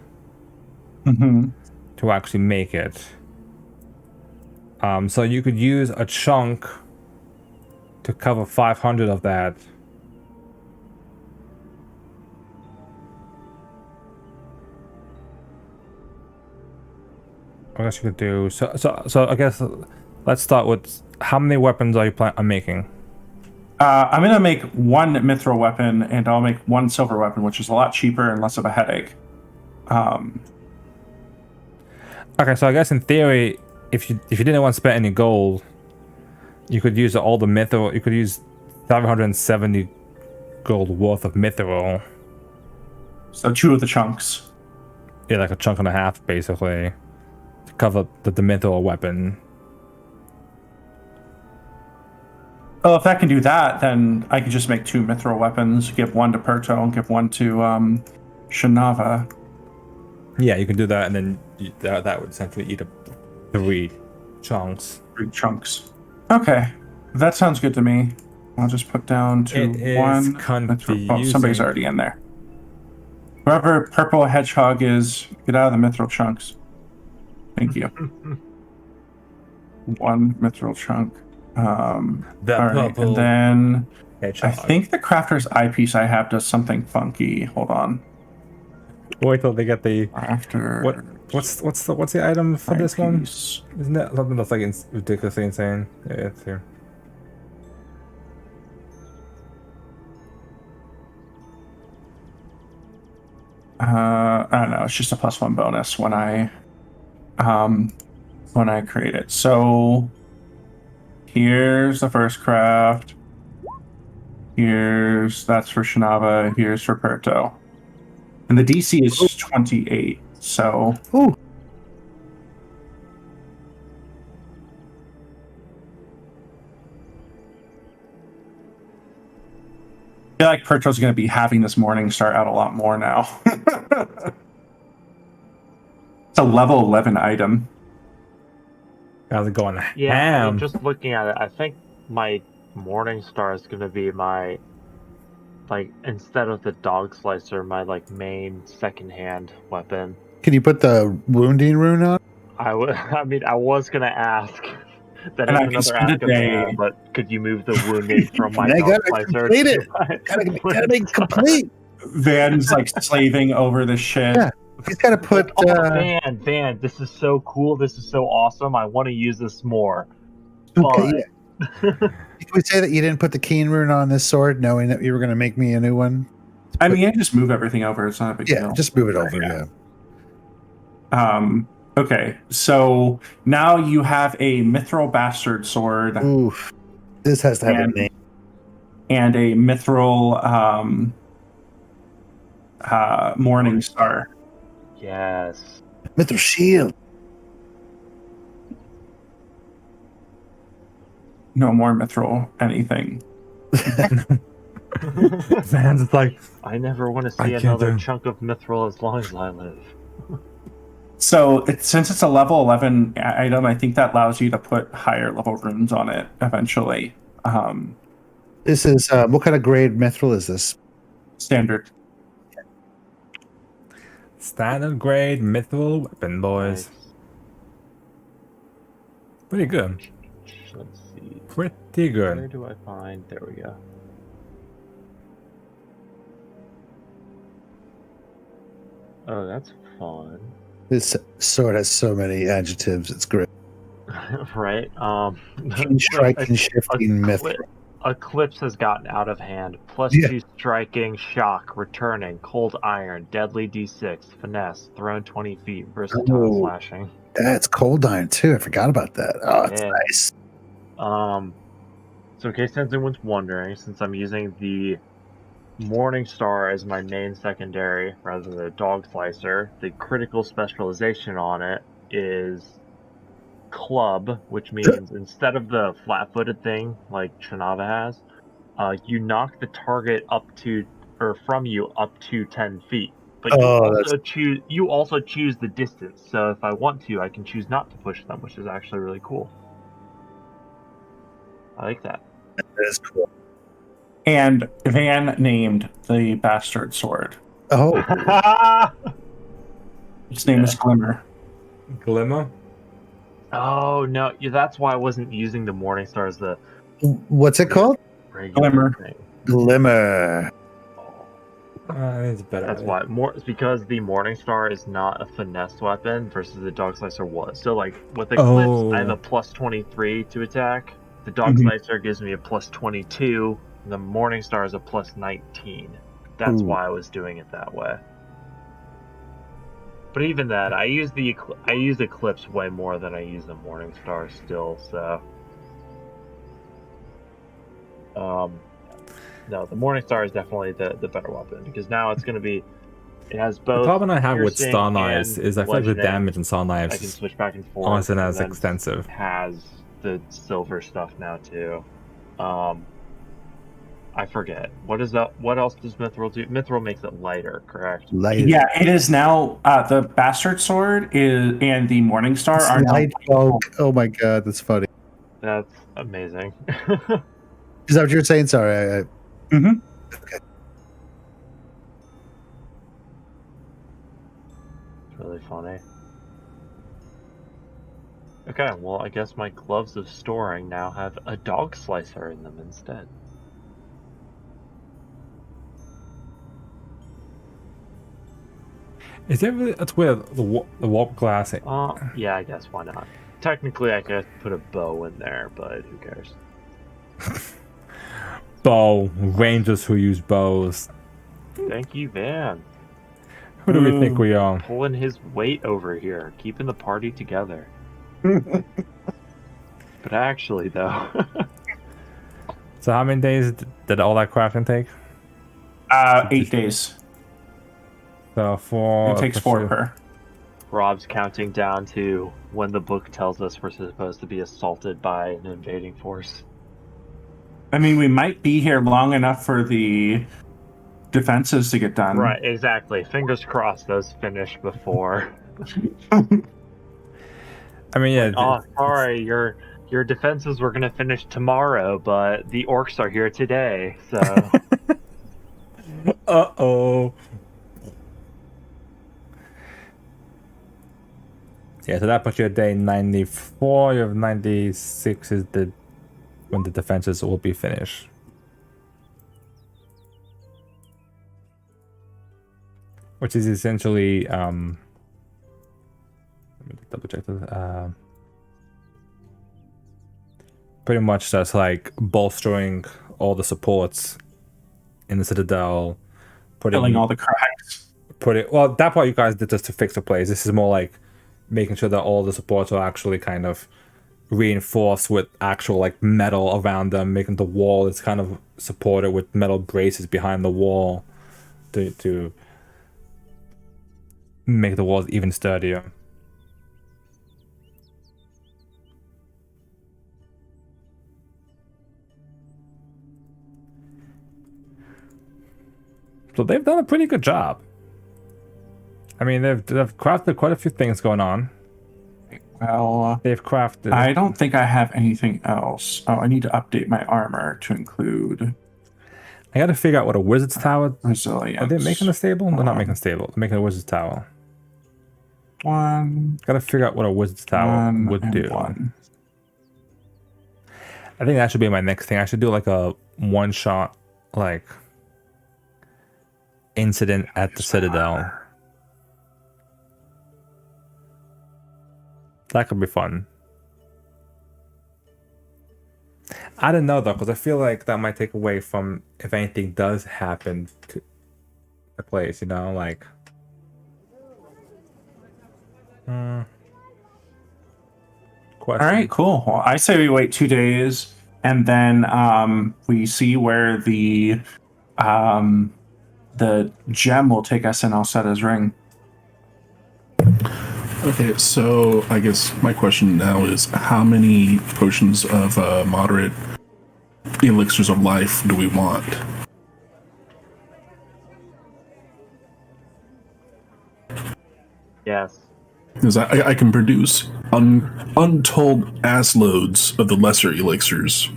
[SPEAKER 1] to actually make it. So you could use a chunk to cover 500 of that. I guess you could do so. I guess let's start with how many weapons are you making?
[SPEAKER 2] I'm gonna make 1 mithril weapon, and I'll make 1 silver weapon, which is a lot cheaper and less of a headache.
[SPEAKER 1] Okay, so I guess in theory, if you didn't want to spend any gold, you could use all the mithril. You could use 770 gold worth of mithril.
[SPEAKER 2] So 2 of the chunks.
[SPEAKER 1] Yeah, like a chunk and a half, basically, to cover the mithril weapon.
[SPEAKER 2] Well, if that can do that, then I could just make 2 mithril weapons, give 1 to Perto and give 1 to Shinava.
[SPEAKER 1] Yeah, you can do that, and then that would essentially eat up 3 chunks.
[SPEAKER 2] 3 chunks. Okay, that sounds good to me. I'll just put down to
[SPEAKER 1] It is
[SPEAKER 2] 1.
[SPEAKER 1] confusing.
[SPEAKER 2] Oh, somebody's already in there. Whoever purple hedgehog is, get out of the mithril chunks. Thank you. 1 mithril chunk.
[SPEAKER 1] The
[SPEAKER 2] All right,
[SPEAKER 1] purple
[SPEAKER 2] and then
[SPEAKER 1] hedgehog.
[SPEAKER 2] I think the crafter's eyepiece I have does something funky. Hold on.
[SPEAKER 1] Wait till they get the
[SPEAKER 2] Crafter.
[SPEAKER 1] what's the item for this one?
[SPEAKER 2] eyepiece.
[SPEAKER 1] Isn't that something that's like ridiculously insane? Yeah, it's here.
[SPEAKER 2] I don't know. It's just a +1 bonus when I create it. So here's the first craft. That's for Shinava. Here's for Perto. And the DC is 28. So
[SPEAKER 4] Ooh.
[SPEAKER 2] I feel like Percho's going to be having this morning start out a lot more now. It's a level 11 item.
[SPEAKER 1] Guys are going
[SPEAKER 3] Yeah, I
[SPEAKER 1] ham.
[SPEAKER 3] mean, just looking at it, I think my Morning Star is going to be my, like, instead of the dog slicer, my, like, main second-hand weapon.
[SPEAKER 4] Can you put the wounding rune on?
[SPEAKER 3] I mean, I was going to ask. That
[SPEAKER 2] And
[SPEAKER 3] is
[SPEAKER 2] I can
[SPEAKER 3] another
[SPEAKER 2] spend a
[SPEAKER 3] ask of
[SPEAKER 2] day-
[SPEAKER 3] Van, but could you move the wounding from my
[SPEAKER 4] I
[SPEAKER 3] dog
[SPEAKER 4] gotta
[SPEAKER 3] slicer
[SPEAKER 4] complete
[SPEAKER 3] to
[SPEAKER 4] it.
[SPEAKER 3] my
[SPEAKER 4] Gotta make it complete.
[SPEAKER 2] Van's like slaving over the shit.
[SPEAKER 4] Yeah. He's got to put.
[SPEAKER 3] Oh, Van, this is so cool. This is so awesome. I want to use this more.
[SPEAKER 4] Okay,
[SPEAKER 3] But
[SPEAKER 4] yeah. Can we say that you didn't put the keen rune on this sword, knowing that you were going to make me a new one?
[SPEAKER 2] I mean, you just move everything over. It's not a big
[SPEAKER 4] Yeah,
[SPEAKER 2] deal.
[SPEAKER 4] just move it over. Yeah.
[SPEAKER 2] Okay, so now you have a Mithril Bastard Sword
[SPEAKER 4] Oof. This has to have a
[SPEAKER 2] And-
[SPEAKER 4] name.
[SPEAKER 2] and a Mithril Morning Star.
[SPEAKER 3] yes.
[SPEAKER 4] Mithril shield.
[SPEAKER 2] No more Mithril anything.
[SPEAKER 1] Van's like,
[SPEAKER 3] I never want to
[SPEAKER 1] I
[SPEAKER 3] see
[SPEAKER 1] can't
[SPEAKER 3] another
[SPEAKER 1] do-
[SPEAKER 3] chunk of Mithril as long as I live.
[SPEAKER 2] So since it's a level 11 item, I think that allows you to put higher level runes on it eventually.
[SPEAKER 4] This is what kind of grade mithril is this?
[SPEAKER 2] Standard.
[SPEAKER 1] standard grade mithril weapon, boys.
[SPEAKER 3] Nice.
[SPEAKER 1] Pretty good.
[SPEAKER 3] Let's see.
[SPEAKER 1] Pretty
[SPEAKER 3] Where
[SPEAKER 1] good.
[SPEAKER 3] do I find? There we go. Oh, that's fun.
[SPEAKER 4] This sword has so many adjectives. It's great.
[SPEAKER 3] Right?
[SPEAKER 4] Keen striking, shifting
[SPEAKER 3] Eclipse-
[SPEAKER 4] mithril.
[SPEAKER 3] Eclipse has gotten out of hand. Plus
[SPEAKER 4] Yeah.
[SPEAKER 3] 2 striking, shock, returning, cold iron, deadly d6, finesse, thrown 20 feet, versatile
[SPEAKER 4] Oh.
[SPEAKER 3] slashing.
[SPEAKER 4] That's cold iron too. I forgot about that. Oh, that's
[SPEAKER 3] Yeah.
[SPEAKER 4] nice.
[SPEAKER 3] So in case anyone's wondering, since I'm using the Morning Star as my main secondary rather than the Dog Slicer, the critical specialization on it is Club, which means instead of the flat-footed thing like Shinava has, you knock the target up to or from you up to 10 feet. But you also choose the distance. So if I want to, I can choose not to push them, which is actually really cool. I like that.
[SPEAKER 4] That is cool.
[SPEAKER 2] And Van named the Bastard Sword.
[SPEAKER 4] Oh,
[SPEAKER 2] Its name is Glimmer.
[SPEAKER 1] Glimmer?
[SPEAKER 3] Oh no, yeah, that's why I wasn't using the Morning Star as the
[SPEAKER 4] what's it called?
[SPEAKER 3] regular
[SPEAKER 2] Glimmer.
[SPEAKER 3] thing.
[SPEAKER 4] Glimmer.
[SPEAKER 1] It's better.
[SPEAKER 3] That's why it's because the Morning Star is not a finesse weapon versus the Dog Slicer was. So like with Eclipse, I have a plus 23 to attack. The Dog Slicer gives me a plus 22. And the Morning Star is a plus 19. That's why I was doing it that way. But even that, I use Eclipse way more than I use the Morning Star still. So, no, the Morning Star is definitely the better weapon because now it's going to be. It has both.
[SPEAKER 1] The problem I have with
[SPEAKER 3] piercing
[SPEAKER 1] Star Knives
[SPEAKER 3] and
[SPEAKER 1] is I feel like the
[SPEAKER 3] bludgeoning.
[SPEAKER 1] damage in Star
[SPEAKER 3] I can
[SPEAKER 1] Knives
[SPEAKER 3] switch back and forth.
[SPEAKER 1] aren't as
[SPEAKER 3] and then
[SPEAKER 1] extensive.
[SPEAKER 3] it has the silver stuff now too. I forget. What is that? What else does Mithril do? Mithril makes it lighter, correct?
[SPEAKER 4] Light.
[SPEAKER 2] Yeah, it is now the Bastard Sword and the Morning Star are now
[SPEAKER 4] Light bulk. Oh my god, that's funny.
[SPEAKER 3] That's amazing.
[SPEAKER 4] Is that what you're saying? Sorry.
[SPEAKER 2] Mhm.
[SPEAKER 4] Okay.
[SPEAKER 3] It's really funny. Okay, well, I guess my gloves of storing now have a dog slicer in them instead.
[SPEAKER 1] Is it really? That's weird. The warp glass.
[SPEAKER 3] Yeah, I guess why not? Technically, I could put a bow in there, but who cares?
[SPEAKER 1] Bow. Rangers who use bows.
[SPEAKER 3] Thank you, Van.
[SPEAKER 1] Who do we think we are?
[SPEAKER 3] Pulling his weight over here, keeping the party together. But actually, though,
[SPEAKER 1] So how many days did all that crafting take?
[SPEAKER 2] 8 days.
[SPEAKER 1] So 4.
[SPEAKER 2] It takes 4 per.
[SPEAKER 3] Rob's counting down to when the book tells us we're supposed to be assaulted by an invading force.
[SPEAKER 2] I mean, we might be here long enough for the defenses to get done.
[SPEAKER 3] Right, exactly. Fingers crossed those finish before.
[SPEAKER 1] I mean, yeah.
[SPEAKER 3] Oh, sorry, your defenses were gonna finish tomorrow, but the orcs are here today, so.
[SPEAKER 1] Uh-oh. Yeah, so that puts you at day 94. You have 96 is when the defenses will be finished. Which is essentially let me double check this. Pretty much just like bolstering all the supports in the Citadel,
[SPEAKER 2] Filling all the cracks.
[SPEAKER 1] Well, that part you guys did just to fix the place. This is more like making sure that all the supports are actually kind of reinforced with actual like metal around them, making the wall is kind of supported with metal braces behind the wall to make the walls even sturdier. So they've done a pretty good job. I mean, they've crafted quite a few things going on.
[SPEAKER 2] Well,
[SPEAKER 1] They've crafted.
[SPEAKER 2] I don't think I have anything else. Oh, I need to update my armor to include.
[SPEAKER 1] I got to figure out what a wizard's tower.
[SPEAKER 2] Resilience.
[SPEAKER 1] Are they making a stable? They're not making a stable. They're making a wizard's tower.
[SPEAKER 2] 1.
[SPEAKER 1] Got to figure out what a wizard's tower would do.
[SPEAKER 2] 1.
[SPEAKER 1] I think that should be my next thing. I should do like a one-shot, like incident at the Citadel. That could be fun. I don't know though, because I feel like that might take away from if anything does happen to the place, you know, like.
[SPEAKER 2] All right, cool. Well, I say we wait 2 days, and then we see where the gem will take us in Alseta's ring.
[SPEAKER 5] Okay, so I guess my question now is how many potions of moderate elixirs of life do we want?
[SPEAKER 3] Yes.
[SPEAKER 5] Because I can produce untold ass loads of the lesser elixirs,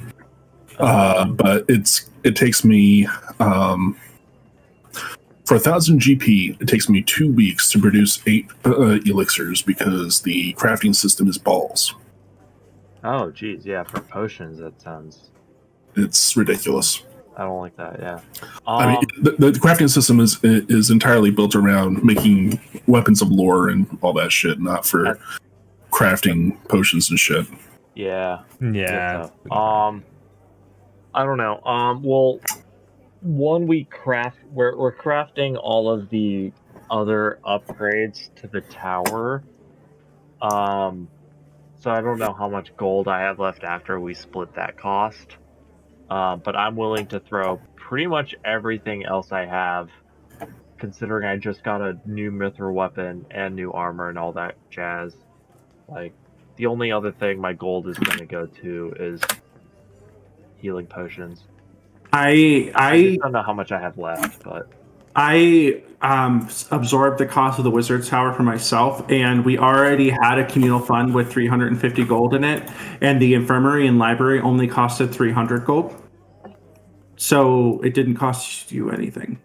[SPEAKER 5] but it takes me for 1,000 GP. It takes me 2 weeks to produce 8 elixirs because the crafting system is balls.
[SPEAKER 3] Oh, geez, yeah. For potions, that sounds.
[SPEAKER 5] It's ridiculous.
[SPEAKER 3] I don't like that. Yeah.
[SPEAKER 5] I mean, the crafting system is entirely built around making weapons of lore and all that shit, not for crafting potions and shit.
[SPEAKER 3] Yeah.
[SPEAKER 1] Yeah.
[SPEAKER 3] I don't know. Well, one we we're crafting all of the other upgrades to the tower. So I don't know how much gold I have left after we split that cost. But I'm willing to throw pretty much everything else I have, considering I just got a new Mithril weapon and new armor and all that jazz. Like, the only other thing my gold is going to go to is healing potions. I just don't know how much I have left, but
[SPEAKER 2] I absorbed the cost of the Wizard's Tower for myself, and we already had a communal fund with 350 gold in it, and the Infirmary and Library only costed 300 gold. So it didn't cost you anything.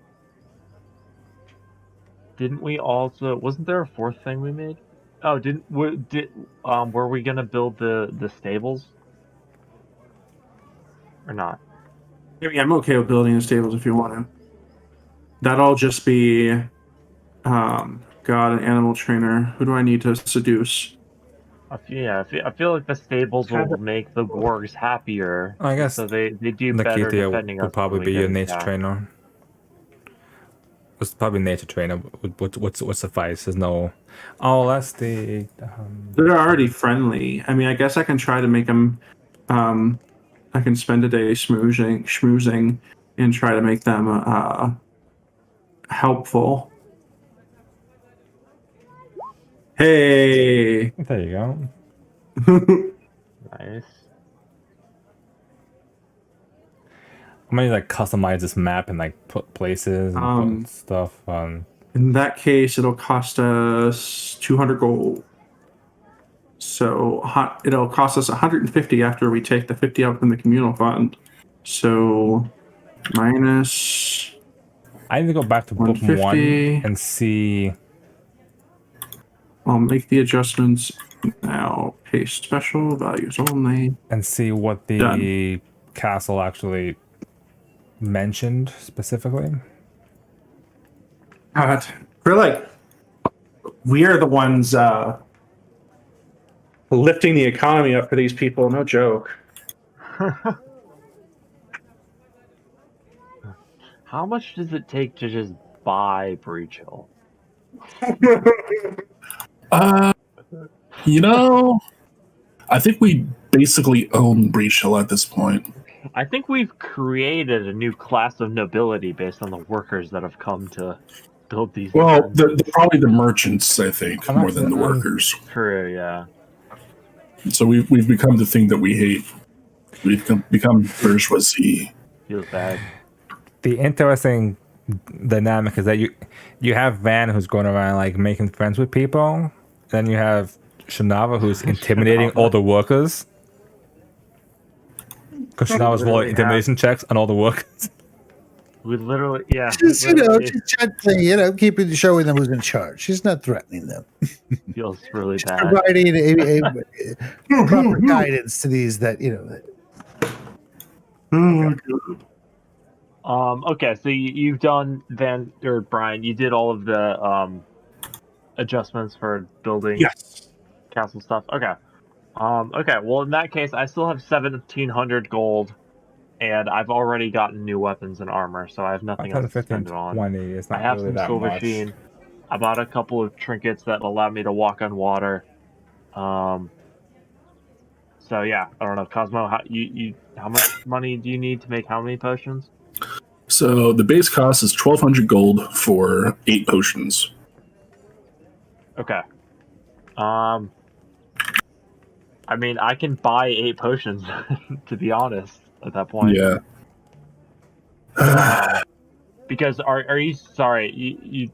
[SPEAKER 3] didn't we also? Wasn't there a fourth thing we made? Oh, were we gonna build the stables or not?
[SPEAKER 2] Yeah, I'm okay with building the stables if you want to. That'll just be, an animal trainer. Who do I need to seduce?
[SPEAKER 3] I feel like the stables will make the wargs happier.
[SPEAKER 1] I guess
[SPEAKER 3] so. They do better
[SPEAKER 1] Nikita
[SPEAKER 3] defending us.
[SPEAKER 1] would probably
[SPEAKER 3] when
[SPEAKER 1] be
[SPEAKER 3] we
[SPEAKER 1] your
[SPEAKER 3] get
[SPEAKER 1] nature
[SPEAKER 3] attacked.
[SPEAKER 1] trainer. It's probably nature trainer would suffice. There's no. Oh, that's the.
[SPEAKER 2] They're already friendly. I mean, I guess I can try to make them. I can spend a day schmoozing, and try to make them helpful. Hey.
[SPEAKER 1] There you go.
[SPEAKER 3] Nice.
[SPEAKER 1] I'm gonna like customize this map and like put places and put stuff on.
[SPEAKER 2] In that case, it'll cost us 200 gold. So it'll cost us 150 after we take the 50 out from the communal fund. So minus.
[SPEAKER 1] I need to go back to book
[SPEAKER 2] 150.
[SPEAKER 1] 1 and see.
[SPEAKER 2] I'll make the adjustments now. Pay special values only.
[SPEAKER 1] And see what the
[SPEAKER 2] Done.
[SPEAKER 1] castle actually mentioned specifically.
[SPEAKER 2] God, we are the ones lifting the economy up for these people. No joke.
[SPEAKER 3] How much does it take to just buy Breach Hill?
[SPEAKER 5] You know, I think we basically own Breach Hill at this point.
[SPEAKER 3] I think we've created a new class of nobility based on the workers that have come to build these.
[SPEAKER 5] Well, probably the merchants, I think, more than the workers.
[SPEAKER 3] True, yeah.
[SPEAKER 5] So we've become the thing that we hate. We've become bourgeoisie.
[SPEAKER 3] Feels bad.
[SPEAKER 1] The interesting dynamic is that you have Van who's going around like making friends with people. Then you have Shinava who's intimidating all the workers. Because Shinava's rolling intimidation checks on all the workers.
[SPEAKER 3] We literally, yeah.
[SPEAKER 4] Just, she's gently, showing them who's in charge. She's not threatening them.
[SPEAKER 3] Feels really
[SPEAKER 4] She's
[SPEAKER 3] bad.
[SPEAKER 4] providing a proper guidance to these that.
[SPEAKER 3] Okay, so you've done Brian. You did all of the adjustments for building castle stuff. Okay. Okay. Well, in that case, I still have 1,700 gold, and I've already gotten new weapons and armor, so I have nothing else to spend it on.
[SPEAKER 1] 20. It's not
[SPEAKER 3] I have
[SPEAKER 1] really
[SPEAKER 3] some
[SPEAKER 1] that
[SPEAKER 3] silver
[SPEAKER 1] much.
[SPEAKER 3] sheen. I bought a couple of trinkets that allow me to walk on water. So yeah, I don't know, Cosmo. How much money do you need to make how many potions?
[SPEAKER 5] So the base cost is 1,200 gold for 8 potions.
[SPEAKER 3] Okay. I mean, I can buy 8 potions, to be honest, at that point.
[SPEAKER 5] Yeah.
[SPEAKER 3] Because are you sorry?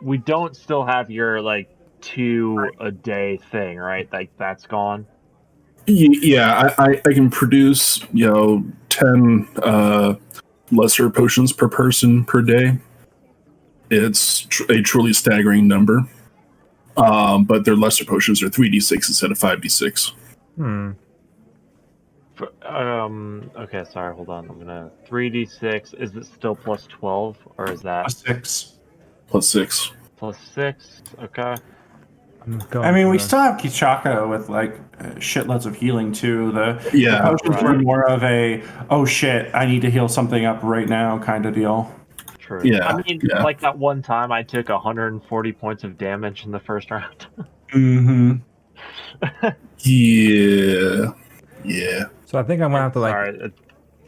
[SPEAKER 3] We don't still have your like 2 a day thing, right? Like that's gone.
[SPEAKER 5] Yeah, I can produce 10 lesser potions per person per day. It's a truly staggering number. But their lesser potions are 3d6 instead of 5d6.
[SPEAKER 3] Okay, sorry, hold on. I'm gonna 3d6. Is it still plus 12 or is that
[SPEAKER 2] +6?
[SPEAKER 5] +6.
[SPEAKER 3] +6? Okay.
[SPEAKER 2] I mean, we still have Kachaka with shitloads of healing too. The potions were more of a oh shit, I need to heal something up right now kind of deal.
[SPEAKER 3] True.
[SPEAKER 5] Yeah.
[SPEAKER 3] I mean, like that one time I took 140 points of damage in the first round.
[SPEAKER 5] Yeah.
[SPEAKER 1] So I think I'm gonna have to
[SPEAKER 3] Sorry,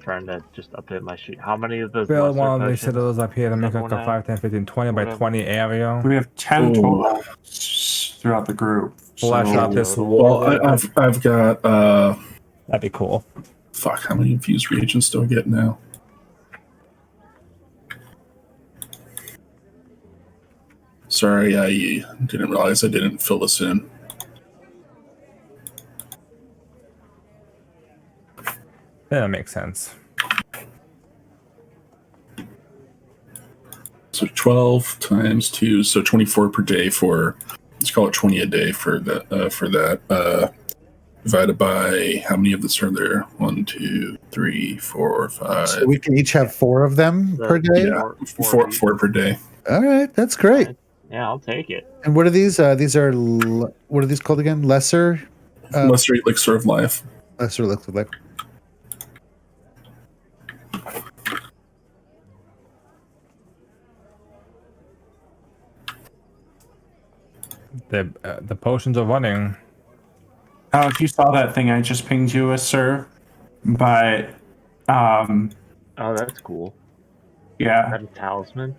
[SPEAKER 3] trying to just update my sheet. How many of those?
[SPEAKER 1] build one of these citadels up here to make like a 5, 10, 15, 20 by 20 area.
[SPEAKER 2] We have 10 total throughout the group.
[SPEAKER 1] Flash out this wall.
[SPEAKER 5] Well, I've got
[SPEAKER 1] That'd be cool.
[SPEAKER 5] Fuck, how many infused reagents do I get now? Sorry, I didn't realize I didn't fill this in.
[SPEAKER 1] That makes sense.
[SPEAKER 5] So 12 times 2, so 24 per day for, let's call it 20 a day for that. Divided by, how many of this are there? 1, 2, 3, 4, 5.
[SPEAKER 4] So we can each have 4 of them per day?
[SPEAKER 5] Yeah, four per day.
[SPEAKER 4] All right, that's great.
[SPEAKER 3] Yeah, I'll take it.
[SPEAKER 4] And what are these? These are, what are these called again? Lesser?
[SPEAKER 5] Lesser elixir of life.
[SPEAKER 4] Lesser elixir of life.
[SPEAKER 1] The potions are running.
[SPEAKER 2] If you saw that thing I just pinged you with, sir, but
[SPEAKER 3] Oh, that's cool.
[SPEAKER 2] yeah,
[SPEAKER 3] Is that a talisman?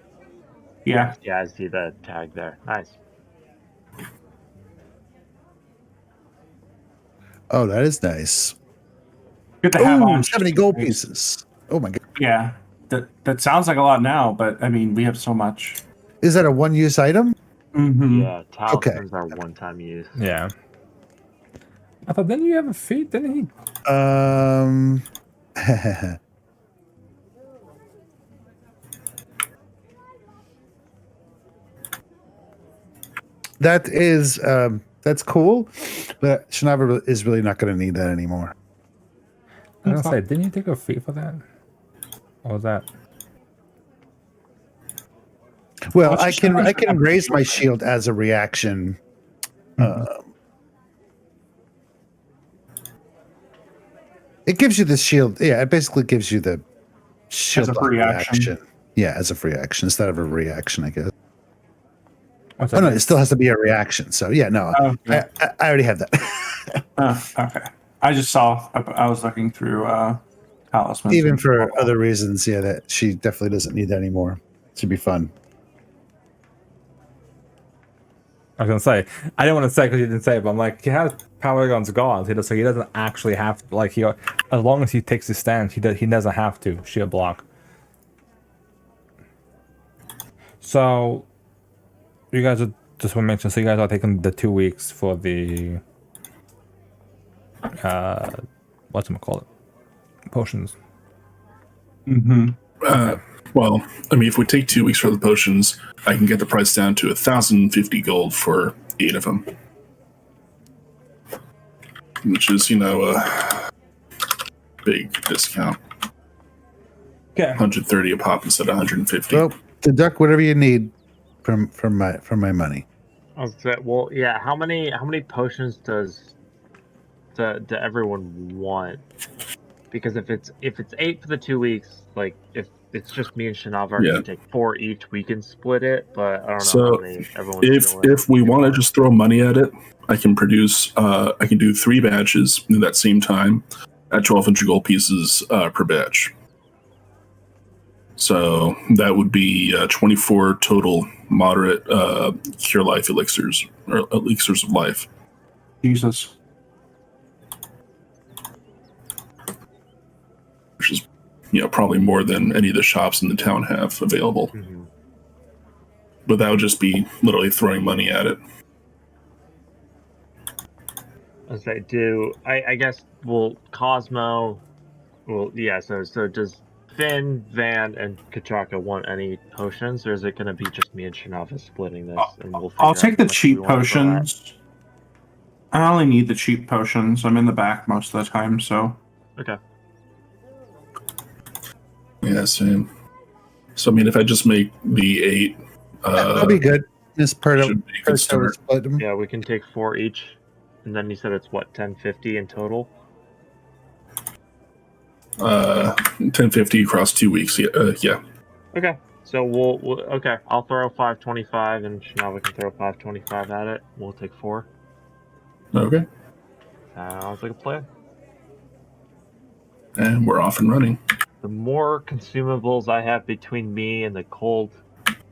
[SPEAKER 2] yeah.
[SPEAKER 3] Yeah, I see the tag there. Nice.
[SPEAKER 4] Oh, that is nice.
[SPEAKER 2] Good to have
[SPEAKER 4] Ooh,
[SPEAKER 2] on.
[SPEAKER 4] 70 gold pieces. Oh my god.
[SPEAKER 2] Yeah, that sounds like a lot now, but I mean, we have so much.
[SPEAKER 4] Is that a one-use item?
[SPEAKER 2] Mm-hmm.
[SPEAKER 3] Yeah, talismans are one-time use.
[SPEAKER 1] Yeah. I thought, didn't you have a feat? Didn't he?
[SPEAKER 4] That is that's cool, but Shinava is really not going to need that anymore.
[SPEAKER 1] I was gonna say, didn't you take a feat for that? What was that?
[SPEAKER 4] Well, I can raise my shield as a reaction. It gives you the shield. Yeah, it basically gives you the shield
[SPEAKER 2] As a free action.
[SPEAKER 4] Yeah, as a free action instead of a reaction, I guess.
[SPEAKER 1] What's
[SPEAKER 4] Oh no,
[SPEAKER 1] that?
[SPEAKER 4] it still has to be a reaction. So yeah, no,
[SPEAKER 2] Okay.
[SPEAKER 4] I already have that.
[SPEAKER 2] Okay. I just saw. I was looking through talismans.
[SPEAKER 4] Even for other reasons, yeah, that she definitely doesn't need that anymore. Should be fun.
[SPEAKER 1] I was gonna say, I didn't want to say because you didn't say it, but I'm like, he has Powergon's guards. He doesn't actually have to, like, as long as he takes his stance, he doesn't have to shield block. So, you guys are just want to mention. So you guys are taking the 2 weeks for the whatchamacallit, potions.
[SPEAKER 2] Mm-hmm.
[SPEAKER 5] Well, I mean, if we take 2 weeks for the potions, I can get the price down to 1,050 gold for 8 of them, which is, a big discount.
[SPEAKER 1] Okay.
[SPEAKER 5] 130 a pop instead of 150.
[SPEAKER 4] Well, deduct whatever you need from my money.
[SPEAKER 3] Well, yeah. How many potions does everyone want? Because if it's 8 for the 2 weeks, like if it's just me and Shinava are
[SPEAKER 5] Yeah.
[SPEAKER 3] gonna take 4 each, we can split it. But I don't know
[SPEAKER 5] So,
[SPEAKER 3] how many everyone's doing.
[SPEAKER 5] If we want to just throw money at it, I can produce. I can do 3 batches in that same time at 1,200 gold pieces per batch. So that would be 24 total moderate cure life elixirs or elixirs of life.
[SPEAKER 2] Jesus.
[SPEAKER 5] Which is, probably more than any of the shops in the town have available.
[SPEAKER 3] Mhm.
[SPEAKER 5] But that would just be literally throwing money at it.
[SPEAKER 3] I guess Cosmo yeah, so does Finn, Van, and Kachaka want any potions, or is it gonna be just me and Shinava splitting this? And we'll figure
[SPEAKER 2] I'll
[SPEAKER 3] out
[SPEAKER 2] take
[SPEAKER 3] how
[SPEAKER 2] the
[SPEAKER 3] much we
[SPEAKER 2] cheap
[SPEAKER 3] want for that?
[SPEAKER 2] potions. I only need the cheap potions. I'm in the back most of the time, so.
[SPEAKER 3] Okay.
[SPEAKER 5] Yeah, same. So I mean, if I just make the 8,
[SPEAKER 4] That'll be good. Just per
[SPEAKER 5] should be a good start.
[SPEAKER 4] split them.
[SPEAKER 3] Yeah, we can take 4 each, and then you said it's what, 1050 in total?
[SPEAKER 5] 1050 across 2 weeks. Yeah.
[SPEAKER 3] Okay. So we'll okay. I'll throw 525, and Shinava can throw 525 at it. We'll take 4.
[SPEAKER 5] Okay.
[SPEAKER 3] Sounds like a plan.
[SPEAKER 5] And we're off and running.
[SPEAKER 3] The more consumables I have between me and the cold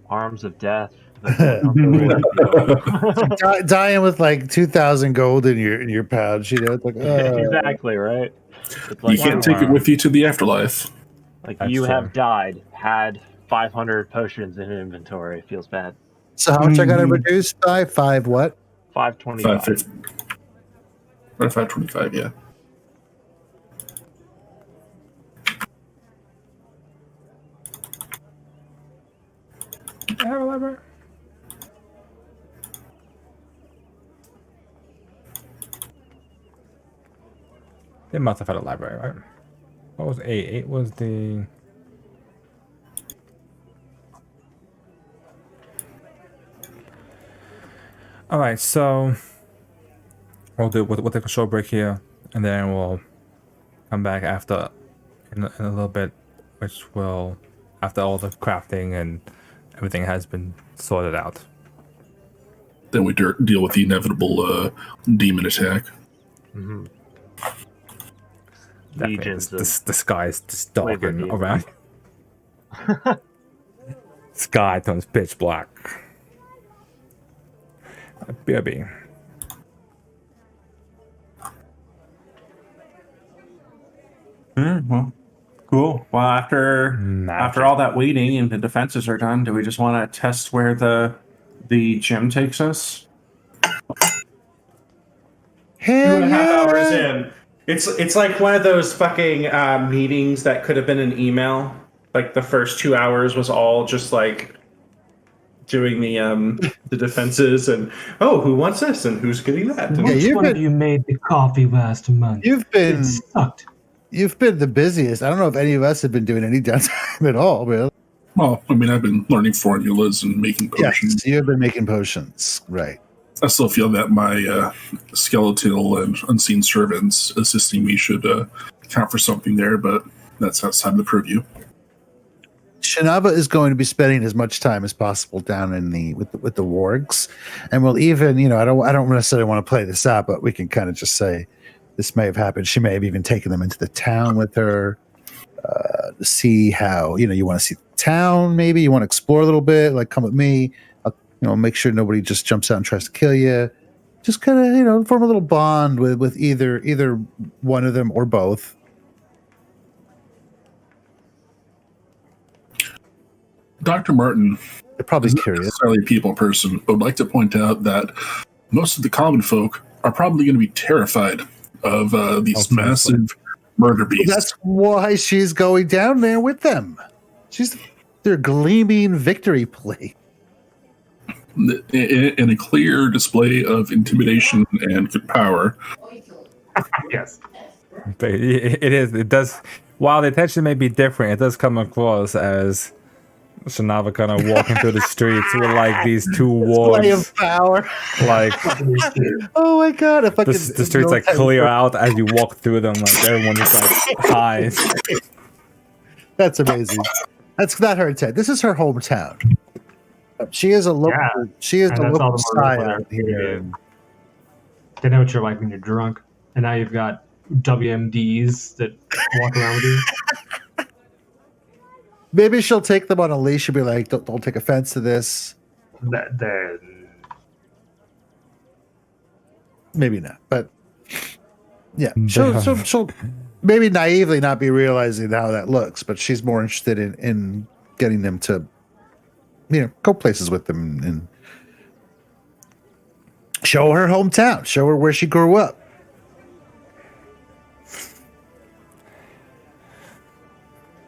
[SPEAKER 3] arms of death, the more comfortable I feel.
[SPEAKER 4] Dying with like 2,000 gold in your pouch, it's like
[SPEAKER 3] Exactly, right? It's
[SPEAKER 5] You can't take it with you to the afterlife.
[SPEAKER 3] Like
[SPEAKER 1] That's
[SPEAKER 3] you
[SPEAKER 1] true.
[SPEAKER 3] have died, had 500 potions in inventory. It feels bad.
[SPEAKER 4] So how much I got to reduce by 5? What?
[SPEAKER 3] 525.
[SPEAKER 5] 550. Or 525, yeah.
[SPEAKER 1] I have a library. They must have had a library, right? What was 8? 8 was the... Alright, so... We'll take a short break here, and then we'll come back after in a little bit, which will... After all the crafting and everything has been sorted out.
[SPEAKER 5] Then we deal with the inevitable demon attack.
[SPEAKER 3] Mm-hmm.
[SPEAKER 1] Definitely,
[SPEAKER 3] Legions
[SPEAKER 1] the sky's just
[SPEAKER 3] flavor
[SPEAKER 1] darkening
[SPEAKER 3] demons.
[SPEAKER 1] around. Sky turns pitch black. BRB.
[SPEAKER 2] Well, cool. Well, after
[SPEAKER 1] Magic.
[SPEAKER 2] all that waiting and the defenses are done, do we just want to test where the gym takes us?
[SPEAKER 4] Hell
[SPEAKER 2] 2.5
[SPEAKER 4] yeah!
[SPEAKER 2] hours in. It's like one of those fucking meetings that could have been an email. Like the first 2 hours was all just like doing the defenses and who wants this and who's getting that. And
[SPEAKER 6] Which one of you made the coffee last month?
[SPEAKER 4] You've been
[SPEAKER 6] It sucked.
[SPEAKER 4] You've been the busiest. I don't know if any of us have been doing any downtime at all, really.
[SPEAKER 5] Well, I mean, I've been learning formulas and making potions.
[SPEAKER 4] Yes, you've been making potions, right?
[SPEAKER 5] I still feel that my skeletal and unseen servants assisting me should count for something there, but that's outside the purview.
[SPEAKER 4] Shinaba is going to be spending as much time as possible down in the with the wargs, and we'll even, I don't necessarily want to play this out, but we can kind of just say this may have happened. She may have even taken them into the town with her to see how, you want to see the town. Maybe you want to explore a little bit. Like, come with me. I'll, make sure nobody just jumps out and tries to kill you. Just kind of, form a little bond with either one of them or both.
[SPEAKER 5] Dr. Martin,
[SPEAKER 4] They're probably
[SPEAKER 5] is not
[SPEAKER 4] curious.
[SPEAKER 5] necessarily a people person, but would like to point out that most of the common folk are probably going to be terrified of these massive murder beasts.
[SPEAKER 4] That's why she's going down there with them. She's their gleaming victory plate.
[SPEAKER 5] In a clear display of intimidation and good power.
[SPEAKER 6] Yes.
[SPEAKER 1] But it is. It does. While the attention may be different, it does come across as Shinaba kind of walking through the streets with like these two
[SPEAKER 4] Display
[SPEAKER 1] wards.
[SPEAKER 4] of power.
[SPEAKER 1] Like
[SPEAKER 4] Oh my god! If I
[SPEAKER 1] the streets like clear out as you walk through them. Like everyone just like hides.
[SPEAKER 4] That's amazing. That's not her intent. This is her hometown. She is a local.
[SPEAKER 6] Yeah.
[SPEAKER 4] She is
[SPEAKER 6] And
[SPEAKER 4] a
[SPEAKER 6] that's all
[SPEAKER 4] local
[SPEAKER 6] the more reason
[SPEAKER 4] scion
[SPEAKER 6] they're
[SPEAKER 4] here.
[SPEAKER 6] big. They know what you're like when you're drunk, and now you've got WMDs that walk around with you.
[SPEAKER 4] Maybe she'll take them on a leash and be like, "Don't take offense to this." Maybe not, but yeah, she'll maybe naively not be realizing how that looks, but she's more interested in getting them to, go places with them and show her hometown, show her where she grew up.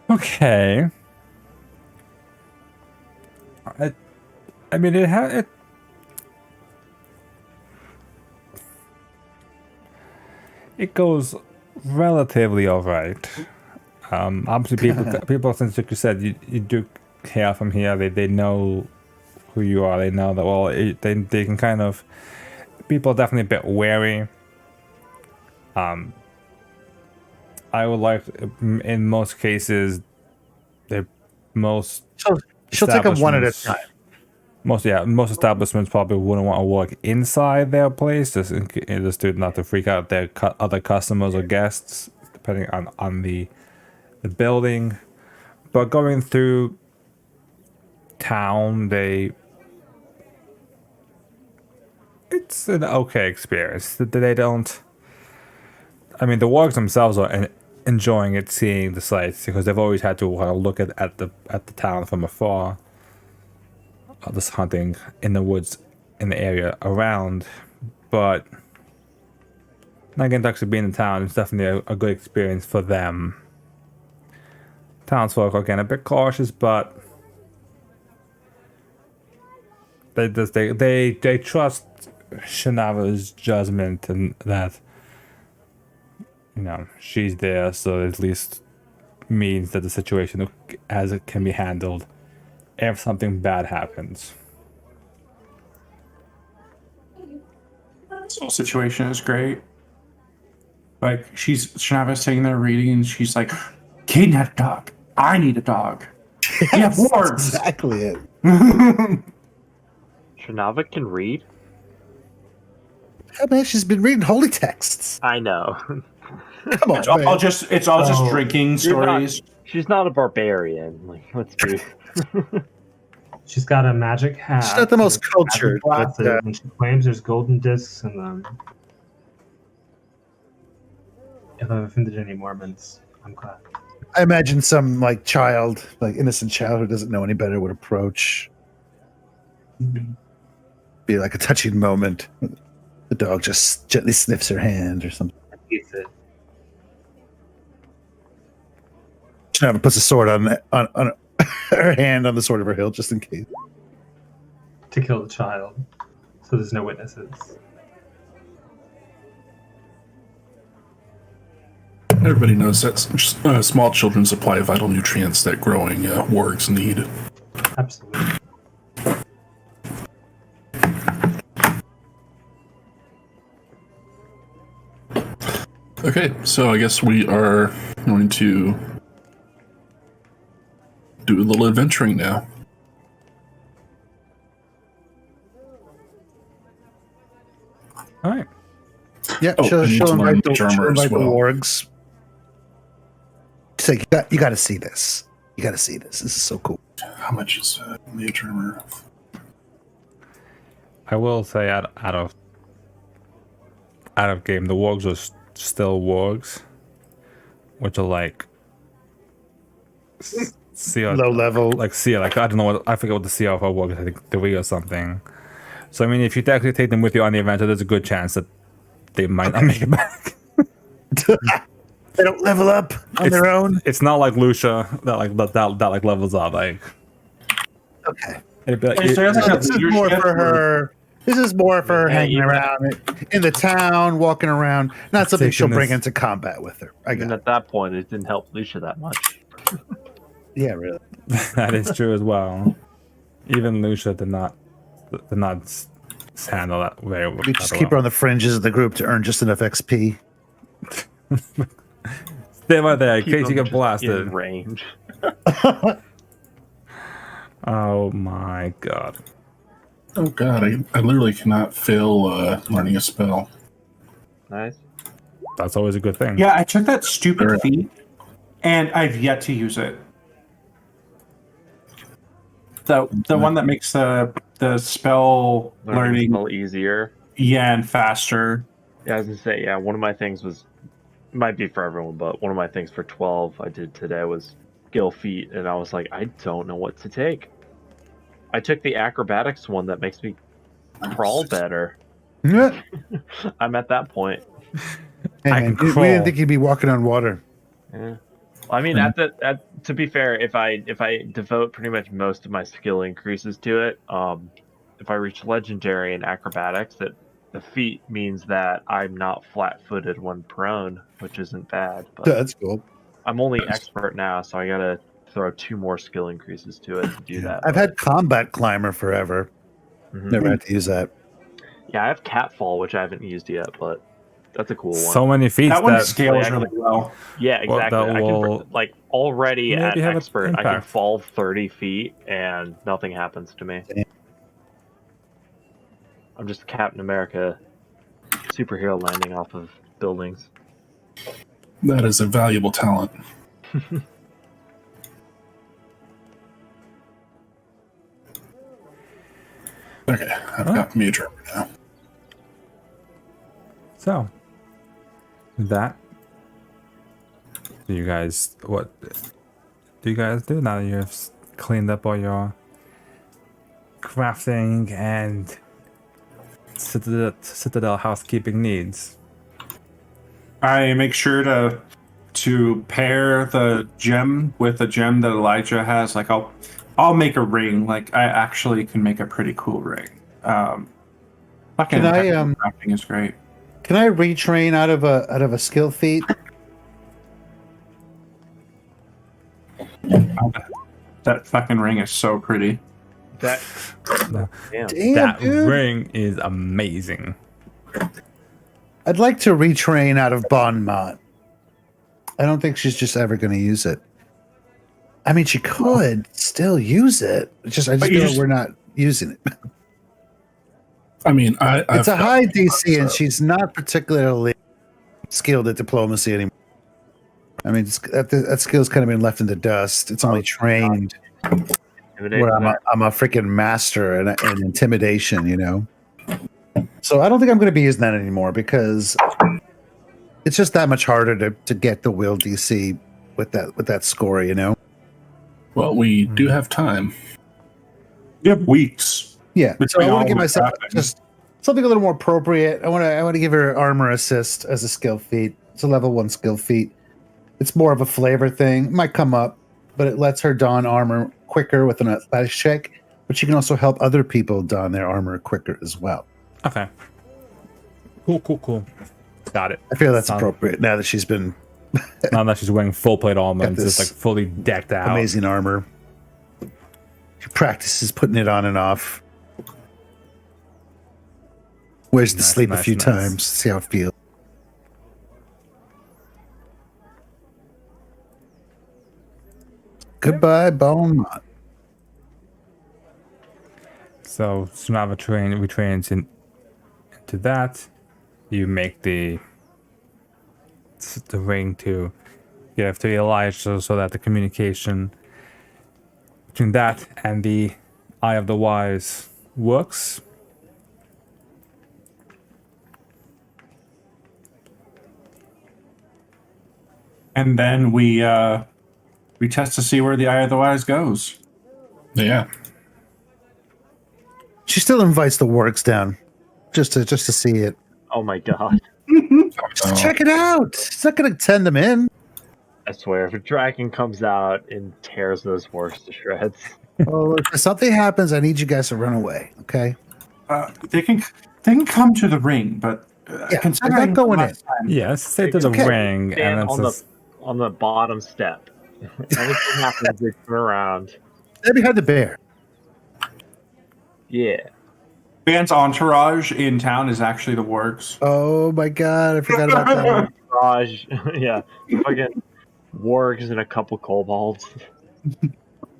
[SPEAKER 1] Okay. I mean, it goes relatively all right. Obviously, people since like you said, you do hail from here. They know who you are. They know that. They can kind of. People are definitely a bit wary. I would like, in most cases,
[SPEAKER 4] She'll take them one at a time.
[SPEAKER 1] Most establishments probably wouldn't want to work inside their place, just to not to freak out their other customers or guests, depending on the building. But going through town, it's an okay experience. They don't. I mean, the wargs themselves are enjoying it, seeing the sights, because they've always had to look at the town from afar. Just hunting in the woods in the area around, but not getting to actually be in the town is definitely a good experience for them. Townsfolk, again, a bit cautious, but they trust Shinaba's judgment and that she's there, so at least means that the situation as it can be handled if something bad happens.
[SPEAKER 2] This whole situation is great. Like, Shinaba's taking their reading and she's like, Caden had a dog. I need a dog. Yeah,
[SPEAKER 4] That's
[SPEAKER 2] wargs.
[SPEAKER 4] exactly it.
[SPEAKER 3] Shinaba can read?
[SPEAKER 4] Oh, man, she's been reading holy texts.
[SPEAKER 3] I know.
[SPEAKER 4] Come on,
[SPEAKER 2] It's all
[SPEAKER 4] man.
[SPEAKER 2] just drinking stories.
[SPEAKER 3] She's not a barbarian. Like, let's be.
[SPEAKER 6] She's got a magic hat.
[SPEAKER 4] She's not the most
[SPEAKER 6] with magic
[SPEAKER 4] cultured, but,
[SPEAKER 6] glasses, and she claims there's golden discs in them. If I've offended any Mormons, I'm glad.
[SPEAKER 4] I imagine some like child, like innocent child who doesn't know any better would approach. Be like a touching moment. The dog just gently sniffs her hand or something.
[SPEAKER 6] It's it.
[SPEAKER 4] Shanava puts a sword on her hand on the sword of her hilt just in case.
[SPEAKER 6] To kill the child, so there's no witnesses.
[SPEAKER 5] Everybody knows that small children supply vital nutrients that growing wargs need.
[SPEAKER 6] Absolutely.
[SPEAKER 5] Okay, so I guess we are going to do a little adventuring now.
[SPEAKER 1] All right.
[SPEAKER 4] Yeah,
[SPEAKER 5] Oh, I need
[SPEAKER 4] she'll
[SPEAKER 5] to learn
[SPEAKER 4] invite,
[SPEAKER 5] mage armor as
[SPEAKER 4] the
[SPEAKER 5] well.
[SPEAKER 4] wargs. She's like, you got to see this. You got to see this. This is so cool.
[SPEAKER 5] How much is mage armor?
[SPEAKER 1] I will say out of game, the wargs are still wargs, which are like CR,
[SPEAKER 4] Low level.
[SPEAKER 1] like CR, like I don't know what I forget what the CR for wargs. I think 3 or something. So I mean, if you technically take them with you on the adventure, there's a good chance that they might not make it back.
[SPEAKER 4] They don't level up on their own.
[SPEAKER 1] It's not like Lucia that like levels up. Like
[SPEAKER 4] Okay.
[SPEAKER 1] it'd be like,
[SPEAKER 2] Is there like a
[SPEAKER 4] This is more
[SPEAKER 2] leadership
[SPEAKER 4] for
[SPEAKER 2] or-
[SPEAKER 4] her. This is more for her
[SPEAKER 3] Yeah,
[SPEAKER 4] hanging
[SPEAKER 3] even-
[SPEAKER 4] around in the town, walking around. Not something she'll
[SPEAKER 1] Taking
[SPEAKER 4] bring
[SPEAKER 1] this-
[SPEAKER 4] into combat with her. I
[SPEAKER 3] Even
[SPEAKER 4] got it.
[SPEAKER 3] at that point, it didn't help Lucia that much.
[SPEAKER 4] Yeah, really.
[SPEAKER 1] that is true as well. Even Lucia did not handle that very well.
[SPEAKER 4] We just keep her on the fringes of the group to earn just enough XP.
[SPEAKER 1] Stay right there in
[SPEAKER 3] Keep
[SPEAKER 1] case you
[SPEAKER 3] them
[SPEAKER 1] get
[SPEAKER 3] just
[SPEAKER 1] blasted.
[SPEAKER 3] in range.
[SPEAKER 1] Oh my god.
[SPEAKER 5] Oh god, I literally cannot fail learning a spell.
[SPEAKER 3] Nice.
[SPEAKER 1] That's always a good thing.
[SPEAKER 2] Yeah, I took that stupid
[SPEAKER 5] Sure.
[SPEAKER 2] feat, and I've yet to use it. The one that makes the spell learning,
[SPEAKER 3] a little easier.
[SPEAKER 2] and faster.
[SPEAKER 3] Yeah, I was gonna say, yeah, one of my things was, might be for everyone, but one of my things for 12 I did today was skill feat, and I was like, I don't know what to take. I took the acrobatics one that makes me crawl better.
[SPEAKER 4] Yeah.
[SPEAKER 3] I'm at that point.
[SPEAKER 4] Hey,
[SPEAKER 1] I
[SPEAKER 4] man,
[SPEAKER 1] can
[SPEAKER 4] we
[SPEAKER 1] crawl.
[SPEAKER 4] didn't think you'd be walking on water.
[SPEAKER 3] Yeah. I mean, to be fair, if I devote pretty much most of my skill increases to it, if I reach legendary in acrobatics, that the feat means that I'm not flat-footed when prone, which isn't bad. But
[SPEAKER 4] That's cool.
[SPEAKER 3] I'm only expert now, so I gotta throw 2 more skill increases to it to do that.
[SPEAKER 4] I've had combat climber forever.
[SPEAKER 3] Mhm.
[SPEAKER 4] Never had to use that.
[SPEAKER 3] Yeah, I have catfall, which I haven't used yet, but that's a cool one.
[SPEAKER 1] So many feats
[SPEAKER 2] That one
[SPEAKER 1] that
[SPEAKER 2] scales
[SPEAKER 3] Yeah,
[SPEAKER 2] really well.
[SPEAKER 3] Yeah,
[SPEAKER 1] Well,
[SPEAKER 3] exactly.
[SPEAKER 1] that
[SPEAKER 3] I
[SPEAKER 1] will
[SPEAKER 3] can like already at
[SPEAKER 1] maybe have an
[SPEAKER 3] expert, I can
[SPEAKER 1] impact.
[SPEAKER 3] fall 30 feet and nothing happens to me.
[SPEAKER 4] Damn.
[SPEAKER 3] I'm just Captain America, superhero landing off of buildings.
[SPEAKER 5] That is a valuable talent. Okay, I've got mage armor now.
[SPEAKER 1] So, with that, what do you guys do now that you've cleaned up all your crafting and citadel housekeeping needs?
[SPEAKER 2] I make sure to pair the gem with the gem that Elijah has. Like I'll make a ring. Like I actually can make a pretty cool ring. Fucking
[SPEAKER 4] Can I,
[SPEAKER 2] crafting is great.
[SPEAKER 4] Can I retrain out of a skill feat?
[SPEAKER 2] That fucking ring is so pretty.
[SPEAKER 3] That
[SPEAKER 1] No.
[SPEAKER 3] damn.
[SPEAKER 4] Damn,
[SPEAKER 1] That
[SPEAKER 4] dude.
[SPEAKER 1] ring is amazing.
[SPEAKER 4] I'd like to retrain out of Bon Mot. I don't think she's just ever going to use it. I mean, she could still use it. I just
[SPEAKER 2] But
[SPEAKER 4] feel
[SPEAKER 2] you just-
[SPEAKER 4] we're not using it.
[SPEAKER 5] I mean,
[SPEAKER 4] It's a high DC, and she's not particularly skilled at diplomacy anymore. I mean, that skill's kind of been left in the dust. It's only trained. Where I'm a freaking master in intimidation, you know. So I don't think I'm going to be using that anymore because it's just that much harder to get the will DC with that score, you know.
[SPEAKER 5] Well, we do have time.
[SPEAKER 2] You have weeks.
[SPEAKER 4] Yeah. So I
[SPEAKER 2] Between
[SPEAKER 4] want
[SPEAKER 2] all
[SPEAKER 4] to give
[SPEAKER 2] what's
[SPEAKER 4] myself
[SPEAKER 2] happening.
[SPEAKER 4] just something a little more appropriate. I want to give her armor assist as a skill feat. It's a level 1 skill feat. It's more of a flavor thing. It might come up, but it lets her don armor quicker with an athletics check. But she can also help other people don their armor quicker as well.
[SPEAKER 1] Okay. Cool. Got it.
[SPEAKER 4] I feel that's
[SPEAKER 1] Sounds-
[SPEAKER 4] appropriate now that she's been
[SPEAKER 1] Now that she's wearing full plate armor and
[SPEAKER 4] Got
[SPEAKER 1] just
[SPEAKER 4] this
[SPEAKER 1] like fully decked out.
[SPEAKER 4] amazing armor. She practices putting it on and off. Wears to
[SPEAKER 1] Nice,
[SPEAKER 4] sleep a
[SPEAKER 1] nice,
[SPEAKER 4] few
[SPEAKER 1] nice.
[SPEAKER 4] times, see how it feels. Goodbye, Beaumont.
[SPEAKER 1] So Sunava retrains into that. You make the ring to give to Elijah so that the communication between that and the Eye of the Wise works.
[SPEAKER 2] And then we test to see where the Eye of the Wise goes.
[SPEAKER 5] Yeah.
[SPEAKER 4] She still invites the works down, just to see it.
[SPEAKER 3] Oh my god.
[SPEAKER 4] Just check it out. She's not going to send them in.
[SPEAKER 3] I swear, if a dragon comes out and tears those works to shreds.
[SPEAKER 4] Well, if something happens, I need you guys to run away. Okay.
[SPEAKER 2] They can come to the ring, but
[SPEAKER 4] Yeah,
[SPEAKER 2] considering
[SPEAKER 4] they're not going
[SPEAKER 2] last time-
[SPEAKER 1] Yes, say to the
[SPEAKER 4] okay.
[SPEAKER 1] ring
[SPEAKER 3] Stand
[SPEAKER 1] and
[SPEAKER 3] on
[SPEAKER 1] then
[SPEAKER 3] the on the bottom step. Anything happens, they turn around.
[SPEAKER 4] They're behind the bear.
[SPEAKER 3] Yeah.
[SPEAKER 2] Band's entourage in town is actually the works.
[SPEAKER 4] Oh my god, I forgot about that.
[SPEAKER 3] Raj, yeah. Fucking wargs and a couple kobolds.
[SPEAKER 4] What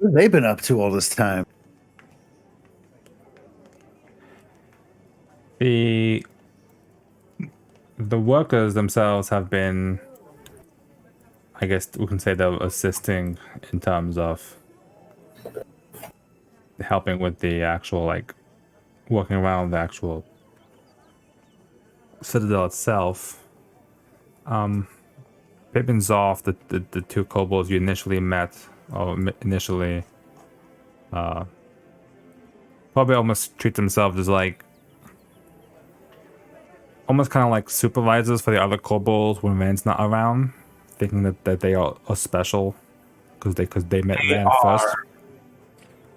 [SPEAKER 4] have they been up to all this time?
[SPEAKER 1] the workers themselves have been, I guess we can say, they're assisting in terms of helping with the actual, like, working around the actual citadel itself. Pippin Zoff, the two kobolds you initially met, or initially probably almost treat themselves as like almost kind of like supervisors for the other kobolds when Rand's not around, thinking that they are special because they met Rand first.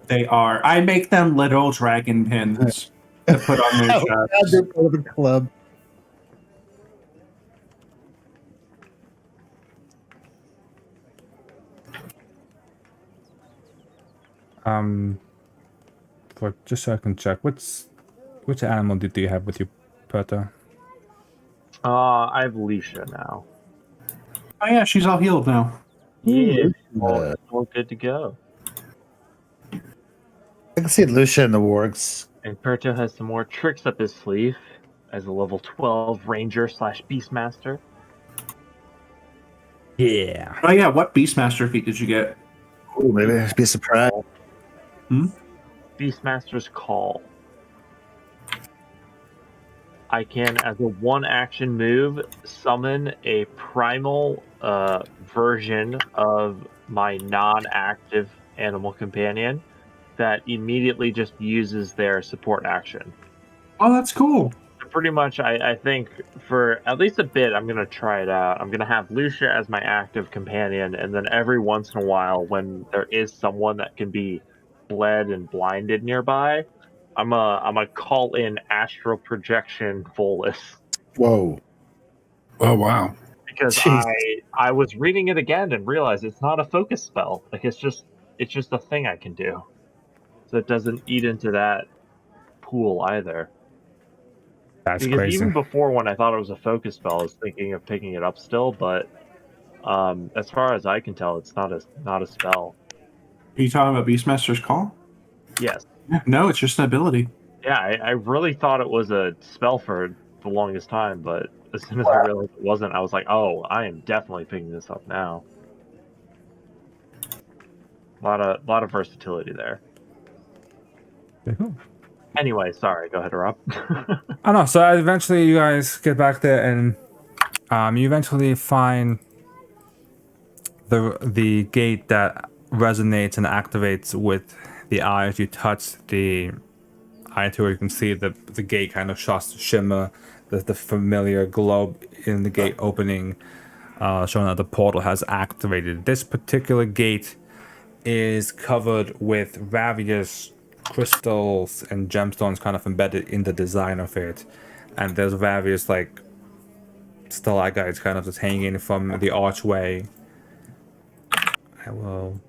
[SPEAKER 2] They are. I make them little dragon pins to put on their chests.
[SPEAKER 4] They're part of the club.
[SPEAKER 1] For just so I can check, which animal do you have with you, Perta?
[SPEAKER 3] I have Leisha now.
[SPEAKER 2] Oh yeah, she's all healed now.
[SPEAKER 3] Yeah, all good to go.
[SPEAKER 4] I can see Lucia in the works.
[SPEAKER 3] And Perto has some more tricks up his sleeve as a level 12 ranger / beastmaster.
[SPEAKER 1] Yeah.
[SPEAKER 2] Oh yeah, what Beastmaster feat did you get?
[SPEAKER 4] Oh, maybe I'd be surprised.
[SPEAKER 3] Beastmaster's Call. I can, as a one-action move, summon a primal version of my non-active animal companion that immediately just uses their support action.
[SPEAKER 2] Oh, that's cool.
[SPEAKER 3] Pretty much, I think, for at least a bit, I'm going to try it out. I'm going to have Lucia as my active companion, and then every once in a while, when there is someone that can be bled and blinded nearby, I'm a call in astral projection Volus.
[SPEAKER 4] Whoa.
[SPEAKER 5] Oh wow.
[SPEAKER 3] Because
[SPEAKER 4] Jesus.
[SPEAKER 3] I was reading it again and realized it's not a focus spell. Like it's just a thing I can do. So it doesn't eat into that pool either.
[SPEAKER 1] That's
[SPEAKER 3] Because
[SPEAKER 1] crazy.
[SPEAKER 3] even before, when I thought it was a focus spell, I was thinking of picking it up still, but as far as I can tell, it's not a spell.
[SPEAKER 2] Are you talking about Beastmaster's Call?
[SPEAKER 3] Yes.
[SPEAKER 2] Yeah, no, it's just an ability.
[SPEAKER 3] Yeah, I really thought it was a spell for the longest time, but as soon as I realized it wasn't, I was like, oh, I am definitely picking this up now. A lot of versatility there.
[SPEAKER 1] Okay, cool.
[SPEAKER 3] Anyway, sorry, go ahead, Rob.
[SPEAKER 1] I know. So eventually, you guys get back there, and you eventually find the gate that resonates and activates with the eye as you touch the eye to where you can see the gate kind of starts to shimmer, the familiar globe in the gate opening, showing that the portal has activated. This particular gate is covered with various crystals and gemstones kind of embedded in the design of it, and there's various like stalagmites kind of just hanging from the archway. I will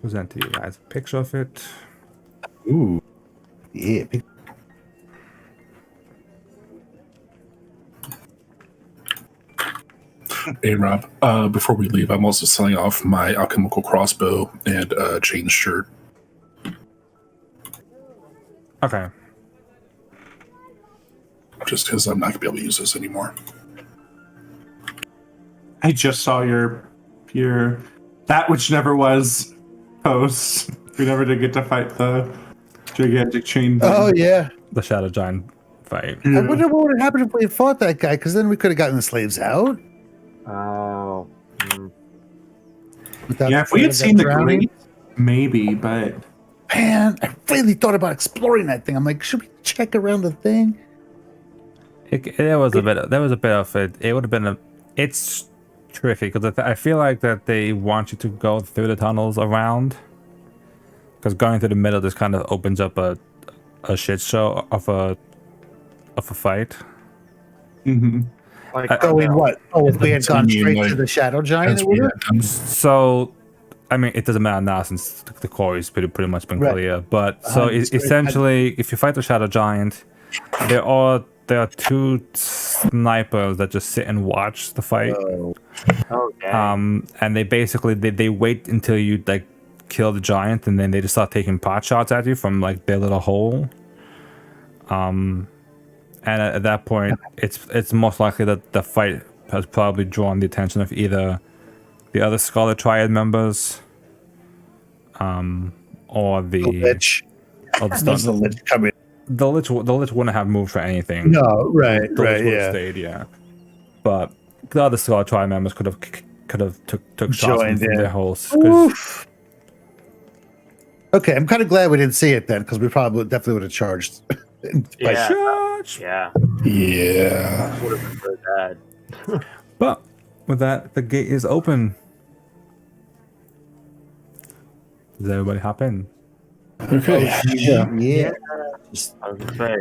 [SPEAKER 1] present to you guys a picture of it.
[SPEAKER 4] Ooh. Yeah.
[SPEAKER 5] Hey Rob, before we leave, I'm also selling off my alchemical crossbow and chain shirt.
[SPEAKER 1] Okay.
[SPEAKER 5] Just because I'm not gonna be able to use this anymore.
[SPEAKER 2] I just saw your that which never was post. We never did get to fight the gigantic chain.
[SPEAKER 4] Oh yeah.
[SPEAKER 1] The Shadow Giant fight.
[SPEAKER 4] I wonder what would happen if we had fought that guy, because then we could have gotten the slaves out.
[SPEAKER 3] Oh.
[SPEAKER 4] without
[SPEAKER 2] Yeah, if we
[SPEAKER 4] fear
[SPEAKER 2] had
[SPEAKER 4] of
[SPEAKER 2] seen
[SPEAKER 4] that
[SPEAKER 2] the
[SPEAKER 4] drowning.
[SPEAKER 2] great, maybe, but
[SPEAKER 4] Man, I really thought about exploring that thing. I'm like, should we check around the thing?
[SPEAKER 1] There was a bit of it. It would have been it's tricky because I feel like that they want you to go through the tunnels around, because going through the middle just kind of opens up a shit show of a fight.
[SPEAKER 3] Like,
[SPEAKER 4] Going what? Oh, if we had gone
[SPEAKER 5] You mean,
[SPEAKER 4] straight
[SPEAKER 5] like,
[SPEAKER 4] to the Shadow Giant,
[SPEAKER 5] As
[SPEAKER 4] it
[SPEAKER 5] we
[SPEAKER 4] would
[SPEAKER 5] had done.
[SPEAKER 1] So, I mean, it doesn't matter now since the core is pretty much been
[SPEAKER 4] Right.
[SPEAKER 1] clear. But so
[SPEAKER 4] Straight-
[SPEAKER 1] essentially, if you fight the Shadow Giant, there are two snipers that just sit and watch the fight.
[SPEAKER 3] okay.
[SPEAKER 1] And they basically they wait until you like kill the giant, and then they just start taking pot shots at you from like their little hole. And at that point, it's most likely that the fight has probably drawn the attention of either the other Scarlet Triad members, or
[SPEAKER 4] the
[SPEAKER 1] the
[SPEAKER 4] Lich.
[SPEAKER 1] or the
[SPEAKER 4] Does the
[SPEAKER 1] stun.
[SPEAKER 4] Lich come in?
[SPEAKER 1] The Lich wouldn't have moved for anything.
[SPEAKER 4] No, right,
[SPEAKER 1] The
[SPEAKER 4] right,
[SPEAKER 1] Lich would have
[SPEAKER 4] yeah.
[SPEAKER 1] stayed, yeah. But the other Scarlet Triad members could have took shots
[SPEAKER 4] Joined
[SPEAKER 1] from
[SPEAKER 4] in.
[SPEAKER 1] their holes. 'Cause-
[SPEAKER 4] Oof. Okay, I'm kind of glad we didn't see it then, because we probably definitely would have charged.
[SPEAKER 3] yeah,
[SPEAKER 1] Charge!
[SPEAKER 3] yeah,
[SPEAKER 5] Yeah.
[SPEAKER 3] would have been really bad.
[SPEAKER 1] But with that, the gate is open. Does everybody hop in?
[SPEAKER 5] Okay. Yeah.
[SPEAKER 4] Yeah. Just,
[SPEAKER 3] I was gonna say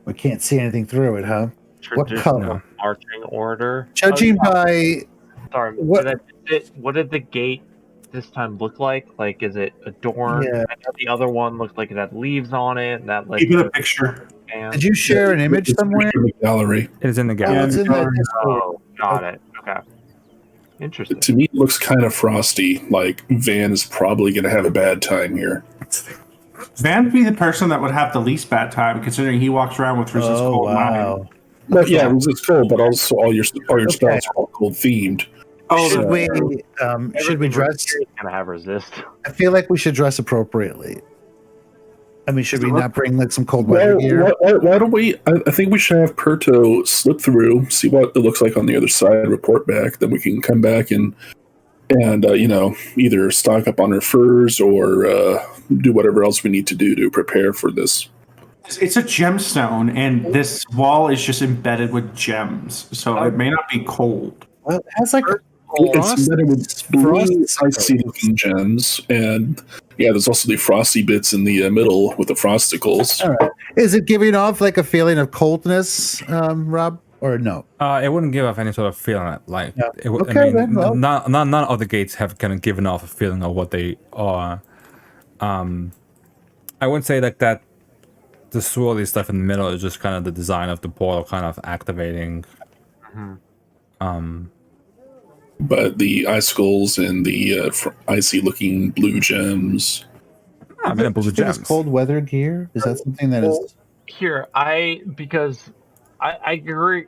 [SPEAKER 4] we can't see anything through it, huh? What
[SPEAKER 3] traditional
[SPEAKER 4] color?
[SPEAKER 3] marching order.
[SPEAKER 4] Judging
[SPEAKER 3] Oh,
[SPEAKER 4] by
[SPEAKER 3] sorry,
[SPEAKER 4] what-
[SPEAKER 3] what did the gate this time look like? Like, is it adorned?
[SPEAKER 4] Yeah.
[SPEAKER 3] I know the other one looked like it had leaves on it, and that like.
[SPEAKER 2] keep it a picture.
[SPEAKER 4] did you share an image
[SPEAKER 5] It's
[SPEAKER 4] somewhere?
[SPEAKER 5] in the gallery.
[SPEAKER 1] It is in the
[SPEAKER 4] Oh,
[SPEAKER 1] gallery.
[SPEAKER 4] it's in the Discord.
[SPEAKER 3] Oh, got it. Okay. Interesting.
[SPEAKER 5] To me, it looks kind of frosty. Like Van is probably going to have a bad time here.
[SPEAKER 2] Van would be the person that would have the least bad time, considering he walks around with resist
[SPEAKER 4] Oh
[SPEAKER 2] cold mind.
[SPEAKER 4] wow!
[SPEAKER 5] But yeah, it's cold, but also all your
[SPEAKER 4] Okay.
[SPEAKER 5] spells are all cold themed.
[SPEAKER 2] Oh,
[SPEAKER 4] Should
[SPEAKER 2] the-
[SPEAKER 4] we
[SPEAKER 3] Everything
[SPEAKER 4] dress?
[SPEAKER 3] here is gonna have resist.
[SPEAKER 4] I feel like we should dress appropriately. I mean, should we not bring like some cold weather
[SPEAKER 5] Well,
[SPEAKER 4] gear?
[SPEAKER 5] why don't we? I think we should have Perto slip through, see what it looks like on the other side, report back. Then we can come back and either stock up on our furs or do whatever else we need to do to prepare for this.
[SPEAKER 2] It's a gemstone, and this wall is just embedded with gems, so it may not be cold.
[SPEAKER 4] Well, it has like
[SPEAKER 5] It's embedded with blue,
[SPEAKER 4] frost-
[SPEAKER 5] icy looking gems, and yeah, there's also the frosty bits in the middle with the frosticles.
[SPEAKER 4] all right. Is it giving off like a feeling of coldness, Rob, or no?
[SPEAKER 1] It wouldn't give off any sort of feeling like
[SPEAKER 4] Yeah.
[SPEAKER 1] it would.
[SPEAKER 4] Okay,
[SPEAKER 1] I mean,
[SPEAKER 4] then, well.
[SPEAKER 1] none of the gates have kind of given off a feeling of what they are. I wouldn't say like that. The swirly stuff in the middle is just kind of the design of the portal, kind of activating.
[SPEAKER 5] But the icicles and the icy looking blue gems.
[SPEAKER 1] I mean, blue
[SPEAKER 4] Should we use
[SPEAKER 1] gems.
[SPEAKER 4] cold weather gear? Is that something that is
[SPEAKER 3] Here, because I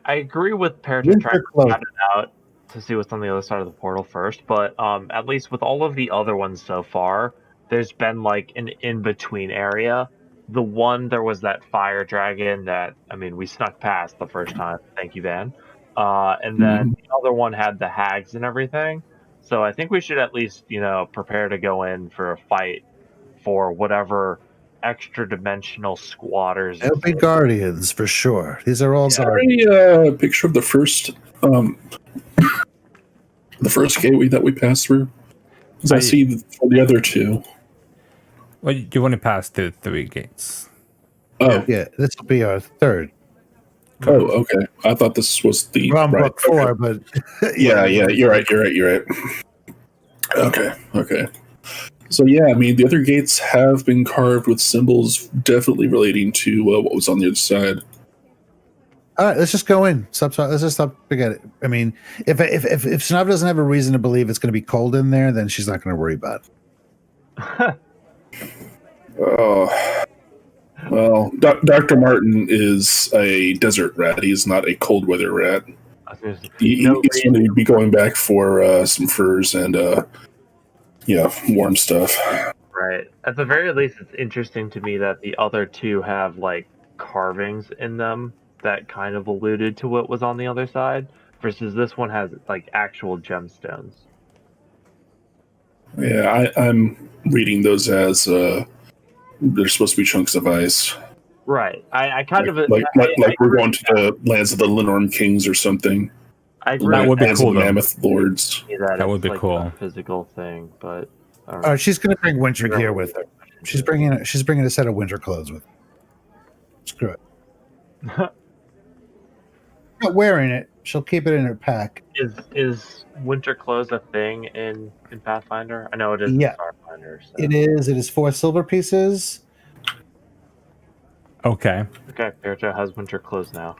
[SPEAKER 3] agree with Pear to
[SPEAKER 4] Winter
[SPEAKER 3] try to
[SPEAKER 4] cloak.
[SPEAKER 3] scout it out to see what's on the other side of the portal first, but at least with all of the other ones so far, there's been like an in-between area. The one, there was that fire dragon that, I mean, we snuck past the first time. Thank you, Van. And then the other one had the hags and everything. So I think we should at least, prepare to go in for a fight for whatever extra dimensional squatters.
[SPEAKER 4] They'll be guardians for sure. These are all
[SPEAKER 3] Yeah.
[SPEAKER 4] guardians.
[SPEAKER 5] A picture of the first gateway that we passed through. Because I see the other two.
[SPEAKER 1] Well, you only passed through 3 gates.
[SPEAKER 5] Oh,
[SPEAKER 4] Yeah, this will be our third.
[SPEAKER 5] oh, okay. I thought this was the
[SPEAKER 4] We're on
[SPEAKER 5] right.
[SPEAKER 4] book 4, but
[SPEAKER 5] Yeah, you're right. Okay. So yeah, I mean, the other gates have been carved with symbols definitely relating to what was on the other side.
[SPEAKER 4] all right, let's just go in. Let's just stop. Forget it. I mean, if Shanav doesn't have a reason to believe it's going to be cold in there, then she's not going to worry about it.
[SPEAKER 5] Oh, well, Dr. Martin is a desert rat. He's not a cold weather rat. He's going to be going back for some furs and warm stuff.
[SPEAKER 3] Right. At the very least, it's interesting to me that the other two have like carvings in them that kind of alluded to what was on the other side, versus this one has like actual gemstones.
[SPEAKER 5] Yeah, I'm reading those as they're supposed to be chunks of ice.
[SPEAKER 3] Right. I kind of
[SPEAKER 5] like we're going to the lands of the Lenorm Kings or something.
[SPEAKER 1] That would be
[SPEAKER 5] Lands
[SPEAKER 1] cool,
[SPEAKER 5] of
[SPEAKER 1] though.
[SPEAKER 5] Mammoth Lords.
[SPEAKER 1] That would be
[SPEAKER 3] like
[SPEAKER 1] cool.
[SPEAKER 3] A physical thing, but I don't know.
[SPEAKER 4] She's going to bring winter gear with her. She's bringing a set of winter clothes with her. Screw it. Not wearing it. She'll keep it in her pack.
[SPEAKER 3] Is winter clothes a thing in Pathfinder? I know it is
[SPEAKER 4] Yeah.
[SPEAKER 3] in Starfinder. So.
[SPEAKER 4] It is. It is 4 silver pieces.
[SPEAKER 1] Okay.
[SPEAKER 3] Okay, Percha has winter clothes now.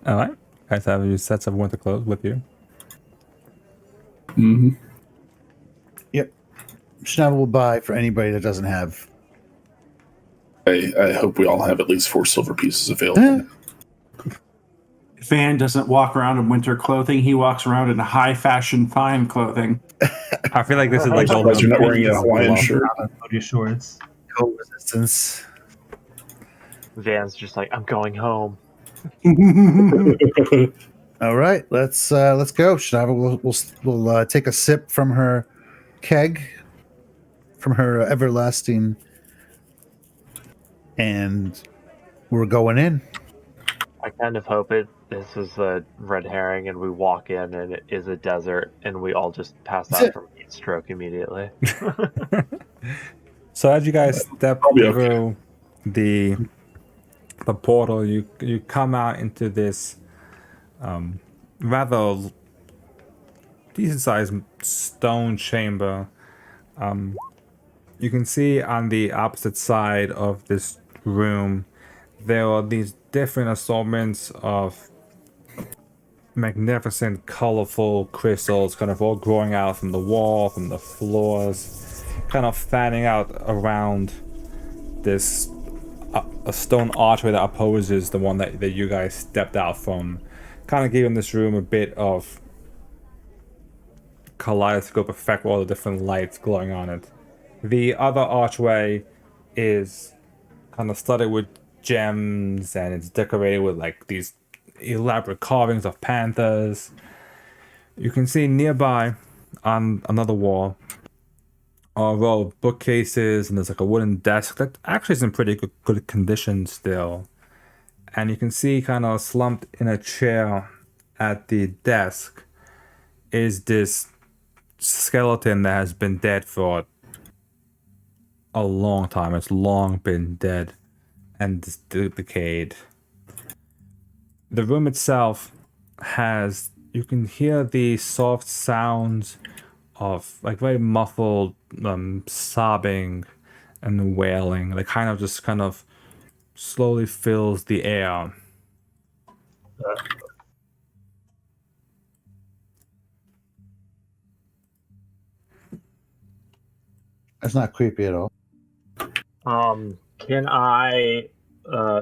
[SPEAKER 1] All right. Guys have your sets of winter clothes with you.
[SPEAKER 5] Mm-hmm.
[SPEAKER 4] Yep. Shanav will buy for anybody that doesn't have.
[SPEAKER 5] I hope we all have at least 4 silver pieces available.
[SPEAKER 2] Van doesn't walk around in winter clothing. He walks around in high fashion fine clothing.
[SPEAKER 1] I feel like this is like
[SPEAKER 5] Unless you're not wearing a Hawaiian shirt.
[SPEAKER 6] Body shorts.
[SPEAKER 4] Cold resistance.
[SPEAKER 3] Van's just like, I'm going home.
[SPEAKER 4] All right, let's go. Shanav will take a sip from her keg, from her everlasting, and we're going in.
[SPEAKER 3] I kind of hope this is a red herring and we walk in and it is a desert and we all just pass out from heat stroke immediately.
[SPEAKER 1] So as you guys step
[SPEAKER 5] I'll be okay.
[SPEAKER 1] through the portal, you come out into this rather decent sized stone chamber. You can see on the opposite side of this room there are these different assortments of magnificent, colorful crystals kind of all growing out from the wall, from the floors, kind of fanning out around this a stone archway that opposes the one that you guys stepped out from, kind of giving this room a bit of kaleidoscope effect with all the different lights glowing on it. The other archway is kind of studded with gems and it's decorated with like these elaborate carvings of panthers. You can see nearby on another wall a row of bookcases, and there's like a wooden desk that actually is in pretty good condition still. And you can see kind of slumped in a chair at the desk is this skeleton that has been dead for a long time. It's long been dead and decayed. The room itself has, you can hear the soft sounds of like very muffled sobbing and wailing. Like kind of slowly fills the air.
[SPEAKER 4] That's not creepy at all.
[SPEAKER 3] Can I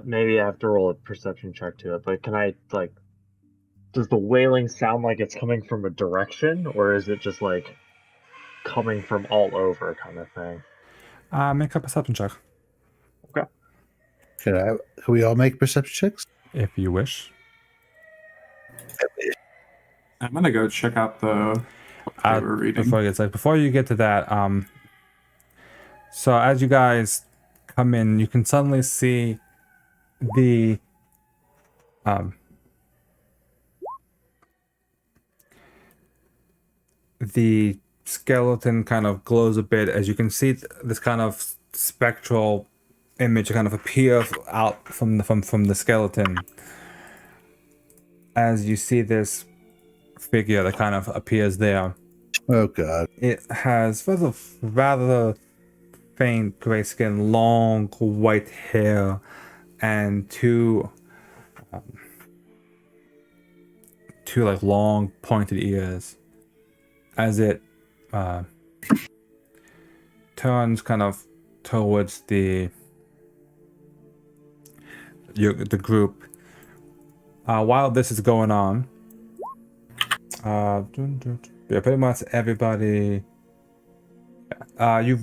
[SPEAKER 3] maybe I have to roll a perception check to it, but can I does the wailing sound like it's coming from a direction, or is it just like coming from all over kind of thing?
[SPEAKER 1] Make a perception check
[SPEAKER 3] Okay.
[SPEAKER 4] Can we all make perception checks?
[SPEAKER 1] if you wish.
[SPEAKER 2] I'm gonna go check out the book they were reading.
[SPEAKER 1] Before you get to that, so as you guys come in, you can suddenly see the skeleton kind of glows a bit as you can see this kind of spectral image kind of appear out from the skeleton. As you see this figure that kind of appears there.
[SPEAKER 4] Oh god.
[SPEAKER 1] It has rather faint gray skin, long white hair, and two like long pointed ears. As it turns kind of towards the group. While this is going on, pretty much everybody, you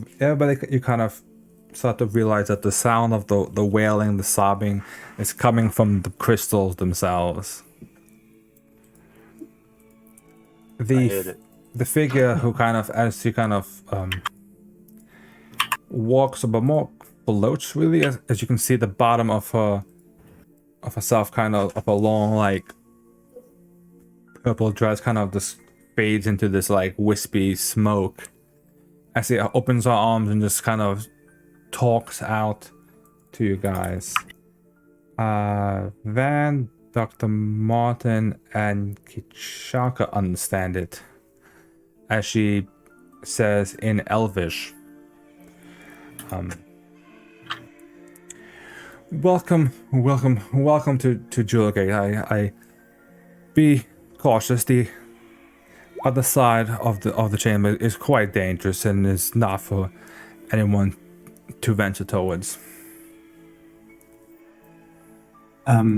[SPEAKER 1] kind of start to realize that the sound of the wailing, the sobbing, is coming from the crystals themselves. The figure who kind of, as she kind of walks a bit more floats really, as you can see the bottom of herself kind of a long like purple dress kind of just fades into this like wispy smoke as she opens her arms and just kind of talks out to you guys. Van, Dr. Martin, and Kachaka understand it as she says in Elvish, welcome to Jewelgate. I be cautious. The other side of the chamber is quite dangerous and is not for anyone to venture towards.
[SPEAKER 2] Hello?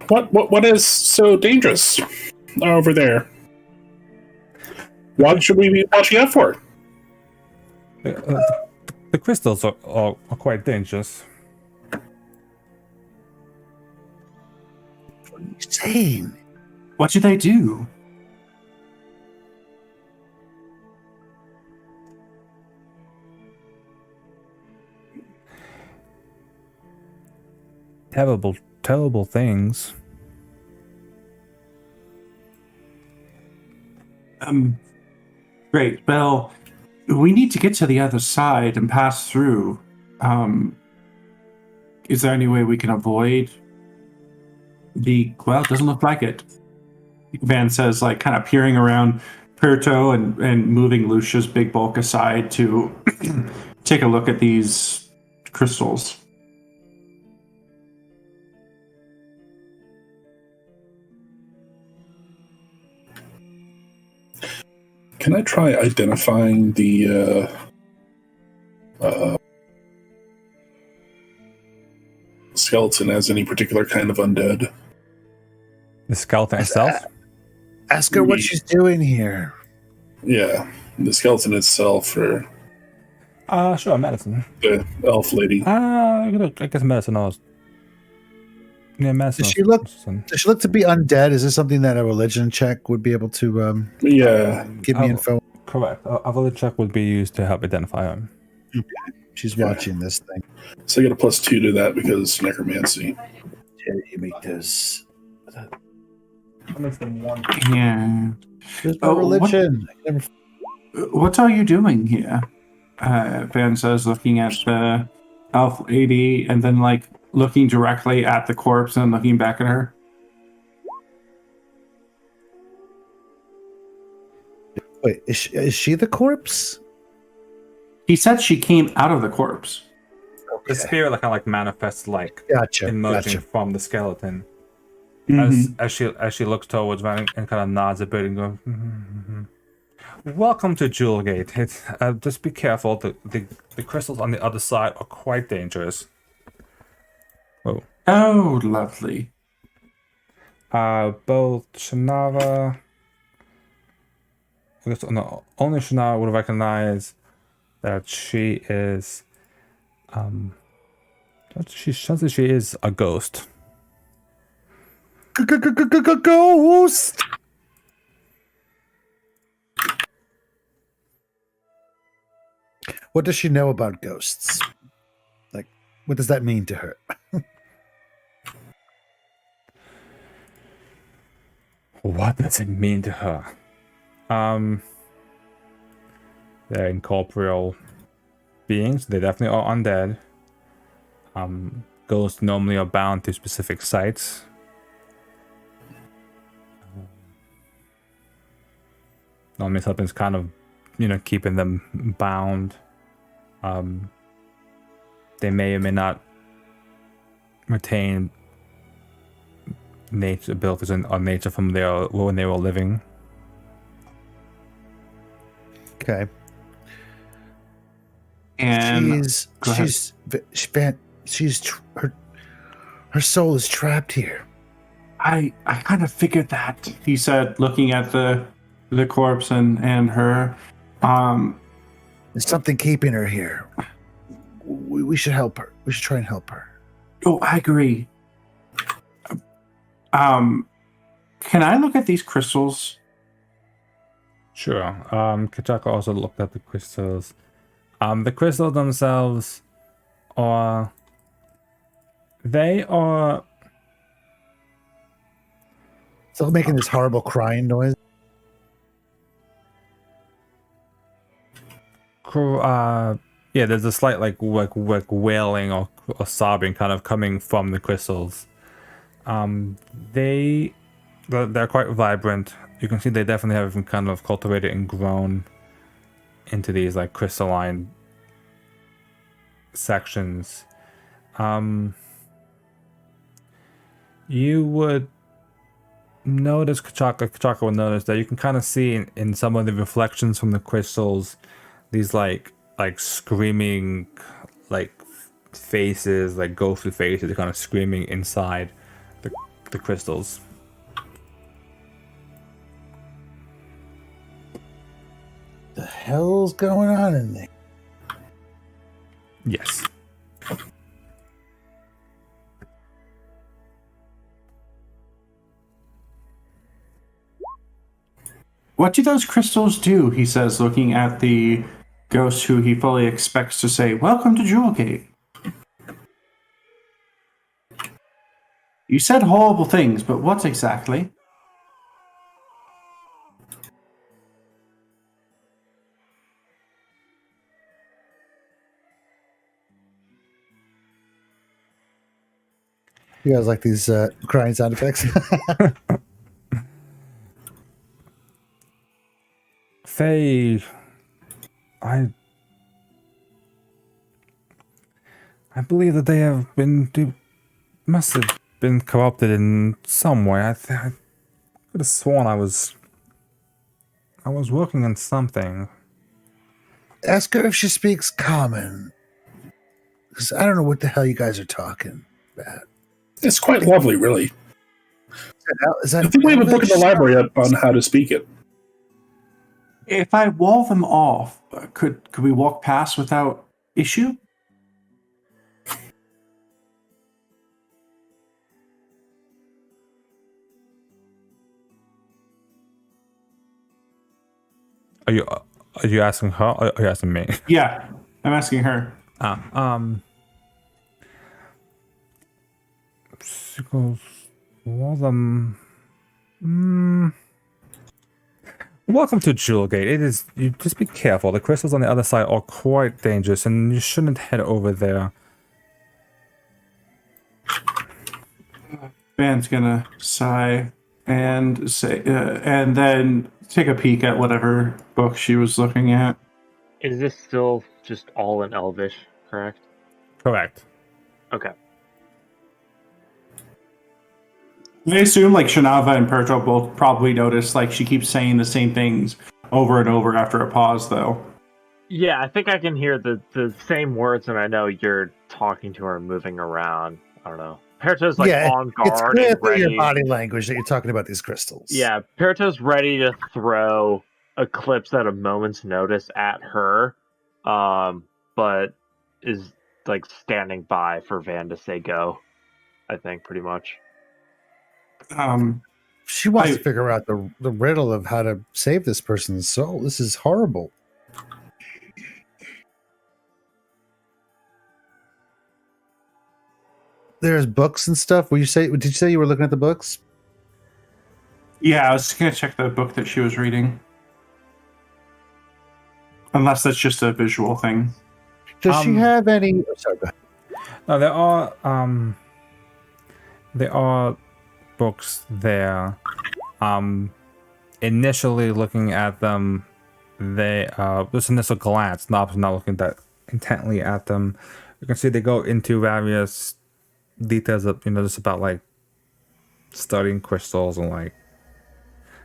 [SPEAKER 5] What is so dangerous over there? What should we be watching out for?
[SPEAKER 1] The crystals are quite dangerous.
[SPEAKER 4] What are you saying?
[SPEAKER 2] What do they do?
[SPEAKER 1] Terrible things.
[SPEAKER 2] Great. Well, we need to get to the other side and pass through. Is there any way we can avoid well, it doesn't look like it. Van says, like, kind of peering around Perto and moving Lucia's big bulk aside to take a look at these crystals.
[SPEAKER 5] Can I try identifying the skeleton as any particular kind of undead?
[SPEAKER 1] The skeleton itself?
[SPEAKER 4] Ask her what she's doing here.
[SPEAKER 5] Yeah, the skeleton itself, or
[SPEAKER 1] sure, medicine.
[SPEAKER 5] the elf lady.
[SPEAKER 1] I guess medicine knows. Yeah, medicine.
[SPEAKER 4] Does she look to be undead? Is this something that a religion check would be able to give me info?
[SPEAKER 1] Correct. A religion check would be used to help identify her.
[SPEAKER 4] Okay. She's watching this thing.
[SPEAKER 5] So I get a +2 to that because necromancy.
[SPEAKER 4] Yeah, you make this.
[SPEAKER 2] Yeah.
[SPEAKER 4] There's no religion.
[SPEAKER 2] What are you doing here? Van says, looking at the elf lady and then, like, looking directly at the corpse and looking back at her.
[SPEAKER 4] Wait, is she the corpse?
[SPEAKER 2] He said she came out of the corpse.
[SPEAKER 4] Okay.
[SPEAKER 1] The spirit kind of like manifests like emerging from the skeleton.
[SPEAKER 2] Mm-hmm.
[SPEAKER 1] As she looks towards Van and kind of nods a bit and goes, "Welcome to Jewelgate. Just be careful. The crystals on the other side are quite dangerous." Whoa.
[SPEAKER 2] Oh, lovely.
[SPEAKER 1] Both Shannara, I guess only Shannara would recognize that she is she is a ghost.
[SPEAKER 4] Ghost. What does she know about ghosts? Like, what does that mean to her?
[SPEAKER 1] What does it mean to her? They're incorporeal beings. They definitely are undead. Ghosts normally are bound to specific sites. Normally something's kind of, keeping them bound. They may or may not retain nature abilities or nature from when they were living.
[SPEAKER 4] Okay.
[SPEAKER 2] And go ahead.
[SPEAKER 4] Her soul is trapped here.
[SPEAKER 2] I kind of figured that, he said, looking at the corpse and her.
[SPEAKER 4] There's something keeping her here. We should help her. We should try and help her.
[SPEAKER 2] Oh, I agree. Can I look at these crystals?
[SPEAKER 1] Sure. Kachaka also looked at the crystals. The crystals themselves are... They are...
[SPEAKER 4] Still making this horrible crying noise.
[SPEAKER 1] Yeah, there's a slight like wailing or sobbing kind of coming from the crystals. They're quite vibrant. You can see they definitely have been kind of cultivated and grown into these like crystalline sections. You would notice, Kachaka would notice that you can kind of see in some of the reflections from the crystals these like screaming like faces, like ghostly faces, they're kind of screaming inside the crystals.
[SPEAKER 4] The hell's going on in there?
[SPEAKER 1] Yes.
[SPEAKER 2] What do those crystals do? He says, looking at the ghost who he fully expects to say, "Welcome to Jewelgate." You said horrible things, but what exactly?
[SPEAKER 4] You guys like these crying sound effects?
[SPEAKER 1] Faye, I believe that they must have been corrupted in some way. I could have sworn I was working on something.
[SPEAKER 4] Ask her if she speaks common. Because I don't know what the hell you guys are talking about.
[SPEAKER 5] It's quite lovely, really.
[SPEAKER 4] Is that
[SPEAKER 5] I think we have a book in the library on how to speak it.
[SPEAKER 2] If I wall them off, could we walk past without issue?
[SPEAKER 1] Are you asking her or are you asking me?
[SPEAKER 2] Yeah, I'm asking her.
[SPEAKER 1] Well, welcome to Jewelgate. You just be careful. The crystals on the other side are quite dangerous, and you shouldn't head over there.
[SPEAKER 2] Van's gonna sigh and say, and then take a peek at whatever book she was looking at.
[SPEAKER 3] Is this still just all in Elvish, correct?
[SPEAKER 1] Correct.
[SPEAKER 3] Okay.
[SPEAKER 2] I assume like Shanava and Perto both probably noticed like she keeps saying the same things over and over after a pause, though.
[SPEAKER 3] Yeah, I think I can hear the same words, and I know you're talking to her and moving around. I don't know. Perto's like on
[SPEAKER 4] it's
[SPEAKER 3] guard and
[SPEAKER 4] clearly
[SPEAKER 3] ready.
[SPEAKER 4] your body language that you're talking about these crystals.
[SPEAKER 3] Yeah, Perto's ready to throw Eclipse at a moment's notice at her, but is like standing by for Van to say go. I think pretty much.
[SPEAKER 4] She wants to figure out the riddle of how to save this person's soul. This is horrible. There's books and stuff. Did you say you were looking at the books?
[SPEAKER 2] Yeah, I was just gonna check the book that she was reading. Unless that's just a visual thing.
[SPEAKER 4] Does she have any? Oh, sorry, go ahead.
[SPEAKER 1] No, there are books there. Initially looking at them, they just initial glance, not looking that intently at them. You can see they go into various details of just about like studying crystals and like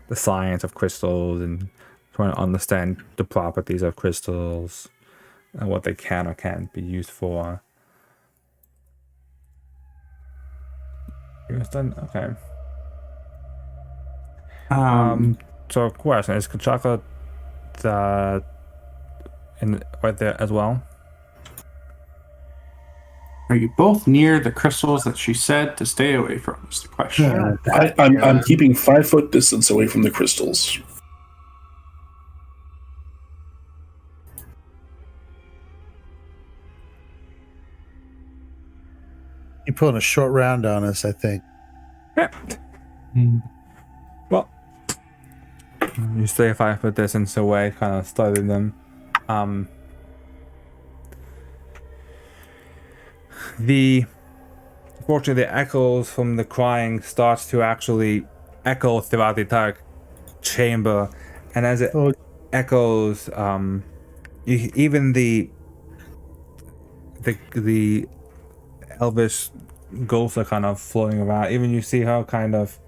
[SPEAKER 1] the science of crystals and trying to understand the properties of crystals and what they can or can't be used for. You guys done? Okay. So question, is Kachaka right there as well?
[SPEAKER 2] Are you both near the crystals that she said to stay away from? Is the question.
[SPEAKER 5] I'm keeping 5 foot distance away from the crystals.
[SPEAKER 4] You're pulling a short round on us, I think.
[SPEAKER 1] Yeah. Well, you stay 5 foot distance away, kind of studying them. Unfortunately, the echoes from the crying starts to actually echo throughout the entire chamber, and as it echoes, even the elvish ghosts are kind of floating around. Even you see her kind of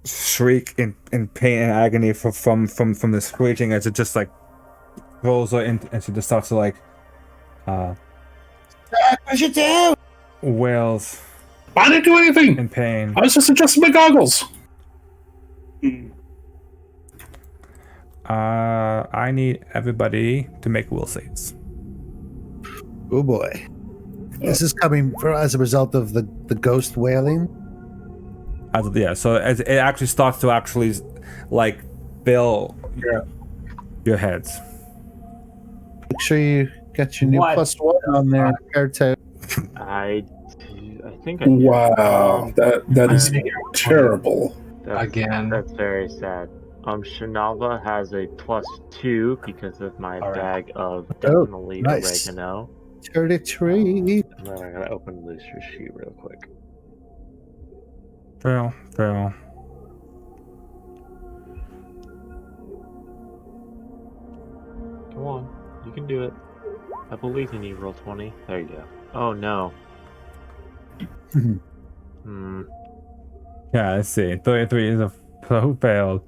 [SPEAKER 1] shriek in pain and agony from the screeching as it just like rolls her in, and she just starts to like
[SPEAKER 4] Push it down!
[SPEAKER 1] wails
[SPEAKER 5] I didn't do anything.
[SPEAKER 1] in pain.
[SPEAKER 5] I was just adjusting my goggles.
[SPEAKER 1] I need everybody to make will saves.
[SPEAKER 4] Oh boy. This is coming as a result of the ghost wailing?
[SPEAKER 1] So as it actually starts to actually like fill your heads.
[SPEAKER 4] Make sure you get your new
[SPEAKER 3] What?
[SPEAKER 4] +1 on there, Airto.
[SPEAKER 3] I think I
[SPEAKER 5] Wow, that is terrible.
[SPEAKER 6] Again.
[SPEAKER 3] That's very sad. Shinava has a +2 because of my bag of definitely
[SPEAKER 4] nice.
[SPEAKER 3] oregano.
[SPEAKER 4] 33.
[SPEAKER 3] And then I gotta open Lucia's sheet real quick.
[SPEAKER 1] Fail.
[SPEAKER 3] Come on, you can do it. I believe in you, roll 20. There you go. Oh no.
[SPEAKER 1] Yeah, let's see. 33 is a who failed.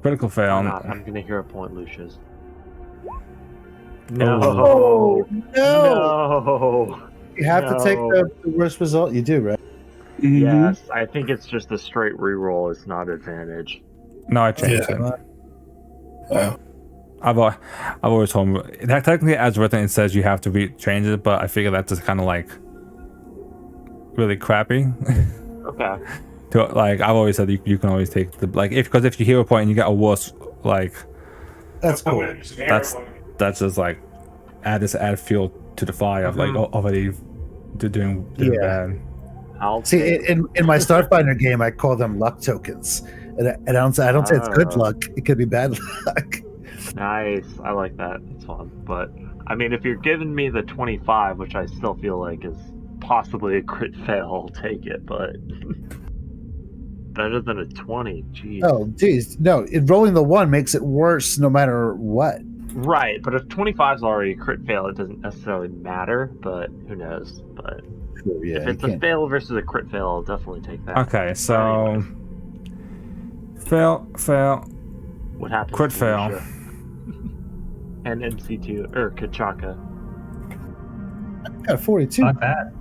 [SPEAKER 1] Critical fail.
[SPEAKER 3] I'm gonna hero point Lucia's.
[SPEAKER 1] No.
[SPEAKER 4] Oh, no!
[SPEAKER 3] No.
[SPEAKER 4] You have to take the worst result. You do, right?
[SPEAKER 3] Yes, I think it's just a straight reroll. It's not advantage.
[SPEAKER 1] No, I changed it.
[SPEAKER 5] Wow.
[SPEAKER 1] I've always told him that technically as written it says you have to change it, but I figure that's just kind of like really crappy.
[SPEAKER 3] Okay.
[SPEAKER 1] Like I've always said, you can always take the because if you hero point and you get a worse
[SPEAKER 4] That's cool.
[SPEAKER 1] that's just like add fuel to the fire of like already doing bad.
[SPEAKER 3] I'll
[SPEAKER 4] See, in my Starfinder game, I call them luck tokens, and I don't say it's good luck. It could be bad luck.
[SPEAKER 3] Nice. I like that. It's fun. But I mean, if you're giving me the 25, which I still feel like is possibly a crit fail, I'll take it. But better than a 20. Jeez.
[SPEAKER 4] Oh, geez, no! Rolling the 1 makes it worse, no matter what.
[SPEAKER 3] Right, but if 25 is already a crit fail, it doesn't necessarily matter. But who knows? But
[SPEAKER 4] Sure, yeah,
[SPEAKER 3] if it's a fail versus a crit fail, I'll definitely take that.
[SPEAKER 1] Okay, so fail.
[SPEAKER 3] What happens?
[SPEAKER 1] Crit
[SPEAKER 3] to
[SPEAKER 1] fail.
[SPEAKER 3] Lucia? And MC2 or Kachaka.
[SPEAKER 4] Got a 42.
[SPEAKER 6] Not bad.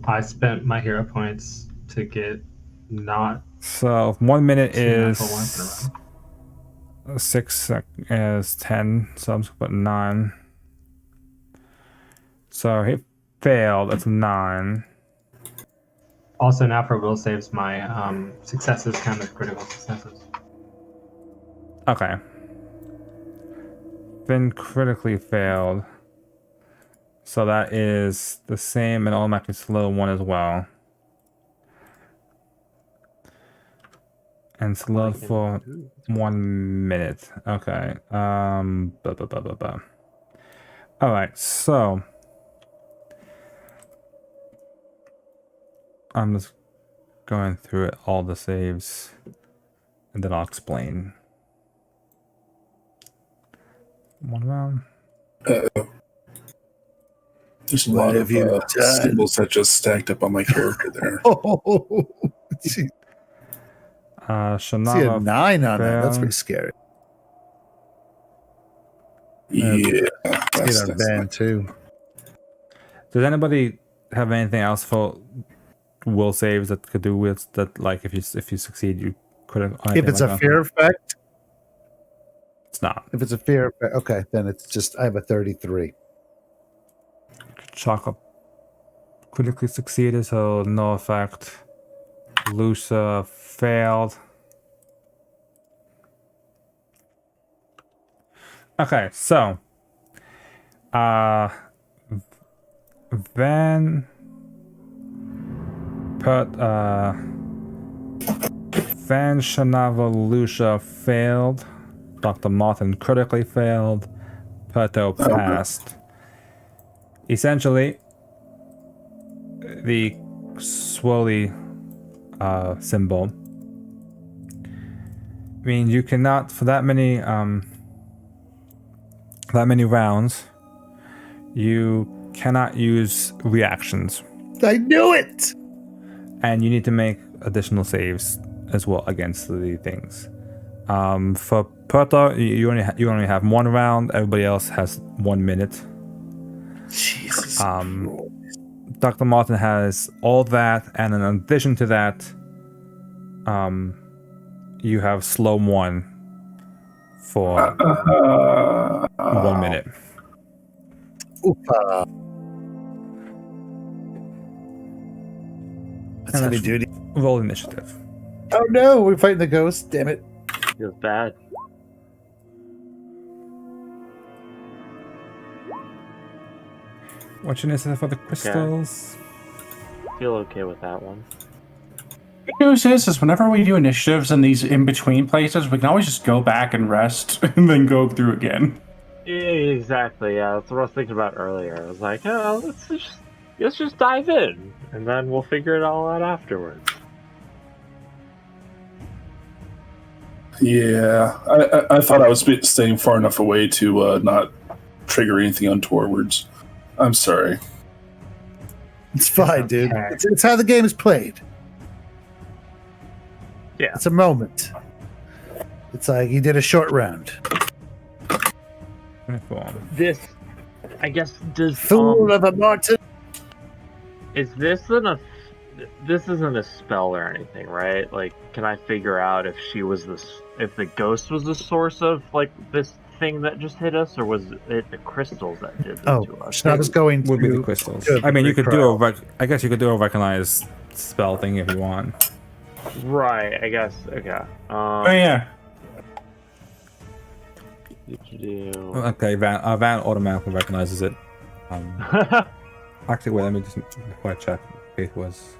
[SPEAKER 6] I spent my hero points to get not.
[SPEAKER 1] So 1 minute is
[SPEAKER 6] for once in a
[SPEAKER 1] 6 is 10, so I'm just gonna put 9. So failed. That's 9.
[SPEAKER 6] Also, now for will saves, my successes count as critical successes.
[SPEAKER 1] Okay. Then critically failed. So that is the same and automatically slow 1 as well. And slowed for 1 minute. Okay. Alright, so I'm just going through it, all the saves, and then I'll explain. 1 round.
[SPEAKER 5] There's a
[SPEAKER 4] What
[SPEAKER 5] lot
[SPEAKER 4] have
[SPEAKER 5] of
[SPEAKER 4] you done?
[SPEAKER 5] symbols that just stacked up on my character there.
[SPEAKER 4] Oh, see a
[SPEAKER 1] Shanava
[SPEAKER 4] 9 on that. That's
[SPEAKER 1] failed.
[SPEAKER 4] pretty scary.
[SPEAKER 5] Yeah,
[SPEAKER 4] See
[SPEAKER 5] that's,
[SPEAKER 4] it on
[SPEAKER 5] that's
[SPEAKER 4] band too.
[SPEAKER 1] Does anybody have anything else for will saves that could do with that? Like if you succeed, you could have.
[SPEAKER 4] If it's a fear effect,
[SPEAKER 1] it's not.
[SPEAKER 4] if it's a fear effect, okay, then it's just I have a 33.
[SPEAKER 1] Kachaka critically succeeded, so no effect. Lucia failed. Okay, so Van Shanava Lucia failed. Dr. Martin critically failed. Perto passed. Essentially, the swirly symbol means you cannot, for that many rounds, you cannot use reactions,
[SPEAKER 4] I knew it.
[SPEAKER 1] and you need to make additional saves as well against the things. For Perto, you only have 1 round. Everybody else has 1 minute.
[SPEAKER 4] Jesus.
[SPEAKER 1] Dr. Martin has all that, and in addition to that, you have slow 1 for 1 minute.
[SPEAKER 4] Oopa. That's
[SPEAKER 1] And
[SPEAKER 4] heavy
[SPEAKER 1] that's-
[SPEAKER 4] duty.
[SPEAKER 1] Roll initiative.
[SPEAKER 4] Oh no, we're fighting the ghost. Damn it.
[SPEAKER 3] Feels bad.
[SPEAKER 1] What's your initiative for the crystals?
[SPEAKER 3] Feel okay with that one.
[SPEAKER 2] Good news is whenever we do initiatives in these in-between places, we can always just go back and rest and then go through again.
[SPEAKER 3] Yeah, exactly. Yeah, that's what I was thinking about earlier. I was like, oh, let's just dive in, and then we'll figure it all out afterwards.
[SPEAKER 5] Yeah, I thought I was staying far enough away to not trigger anything untowards. I'm sorry.
[SPEAKER 4] It's fine, dude.
[SPEAKER 6] Okay.
[SPEAKER 4] It's how the game is played.
[SPEAKER 3] Yeah.
[SPEAKER 4] It's a moment. It's like you did a short round.
[SPEAKER 1] 24.
[SPEAKER 3] This, I guess, does
[SPEAKER 4] Fool of a Martin.
[SPEAKER 3] is this this isn't a spell or anything, right? Like, can I figure out if if the ghost was the source of like this thing that just hit us, or was it the crystals that did this
[SPEAKER 4] Oh,
[SPEAKER 3] to us?
[SPEAKER 4] I was going
[SPEAKER 1] Would be the
[SPEAKER 4] to.
[SPEAKER 1] crystals.
[SPEAKER 4] to
[SPEAKER 1] I mean, you could do
[SPEAKER 4] recall.
[SPEAKER 1] I guess you could do a recognized spell thing if you want.
[SPEAKER 3] Right, I guess. Okay.
[SPEAKER 2] Oh yeah.
[SPEAKER 1] Okay, Van automatically recognizes it. Actually, wait, let me just before I check. It was.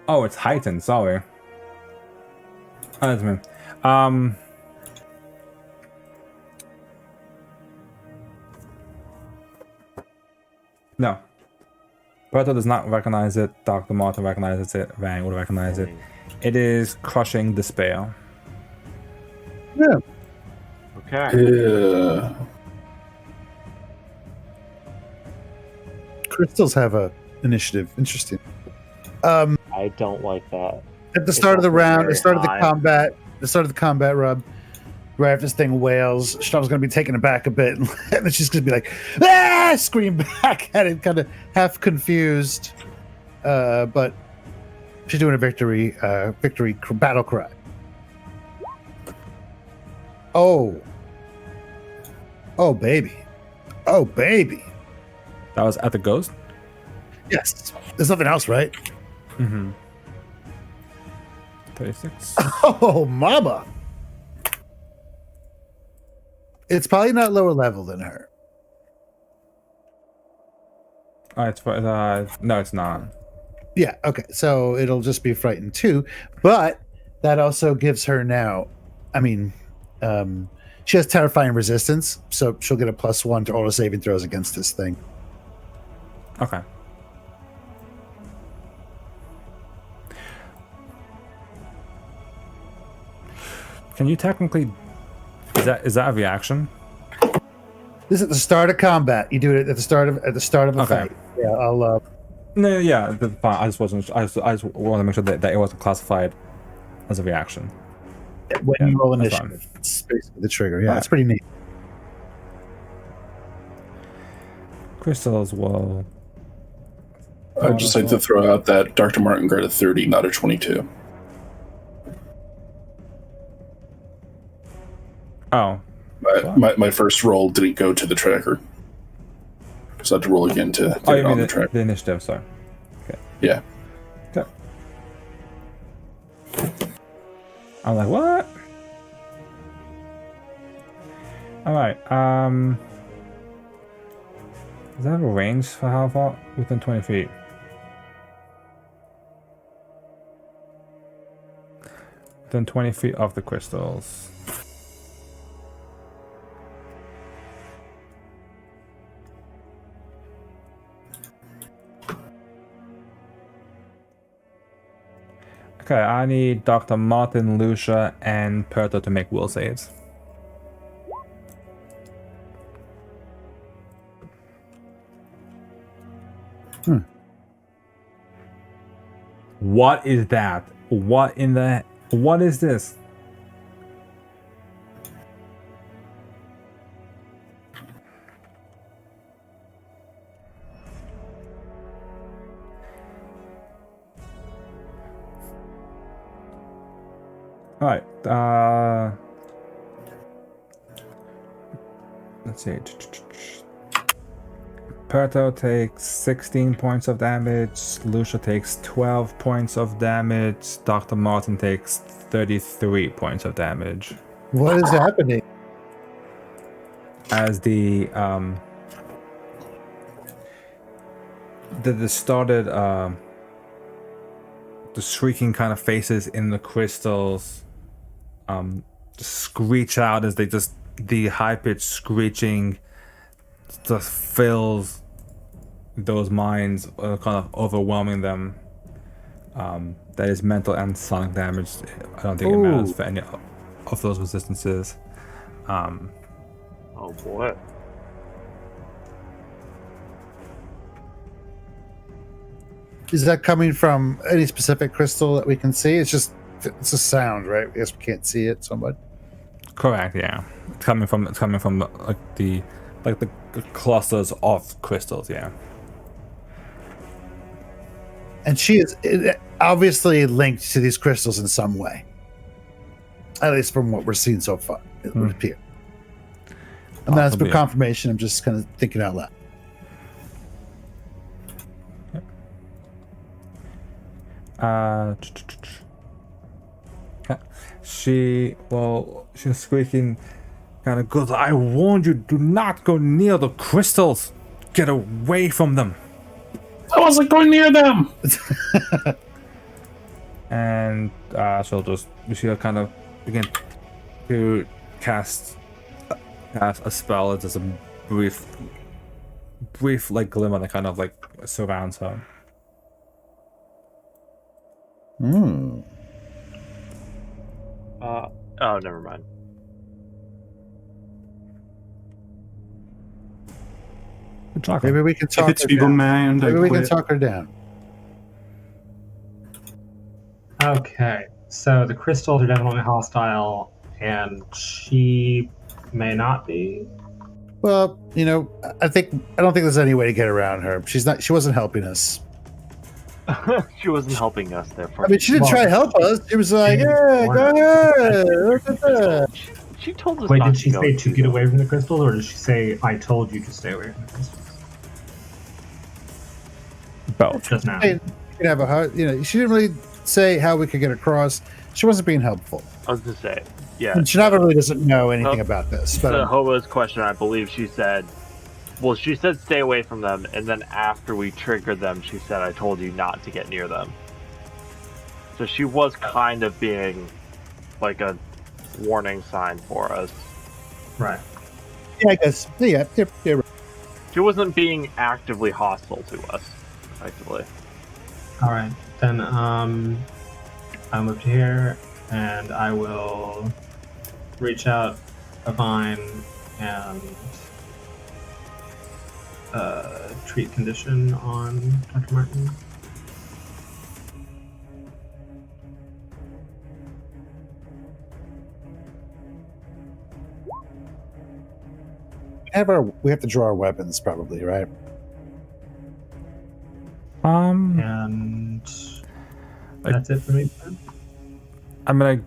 [SPEAKER 1] Oh, it's heightened. Sorry. Oh, that's me. No. Berto does not recognize it. Dr. Martin recognizes it. Van would recognize it. It is crushing despair.
[SPEAKER 4] Yeah.
[SPEAKER 3] Okay.
[SPEAKER 5] Yeah.
[SPEAKER 4] Crystals have a initiative. Interesting.
[SPEAKER 3] I don't like that.
[SPEAKER 4] At the start of the
[SPEAKER 3] also
[SPEAKER 4] round, at
[SPEAKER 3] very
[SPEAKER 4] the start of the
[SPEAKER 3] high.
[SPEAKER 4] combat, Rob, right after this thing wails, Shana's going to be taken aback a bit, and then she's going to be like, ah! Scream back at it, kind of half confused. But she's doing a victory battle cry. Oh. Oh, baby. Oh, baby.
[SPEAKER 1] That was at the ghost?
[SPEAKER 4] Yes. There's nothing else, right?
[SPEAKER 1] Mm-hmm. 36.
[SPEAKER 4] Oh, mama. It's probably not lower level than her.
[SPEAKER 1] Oh, it's for no, it's not.
[SPEAKER 4] Yeah, okay. So it'll just be frightened too. But that also gives her now, I mean, she has terrifying resistance, so she'll get a +1 to all the saving throws against this thing.
[SPEAKER 1] Okay. Can you technically is that a reaction?
[SPEAKER 4] This is at the start of combat. You do it at the start of a
[SPEAKER 1] Okay.
[SPEAKER 4] fight. Yeah, I'll
[SPEAKER 1] No, yeah, that's fine. I just wasn't. I just want to make sure that it wasn't classified as a reaction.
[SPEAKER 4] when
[SPEAKER 1] Yeah,
[SPEAKER 4] you roll
[SPEAKER 1] that's
[SPEAKER 4] initiative. It's basically the trigger. Yeah,
[SPEAKER 1] Alright.
[SPEAKER 4] it's pretty neat.
[SPEAKER 1] Crystals will.
[SPEAKER 5] I'd just like to throw out that Dr. Martin got a 30, not a 22.
[SPEAKER 1] Oh,
[SPEAKER 5] My first roll didn't go to the tracker. So I had to roll again to get
[SPEAKER 1] oh, you
[SPEAKER 5] it on
[SPEAKER 1] mean
[SPEAKER 5] the
[SPEAKER 1] the
[SPEAKER 5] tracker.
[SPEAKER 1] initiative? Sorry.
[SPEAKER 5] Yeah.
[SPEAKER 1] Okay. I'm like, what? All right. Does that have a range for how far? Within 20 feet. Within 20 feet of the crystals. Okay, I need Dr. Martin, Lucia, and Perto to make will saves. What is that? What is this? All right. Let's see. Perto takes 16 points of damage. Lucia takes 12 points of damage. Dr. Martin takes 33 points of damage.
[SPEAKER 4] What is happening?
[SPEAKER 1] As the distorted the shrieking kind of faces in the crystals just screech out as they just the high-pitched screeching just fills those minds, kind of overwhelming them. That is mental and sonic damage. I don't think it matters for any of those resistances.
[SPEAKER 3] Oh boy.
[SPEAKER 4] Is that coming from any specific crystal that we can see? It's a sound, right? I guess we can't see it so much.
[SPEAKER 1] Correct. Yeah, it's coming from the clusters of crystals. Yeah.
[SPEAKER 4] And she is obviously linked to these crystals in some way. At least from what we're seeing so far, it would appear. And that's for
[SPEAKER 1] Possibly.
[SPEAKER 4] confirmation. I'm just kind of thinking out loud.
[SPEAKER 1] She's squeaking, kind of goes, I warned you, do not go near the crystals. Get away from them.
[SPEAKER 5] I wasn't going near them!
[SPEAKER 1] And she'll kind of begin to cast a spell. It's just a brief like glimmer that kind of like surrounds her.
[SPEAKER 3] Oh, never mind.
[SPEAKER 4] Maybe we can talk
[SPEAKER 2] If it's
[SPEAKER 4] her
[SPEAKER 2] feeble
[SPEAKER 4] down.
[SPEAKER 2] mind, I
[SPEAKER 4] Maybe we can
[SPEAKER 2] quit.
[SPEAKER 4] talk her down.
[SPEAKER 6] Okay, so the crystals are definitely hostile, and she may not be.
[SPEAKER 4] Well, I don't think there's any way to get around her. She wasn't helping us.
[SPEAKER 3] She wasn't helping us there.
[SPEAKER 4] I mean, she didn't try to help us. She was like,
[SPEAKER 6] She's
[SPEAKER 4] "Yeah, go
[SPEAKER 6] warning.
[SPEAKER 4] ahead. Look at that."
[SPEAKER 3] She told us
[SPEAKER 6] Wait,
[SPEAKER 3] not
[SPEAKER 6] did she
[SPEAKER 3] go
[SPEAKER 6] say to
[SPEAKER 3] do
[SPEAKER 6] get
[SPEAKER 3] that.
[SPEAKER 6] away from the crystals, or did she say I told you to stay away from the crystals?
[SPEAKER 1] Both.
[SPEAKER 6] Just now.
[SPEAKER 4] Hey, you can have a hard, she didn't really say how we could get across. She wasn't being helpful.
[SPEAKER 3] I was gonna say, yeah.
[SPEAKER 4] And Shinava really doesn't know anything
[SPEAKER 3] Oh,
[SPEAKER 4] about this. But
[SPEAKER 3] The hobo's question, I believe she said, she said stay away from them, and then after we triggered them, she said, I told you not to get near them. So she was kind of being like a warning sign for us.
[SPEAKER 6] Right.
[SPEAKER 4] yeah, I guess. Yeah. Right.
[SPEAKER 3] She wasn't being actively hostile to us, effectively.
[SPEAKER 6] All right. Then I'll move to here, and I will reach out a vine and treat condition on Dr. Martin.
[SPEAKER 4] We have to draw our weapons, probably, right?
[SPEAKER 6] And that's it for me.
[SPEAKER 1] I mean,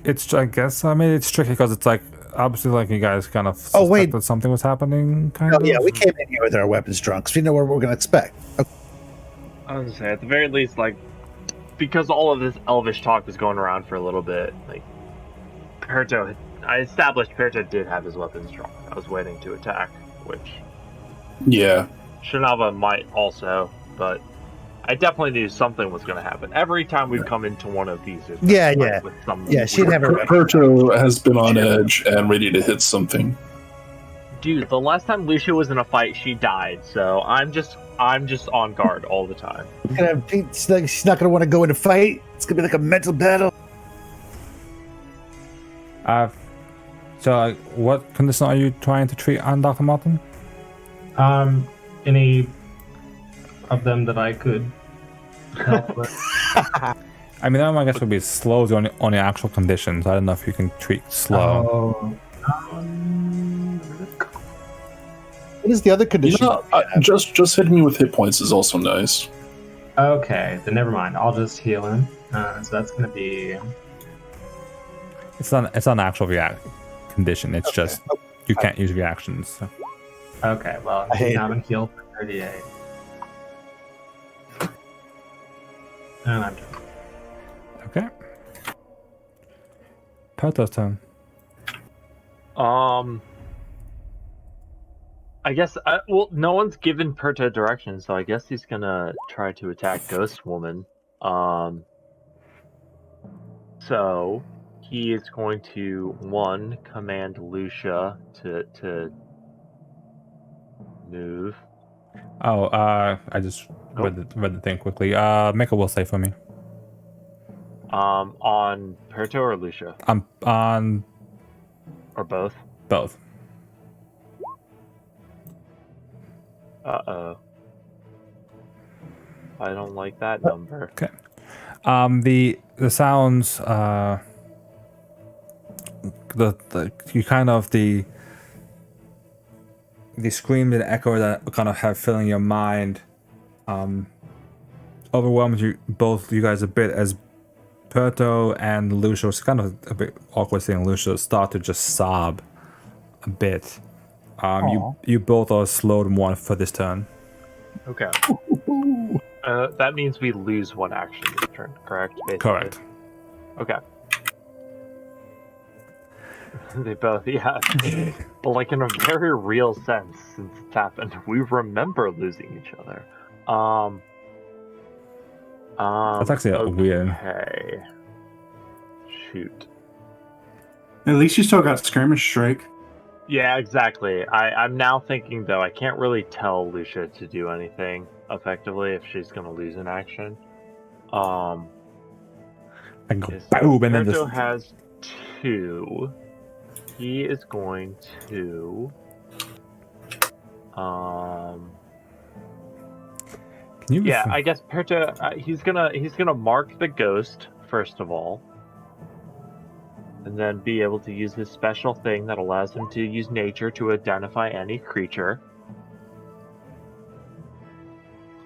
[SPEAKER 1] it's tricky because it's like obviously like you guys kind of
[SPEAKER 4] Oh, wait.
[SPEAKER 1] suspected something was happening. Kind
[SPEAKER 4] Oh
[SPEAKER 1] of.
[SPEAKER 4] yeah, we came in here with our weapons drunk, so we know what we're going to expect. Okay.
[SPEAKER 3] I was gonna say, at the very least, like, because all of this elvish talk was going around for a little bit, like, I established Perto did have his weapons drawn. I was waiting to attack, which
[SPEAKER 5] Yeah.
[SPEAKER 3] Shinava might also, but I definitely knew something was going to happen. Every time we've come into one of these, it's
[SPEAKER 4] Yeah,
[SPEAKER 3] like
[SPEAKER 4] yeah.
[SPEAKER 3] with some
[SPEAKER 4] Yeah, she'd
[SPEAKER 3] weird-
[SPEAKER 4] have her-
[SPEAKER 5] Perto has been on edge and ready to hit something.
[SPEAKER 3] Dude, the last time Lucia was in a fight, she died. So I'm just on guard all the time.
[SPEAKER 4] She's not going to want to go in a fight. It's going to be like a mental battle.
[SPEAKER 1] So what condition are you trying to treat on Dr. Martin?
[SPEAKER 6] Any of them that I could help with.
[SPEAKER 1] I mean, that one I guess would be slow is the only actual conditions. I don't know if you can treat slow.
[SPEAKER 4] What is the other condition?
[SPEAKER 5] Just hitting me with hit points is also nice.
[SPEAKER 6] Okay, then never mind. I'll just heal him. So that's gonna be.
[SPEAKER 1] It's not an actual condition. It's just you can't use reactions. So.
[SPEAKER 6] Okay, well,
[SPEAKER 4] I hate
[SPEAKER 6] now I'm healed for 38. And I'm done.
[SPEAKER 1] Okay. Perto's turn.
[SPEAKER 3] I guess no one's given Perto direction, so I guess he's gonna try to attack Ghost Woman. So he is going to command Lucia to move.
[SPEAKER 1] Oh, I just read the thing quickly. Make a will save for me.
[SPEAKER 3] On Perto or Lucia?
[SPEAKER 1] On
[SPEAKER 3] Or both?
[SPEAKER 1] both.
[SPEAKER 3] Uh-oh. I don't like that number.
[SPEAKER 1] Okay. The sounds the scream and echo that kind of have filling your mind overwhelms you guys a bit as Perto and Lucia, it's kind of a bit awkward seeing Lucia start to just sob a bit. You both are slowed one for this turn.
[SPEAKER 3] Okay. That means we lose one action this turn, correct? Basically.
[SPEAKER 1] Correct.
[SPEAKER 3] Okay. They both, yeah. But like in a very real sense, since it's happened, we remember losing each other.
[SPEAKER 1] That's actually weird.
[SPEAKER 3] Okay. Shoot.
[SPEAKER 2] At least you still got skirmish strike.
[SPEAKER 3] Yeah, exactly. I'm now thinking though I can't really tell Lucia to do anything effectively if she's gonna lose an action.
[SPEAKER 1] I can go
[SPEAKER 3] So
[SPEAKER 1] boom and then
[SPEAKER 3] Perto
[SPEAKER 1] just
[SPEAKER 3] has 2. He is going to
[SPEAKER 1] Can you
[SPEAKER 3] yeah, I guess Perto he's gonna mark the ghost first of all. And then be able to use his special thing that allows him to use nature to identify any creature.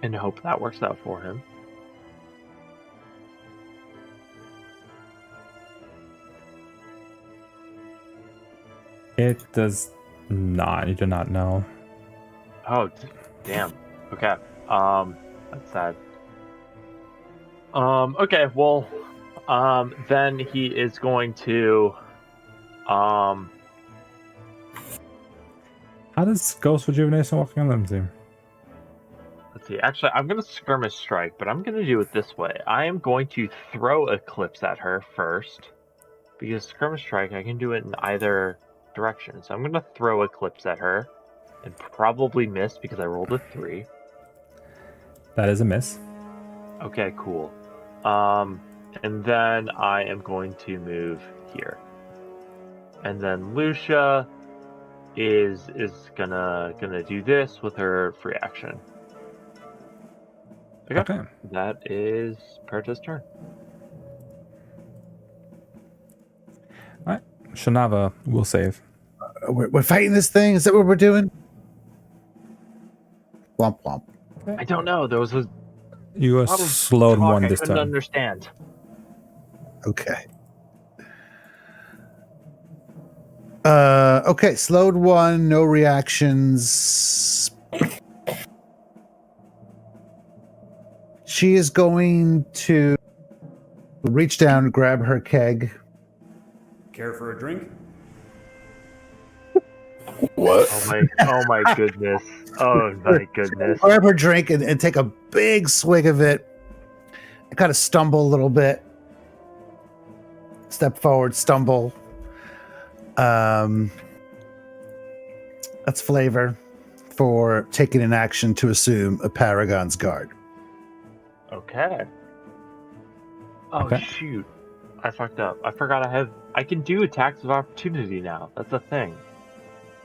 [SPEAKER 3] And hope that works out for him.
[SPEAKER 1] It does not. You do not know.
[SPEAKER 3] Oh, damn. Okay. That's sad. Okay, well, then he is going to,
[SPEAKER 1] How does Ghost Rejuvenation work on them, team?
[SPEAKER 3] let's see. Actually, I'm going to Skirmish Strike, but I'm going to do it this way. I am going to throw Eclipse at her first, because Skirmish Strike, I can do it in either direction. So I'm going to throw Eclipse at her, and probably miss because I rolled a 3.
[SPEAKER 1] That is a miss.
[SPEAKER 3] Okay, cool. And then I am going to move here. And then Lucia is gonna do this with her free action. Okay. That is Perta's turn.
[SPEAKER 1] Alright. Shanava will save.
[SPEAKER 4] We're fighting this thing? Is that what we're doing? Womp womp.
[SPEAKER 3] I don't know. There was a
[SPEAKER 1] You are
[SPEAKER 3] lot of
[SPEAKER 1] slowed
[SPEAKER 3] talk
[SPEAKER 1] one
[SPEAKER 3] I
[SPEAKER 1] this
[SPEAKER 3] couldn't
[SPEAKER 1] time.
[SPEAKER 3] understand.
[SPEAKER 4] Okay. Okay, slowed 1, no reactions. She is going to reach down, grab her keg.
[SPEAKER 7] Care for a drink?
[SPEAKER 5] What?
[SPEAKER 3] Oh my goodness. Oh my goodness.
[SPEAKER 4] Grab her drink and take a big swig of it. I kind of stumble a little bit. Step forward, stumble. That's flavor for taking an action to assume a Paragon's Guard.
[SPEAKER 3] Okay. Oh
[SPEAKER 1] Okay.
[SPEAKER 3] shoot. I fucked up. I forgot I can do attacks of opportunity now. That's a thing.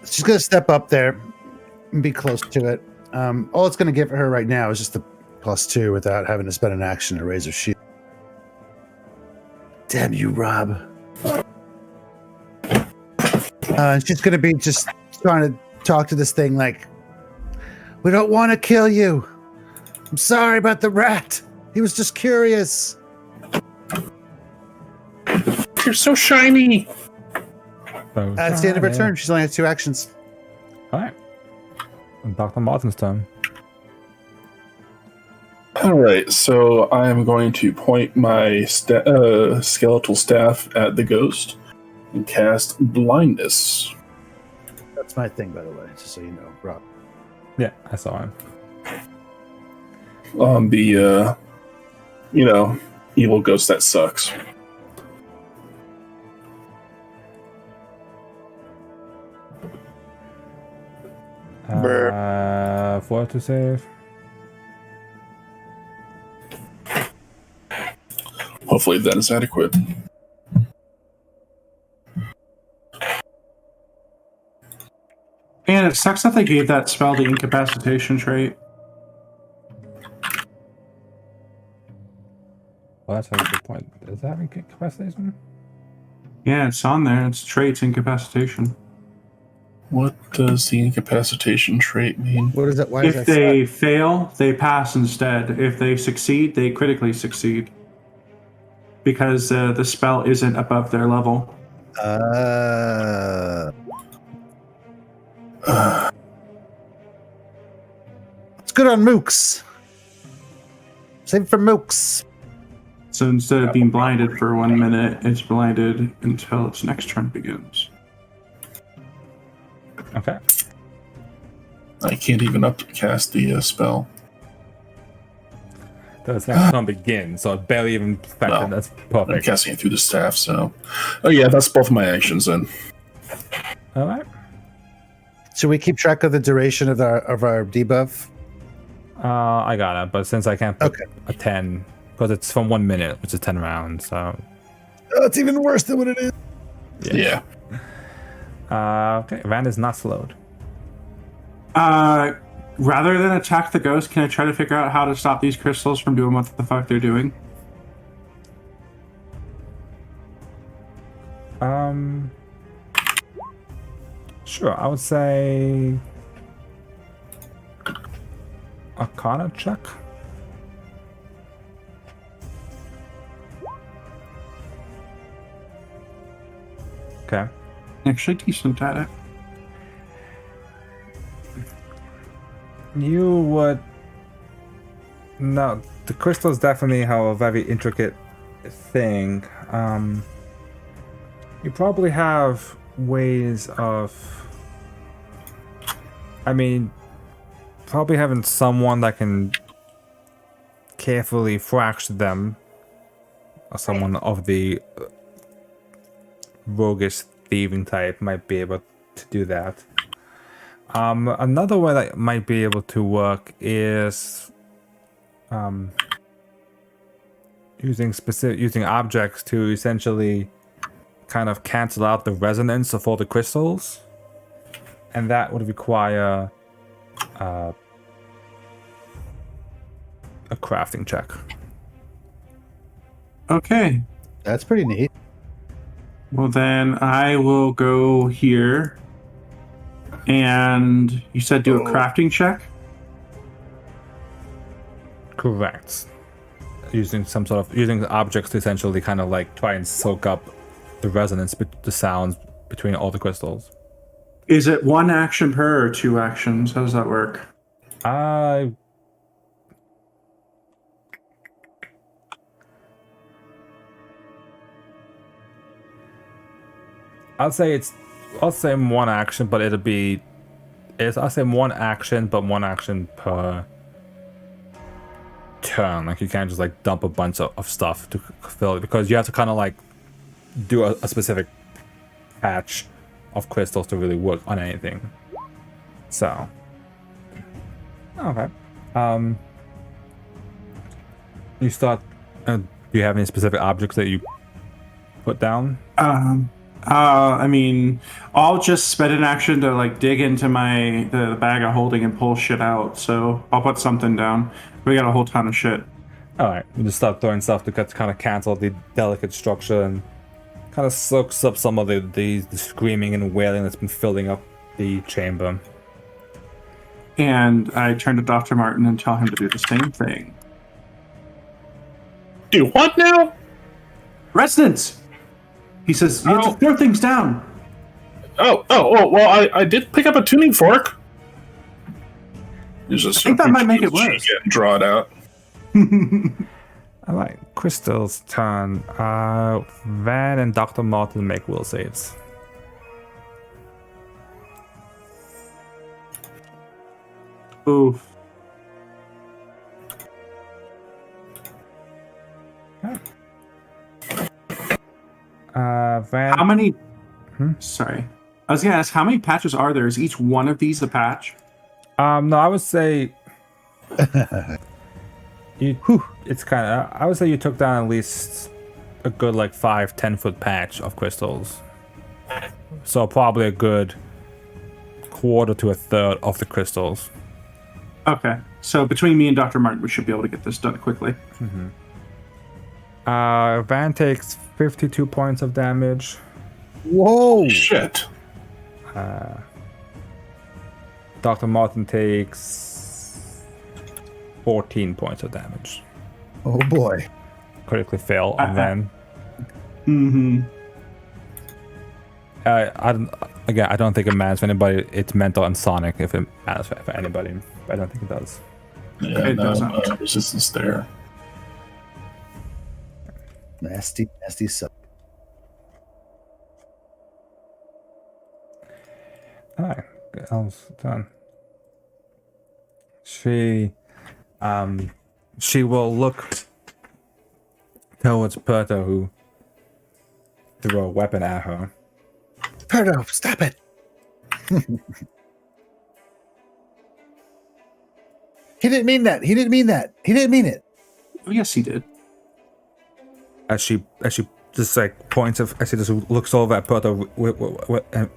[SPEAKER 4] She's going to step up there and be close to it. All it's going to give her right now is just the +2 without having to spend an action to raise her shield. Damn you, Rob. She's going to be just trying to talk to this thing like, we don't want to kill you. I'm sorry about the rat. He was just curious.
[SPEAKER 5] You're so shiny.
[SPEAKER 4] That's the end of her turn. She's only has 2 actions.
[SPEAKER 1] Alright. Dr. Martin's turn.
[SPEAKER 5] All right, so I am going to point my skeletal staff at the ghost and cast blindness.
[SPEAKER 4] That's my thing, by the way, just so you know, Rob.
[SPEAKER 1] Yeah, I saw him.
[SPEAKER 5] On the, evil ghost that sucks.
[SPEAKER 1] For to save.
[SPEAKER 5] Hopefully that is adequate.
[SPEAKER 2] And it sucks that they gave that spell the incapacitation trait.
[SPEAKER 1] Well, that's a good point. Does it have incapacitation?
[SPEAKER 2] Yeah, it's on there. It's traits incapacitation.
[SPEAKER 5] What does the incapacitation trait mean?
[SPEAKER 4] What is that? Why is
[SPEAKER 2] If
[SPEAKER 4] that?
[SPEAKER 2] they fail, they pass instead. If they succeed, they critically succeed. Because the spell isn't above their level.
[SPEAKER 4] It's good on mooks. Save it for mooks.
[SPEAKER 2] So instead of being blinded for 1 minute, it's blinded until its next turn begins.
[SPEAKER 1] Okay.
[SPEAKER 5] I can't even upcast the spell.
[SPEAKER 1] That's next turn begins, so it barely even affected.
[SPEAKER 5] No.
[SPEAKER 1] That's
[SPEAKER 5] I'm
[SPEAKER 1] perfect.
[SPEAKER 5] casting it through the staff, so... Oh yeah, that's both of my actions then.
[SPEAKER 1] Alright.
[SPEAKER 4] Should we keep track of the duration of our debuff?
[SPEAKER 1] I got it, but since I can't put
[SPEAKER 4] Okay.
[SPEAKER 1] a 10, because it's from 1 minute, which is 10 rounds, so...
[SPEAKER 4] Oh, it's even worse than what it is.
[SPEAKER 5] Yeah.
[SPEAKER 1] Okay, Van is not slowed.
[SPEAKER 2] Rather than attack the ghost, can I try to figure out how to stop these crystals from doing what the fuck they're doing?
[SPEAKER 1] Sure, I would say... Arcana check? Okay.
[SPEAKER 2] actually decent at it.
[SPEAKER 1] You would. No, the crystals definitely have a very intricate thing. You probably have ways of. I mean, probably having someone that can carefully fracture them, or someone of the roguish thieving type might be able to do that. Another way that might be able to work is using objects to essentially kind of cancel out the resonance of all the crystals, and that would require a crafting check.
[SPEAKER 2] Okay.
[SPEAKER 4] That's pretty neat.
[SPEAKER 2] Well, then I will go here. And you said do a crafting check?
[SPEAKER 1] Correct. Using objects to essentially kind of like try and soak up the resonance, the sounds between all the crystals.
[SPEAKER 2] Is it 1 action per or 2 actions? How does that work?
[SPEAKER 1] I'd say 1 action, but I'll say 1 action, but 1 action per turn. Like you can't just like dump a bunch of stuff to fill it, because you have to kind of like do a specific patch of crystals to really work on anything. So, okay. You start. Do you have any specific objects that you put down?
[SPEAKER 2] I mean, I'll just spend an action to like dig into the bag of holding and pull shit out. So I'll put something down. We got a whole ton of shit.
[SPEAKER 1] All right, you just start throwing stuff to kind of cancel the delicate structure and kind of soaks up some of the screaming and wailing that's been filling up the chamber.
[SPEAKER 2] And I turn to Dr. Martin and tell him to do the same thing.
[SPEAKER 5] Do what now?
[SPEAKER 2] Resonance! He says, you have to throw things down.
[SPEAKER 5] Well, I did pick up a tuning fork. I
[SPEAKER 2] think that might make it worse.
[SPEAKER 5] Draw it out.
[SPEAKER 1] All right, Crystal's turn. Van and Dr. Martin make will saves.
[SPEAKER 2] Oof.
[SPEAKER 1] Van.
[SPEAKER 2] How many? Sorry, I was gonna ask how many patches are there? Is each one of these a patch?
[SPEAKER 1] No, I would say it's kind of. I would say you took down at least a good like 5-10 foot patch of crystals. So probably a good quarter to a third of the crystals.
[SPEAKER 2] Okay, so between me and Dr. Martin, we should be able to get this done quickly.
[SPEAKER 1] Van takes 52 points of damage.
[SPEAKER 4] Whoa!
[SPEAKER 5] Shit.
[SPEAKER 1] Dr. Martin takes 14 points of damage.
[SPEAKER 4] Oh boy.
[SPEAKER 1] Critically fail on Van.
[SPEAKER 2] Mm-hmm.
[SPEAKER 1] I don't think it matters for anybody. It's mental and sonic if it matters for anybody. I don't think it does.
[SPEAKER 5] Yeah,
[SPEAKER 2] It
[SPEAKER 5] no
[SPEAKER 2] doesn't.
[SPEAKER 5] resistance there.
[SPEAKER 4] Nasty suck.
[SPEAKER 1] Alright, Elle's done. She will look towards Perto, who threw a weapon at her.
[SPEAKER 4] Perto, stop it! He didn't mean that. He didn't mean it.
[SPEAKER 2] Oh, yes, he did.
[SPEAKER 1] As she just like points of, as she just looks over at Perto and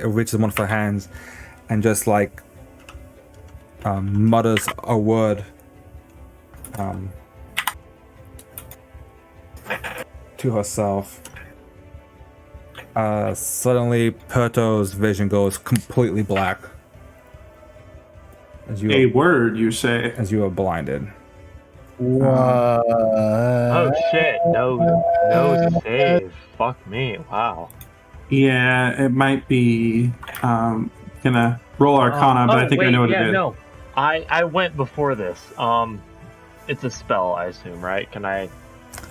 [SPEAKER 1] reaches one of her hands and just like mutters a word to herself. Suddenly Perto's vision goes completely black.
[SPEAKER 2] A word, you say?
[SPEAKER 1] As you are blinded.
[SPEAKER 4] What?
[SPEAKER 3] Oh shit! No save. Fuck me. Wow.
[SPEAKER 2] Yeah, it might be gonna roll Arcana, but I think I know what it is.
[SPEAKER 3] No, I went before this. It's a spell, I assume, right? Can I?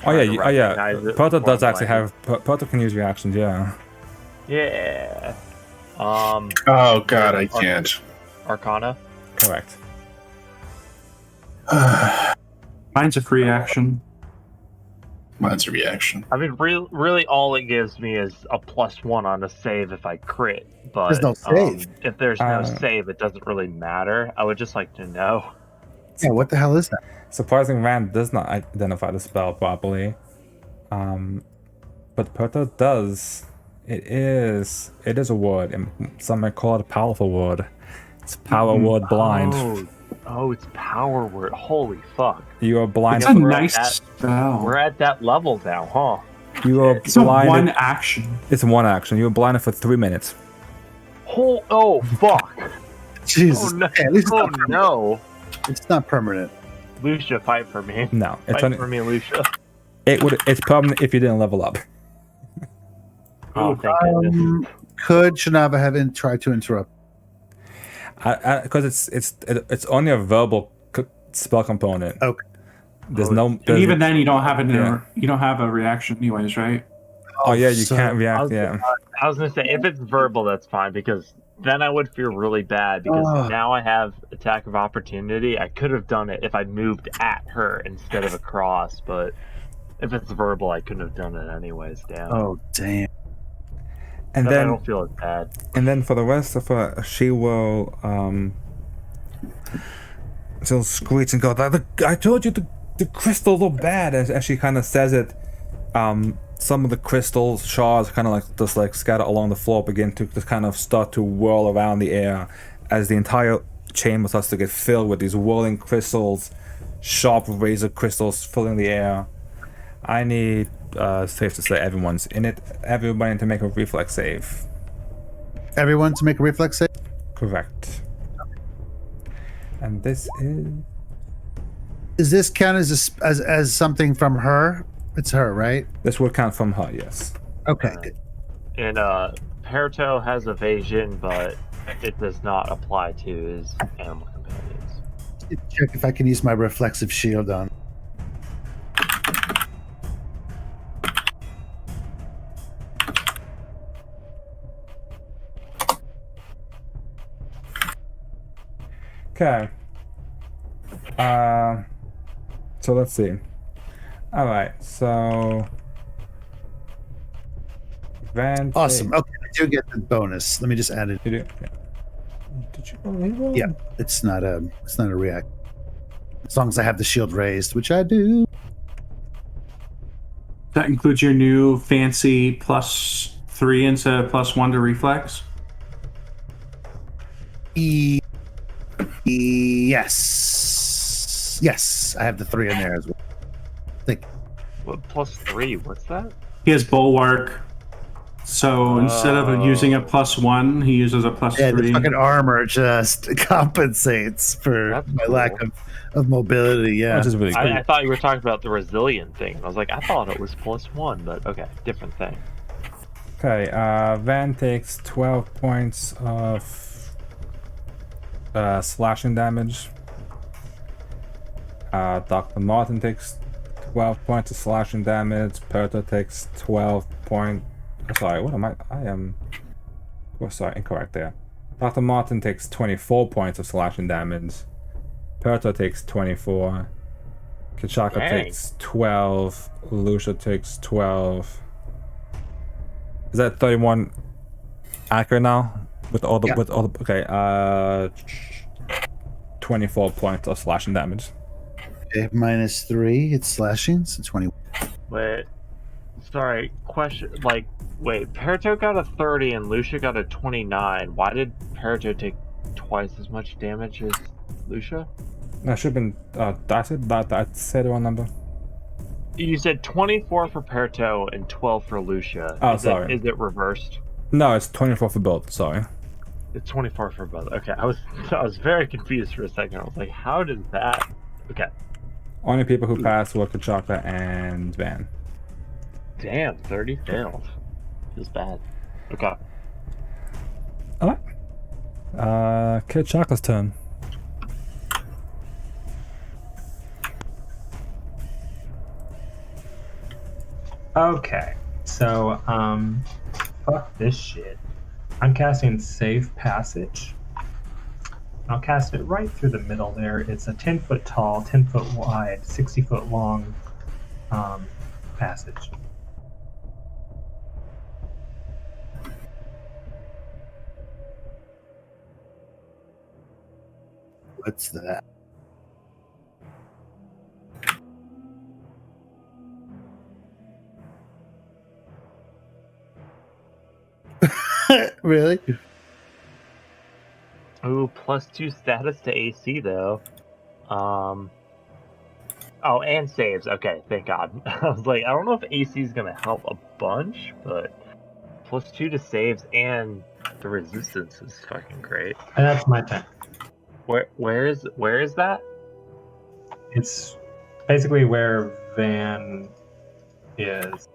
[SPEAKER 1] Oh yeah, yeah.
[SPEAKER 3] recognize it
[SPEAKER 1] Proto
[SPEAKER 3] before
[SPEAKER 1] does
[SPEAKER 3] I'm
[SPEAKER 1] actually
[SPEAKER 3] playing?
[SPEAKER 1] have Proto can use reactions. Yeah.
[SPEAKER 3] Yeah.
[SPEAKER 5] Oh god, I can't.
[SPEAKER 3] Arcana.
[SPEAKER 1] Correct.
[SPEAKER 2] Mine's a free action.
[SPEAKER 5] Mine's a reaction.
[SPEAKER 3] I mean, really, all it gives me is a +1 on a save if I crit. But
[SPEAKER 4] There's no save.
[SPEAKER 3] if there's no
[SPEAKER 1] Uh,
[SPEAKER 3] save, it doesn't really matter. I would just like to know.
[SPEAKER 4] Yeah, what the hell is that?
[SPEAKER 1] Surprising Rand does not identify the spell properly. But Proto does. It is a word, and some may call it a powerful word. It's power word blind.
[SPEAKER 3] Oh, it's power word. Holy fuck.
[SPEAKER 1] You are blind.
[SPEAKER 2] It's a
[SPEAKER 3] we're
[SPEAKER 2] nice
[SPEAKER 3] at-
[SPEAKER 2] spell.
[SPEAKER 3] We're at that level now, huh?
[SPEAKER 1] You are
[SPEAKER 2] It's a
[SPEAKER 1] blinded.
[SPEAKER 2] one action.
[SPEAKER 1] It's one action. You are blinded for 3 minutes.
[SPEAKER 3] Oh, fuck.
[SPEAKER 4] Jesus.
[SPEAKER 3] Oh, no.
[SPEAKER 4] Okay, at least it's
[SPEAKER 3] Oh,
[SPEAKER 4] not permanent.
[SPEAKER 3] no.
[SPEAKER 4] It's not permanent.
[SPEAKER 3] Lucia, fight for me.
[SPEAKER 1] No, it's
[SPEAKER 3] Fight
[SPEAKER 1] only,
[SPEAKER 3] for me, Lucia.
[SPEAKER 1] it's permanent if you didn't level up.
[SPEAKER 3] Oh, thank goodness.
[SPEAKER 4] Could Shanava have tried to interrupt?
[SPEAKER 1] Because it's only a verbal spell component.
[SPEAKER 4] Okay.
[SPEAKER 1] There's
[SPEAKER 2] And
[SPEAKER 1] there's-
[SPEAKER 2] even then, you don't have
[SPEAKER 1] Yeah.
[SPEAKER 2] you don't have a reaction, anyways, right?
[SPEAKER 1] Oh yeah, you
[SPEAKER 4] So-
[SPEAKER 1] can't react. Yeah.
[SPEAKER 3] I was going to say, if it's verbal, that's fine, because then I would feel really bad, because now I have attack of opportunity. I could have done it if I moved at her instead of across, but if it's verbal, I couldn't have done it anyways. Damn.
[SPEAKER 4] Oh damn.
[SPEAKER 1] And
[SPEAKER 3] Then I
[SPEAKER 1] then
[SPEAKER 3] don't feel as bad.
[SPEAKER 1] and then for the rest of her, she will she'll screech and go, I told you the crystals are bad, as she kind of says it. Some of the crystal shards kind of just scatter along the floor, begin to just kind of start to whirl around the air as the entire chamber starts to get filled with these whirling crystals, sharp razor crystals filling the air. I need, safe to say, everyone's in it. Everybody to make a reflex save.
[SPEAKER 4] Everyone to make a reflex save?
[SPEAKER 1] Correct. And this is...
[SPEAKER 4] Does this count as something from her? It's her, right?
[SPEAKER 1] This would count from her, yes.
[SPEAKER 4] Okay.
[SPEAKER 3] And Perto has evasion, but it does not apply to his animal companions.
[SPEAKER 4] Check if I can use my reflexive shield on.
[SPEAKER 1] Okay. So let's see. All right. So Van.
[SPEAKER 4] Awesome. Okay, I do get the bonus. Let me just add it.
[SPEAKER 1] You do? Yeah. Did you roll?
[SPEAKER 4] Yeah, it's not a react. As long as I have the shield raised, which I do.
[SPEAKER 2] That includes your new fancy +3 instead of +1 to reflex.
[SPEAKER 4] Yes, I have the 3 in there as well.
[SPEAKER 3] What, +3? What's that?
[SPEAKER 2] He has bulwark, so instead of using a +1, he uses a
[SPEAKER 4] Yeah, the
[SPEAKER 2] +3.
[SPEAKER 4] fucking armor just compensates for
[SPEAKER 3] That's
[SPEAKER 4] my
[SPEAKER 3] cool.
[SPEAKER 4] lack of mobility. Yeah.
[SPEAKER 1] Which is really good.
[SPEAKER 3] I thought you were talking about the resilient thing. I was like, I thought it was +1, but okay, different thing.
[SPEAKER 1] Okay, Van takes 12 points of slashing damage. Dr. Martin takes 12 points of slashing damage. Perto takes 12 points. Sorry, what am I? I am. Oh, sorry, incorrect there. Dr. Martin takes 24 points of slashing damage. Perto takes 24. Kachaka
[SPEAKER 3] Dang.
[SPEAKER 1] takes 12. Lucia takes 12. Is that 31 accurate now? With all the
[SPEAKER 4] Yeah.
[SPEAKER 1] okay, 24 points of slashing damage.
[SPEAKER 4] Okay, -3. It's slashing, so 20.
[SPEAKER 3] Wait, sorry, question, wait, Perto got a 30 and Lucia got a 29. Why did Perto take twice as much damage as Lucia?
[SPEAKER 1] That should have been, I said the wrong number.
[SPEAKER 3] You said 24 for Perto and 12 for Lucia.
[SPEAKER 1] Oh, sorry.
[SPEAKER 3] Is it reversed?
[SPEAKER 1] No, it's 24 for both, sorry.
[SPEAKER 3] It's 24 for both. Okay, I was very confused for a second. I was like, how did that? Okay.
[SPEAKER 1] Only people who passed were Kachaka and Van.
[SPEAKER 3] Damn, 30 failed. Feels bad. Okay.
[SPEAKER 1] Alright. Kachaka's turn.
[SPEAKER 6] Okay, so fuck this shit. I'm casting Save Passage. I'll cast it right through the middle there. It's a 10-foot tall, 10-foot wide, 60-foot long passage.
[SPEAKER 4] What's that? Really?
[SPEAKER 3] Ooh, +2 status to AC though. Oh, and saves. Okay, thank God. I was like, I don't know if AC is gonna help a bunch, but +2 to saves and the resistance is fucking great.
[SPEAKER 6] And that's my turn.
[SPEAKER 3] Where is that?
[SPEAKER 6] It's basically where Van is.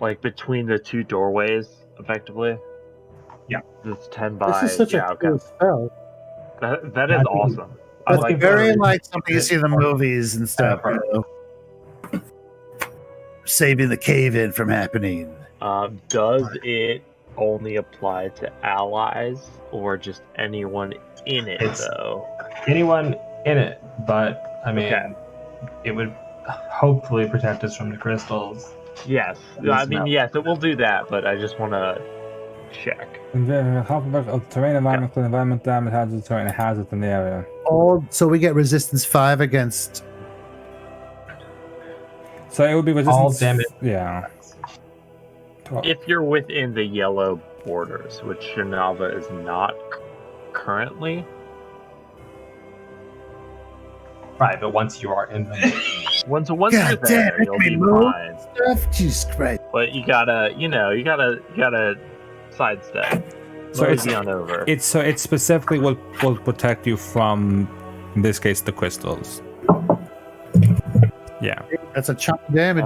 [SPEAKER 3] Like between the two doorways, effectively.
[SPEAKER 6] Yeah.
[SPEAKER 3] It's 10 by.
[SPEAKER 8] This is such
[SPEAKER 3] yeah,
[SPEAKER 8] a
[SPEAKER 3] okay.
[SPEAKER 8] cool spell.
[SPEAKER 3] That is
[SPEAKER 6] I think-
[SPEAKER 3] awesome. I
[SPEAKER 4] That's
[SPEAKER 3] like
[SPEAKER 4] very
[SPEAKER 3] that.
[SPEAKER 4] like something you see in the movies and stuff. You know? Saving the cave-in from happening.
[SPEAKER 3] Does it only apply to allies or just anyone in it,
[SPEAKER 6] It's-
[SPEAKER 3] though?
[SPEAKER 6] Anyone in it, but I mean,
[SPEAKER 3] Okay.
[SPEAKER 6] it would hopefully protect us from the crystals.
[SPEAKER 3] Yes.
[SPEAKER 6] It's
[SPEAKER 3] I mean,
[SPEAKER 6] not-
[SPEAKER 3] yes, it will do that, but I just want to check.
[SPEAKER 1] Half of terrain environment, environment damage, hazards, terrain hazards in the area.
[SPEAKER 4] So we get resistance 5 against.
[SPEAKER 1] So it would be resistance.
[SPEAKER 6] All damage.
[SPEAKER 1] Yeah.
[SPEAKER 3] If you're within the yellow borders, which Shinava is not currently.
[SPEAKER 6] Right, but once you are in the
[SPEAKER 3] Once
[SPEAKER 4] God
[SPEAKER 3] you're
[SPEAKER 4] damn,
[SPEAKER 3] there,
[SPEAKER 4] it
[SPEAKER 3] you'll
[SPEAKER 4] can
[SPEAKER 3] be
[SPEAKER 4] move.
[SPEAKER 3] fine.
[SPEAKER 4] Stuff. Jesus Christ.
[SPEAKER 3] But you gotta sidestep.
[SPEAKER 1] So
[SPEAKER 3] Mosey
[SPEAKER 1] it's-
[SPEAKER 3] on over.
[SPEAKER 1] It specifically will protect you from, in this case, the crystals. Yeah.
[SPEAKER 4] That's a chunk of damage.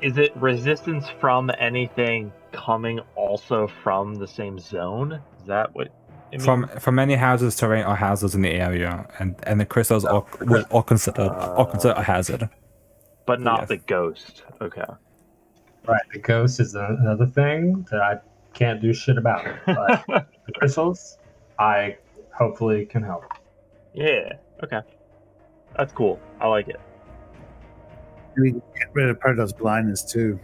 [SPEAKER 3] Is it resistance from anything coming also from the same zone? Is that what it means?
[SPEAKER 1] From any houses, terrain, or houses in the area, and the crystals are considered a hazard.
[SPEAKER 3] But not
[SPEAKER 1] Yes.
[SPEAKER 3] the ghost. Okay.
[SPEAKER 6] right, the ghost is another thing that I can't do shit about. But the crystals, I hopefully can help.
[SPEAKER 3] Yeah. Okay. That's cool. I like it.
[SPEAKER 4] We can get rid of part of those blindness too.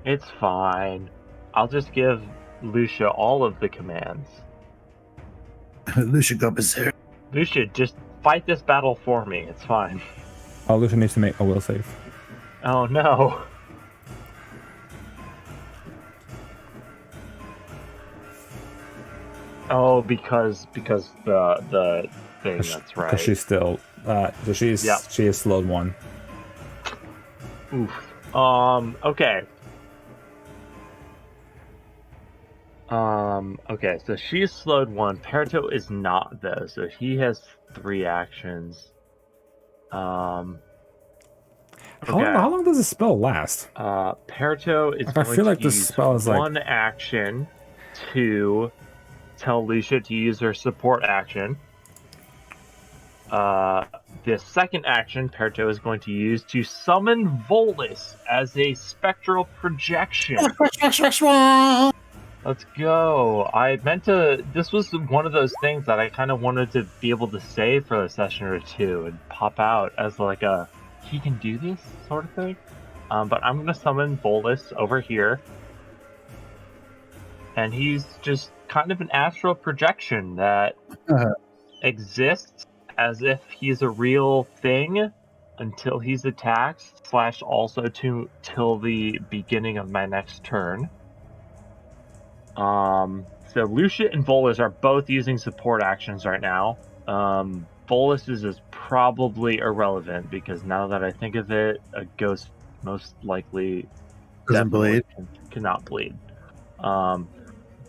[SPEAKER 3] It's fine. I'll just give Lucia all of the commands.
[SPEAKER 4] Lucia, go berserk.
[SPEAKER 3] Lucia, just fight this battle for me. It's fine.
[SPEAKER 1] Oh, Lucian needs to make a will save.
[SPEAKER 3] Oh no. Oh, because the thing. That's right.
[SPEAKER 1] Because she's still, she is slowed 1.
[SPEAKER 3] Oof. Okay. Okay, so she's slowed 1. Perito is not, though, so he has 3 actions.
[SPEAKER 1] How long does the spell last?
[SPEAKER 3] Perito is
[SPEAKER 1] Like, I
[SPEAKER 3] going
[SPEAKER 1] feel
[SPEAKER 3] to
[SPEAKER 1] like this
[SPEAKER 3] use
[SPEAKER 1] spell is like-
[SPEAKER 3] 1 action to tell Lucia to use her support action. The second action Perito is going to use to summon Volus as a spectral projection. Let's go. I meant to. This was one of those things that I kind of wanted to be able to say for a session or two and pop out as like a he can do this sort of thing. But I'm going to summon Volus over here. And he's just kind of an astral projection that exists as if he's a real thing until he's attacked, / also till the beginning of my next turn. So Lucia and Volus are both using support actions right now. Volus's is probably irrelevant because now that I think of it, a ghost most likely
[SPEAKER 4] Doesn't
[SPEAKER 3] definitely
[SPEAKER 4] bleed.
[SPEAKER 3] cannot bleed.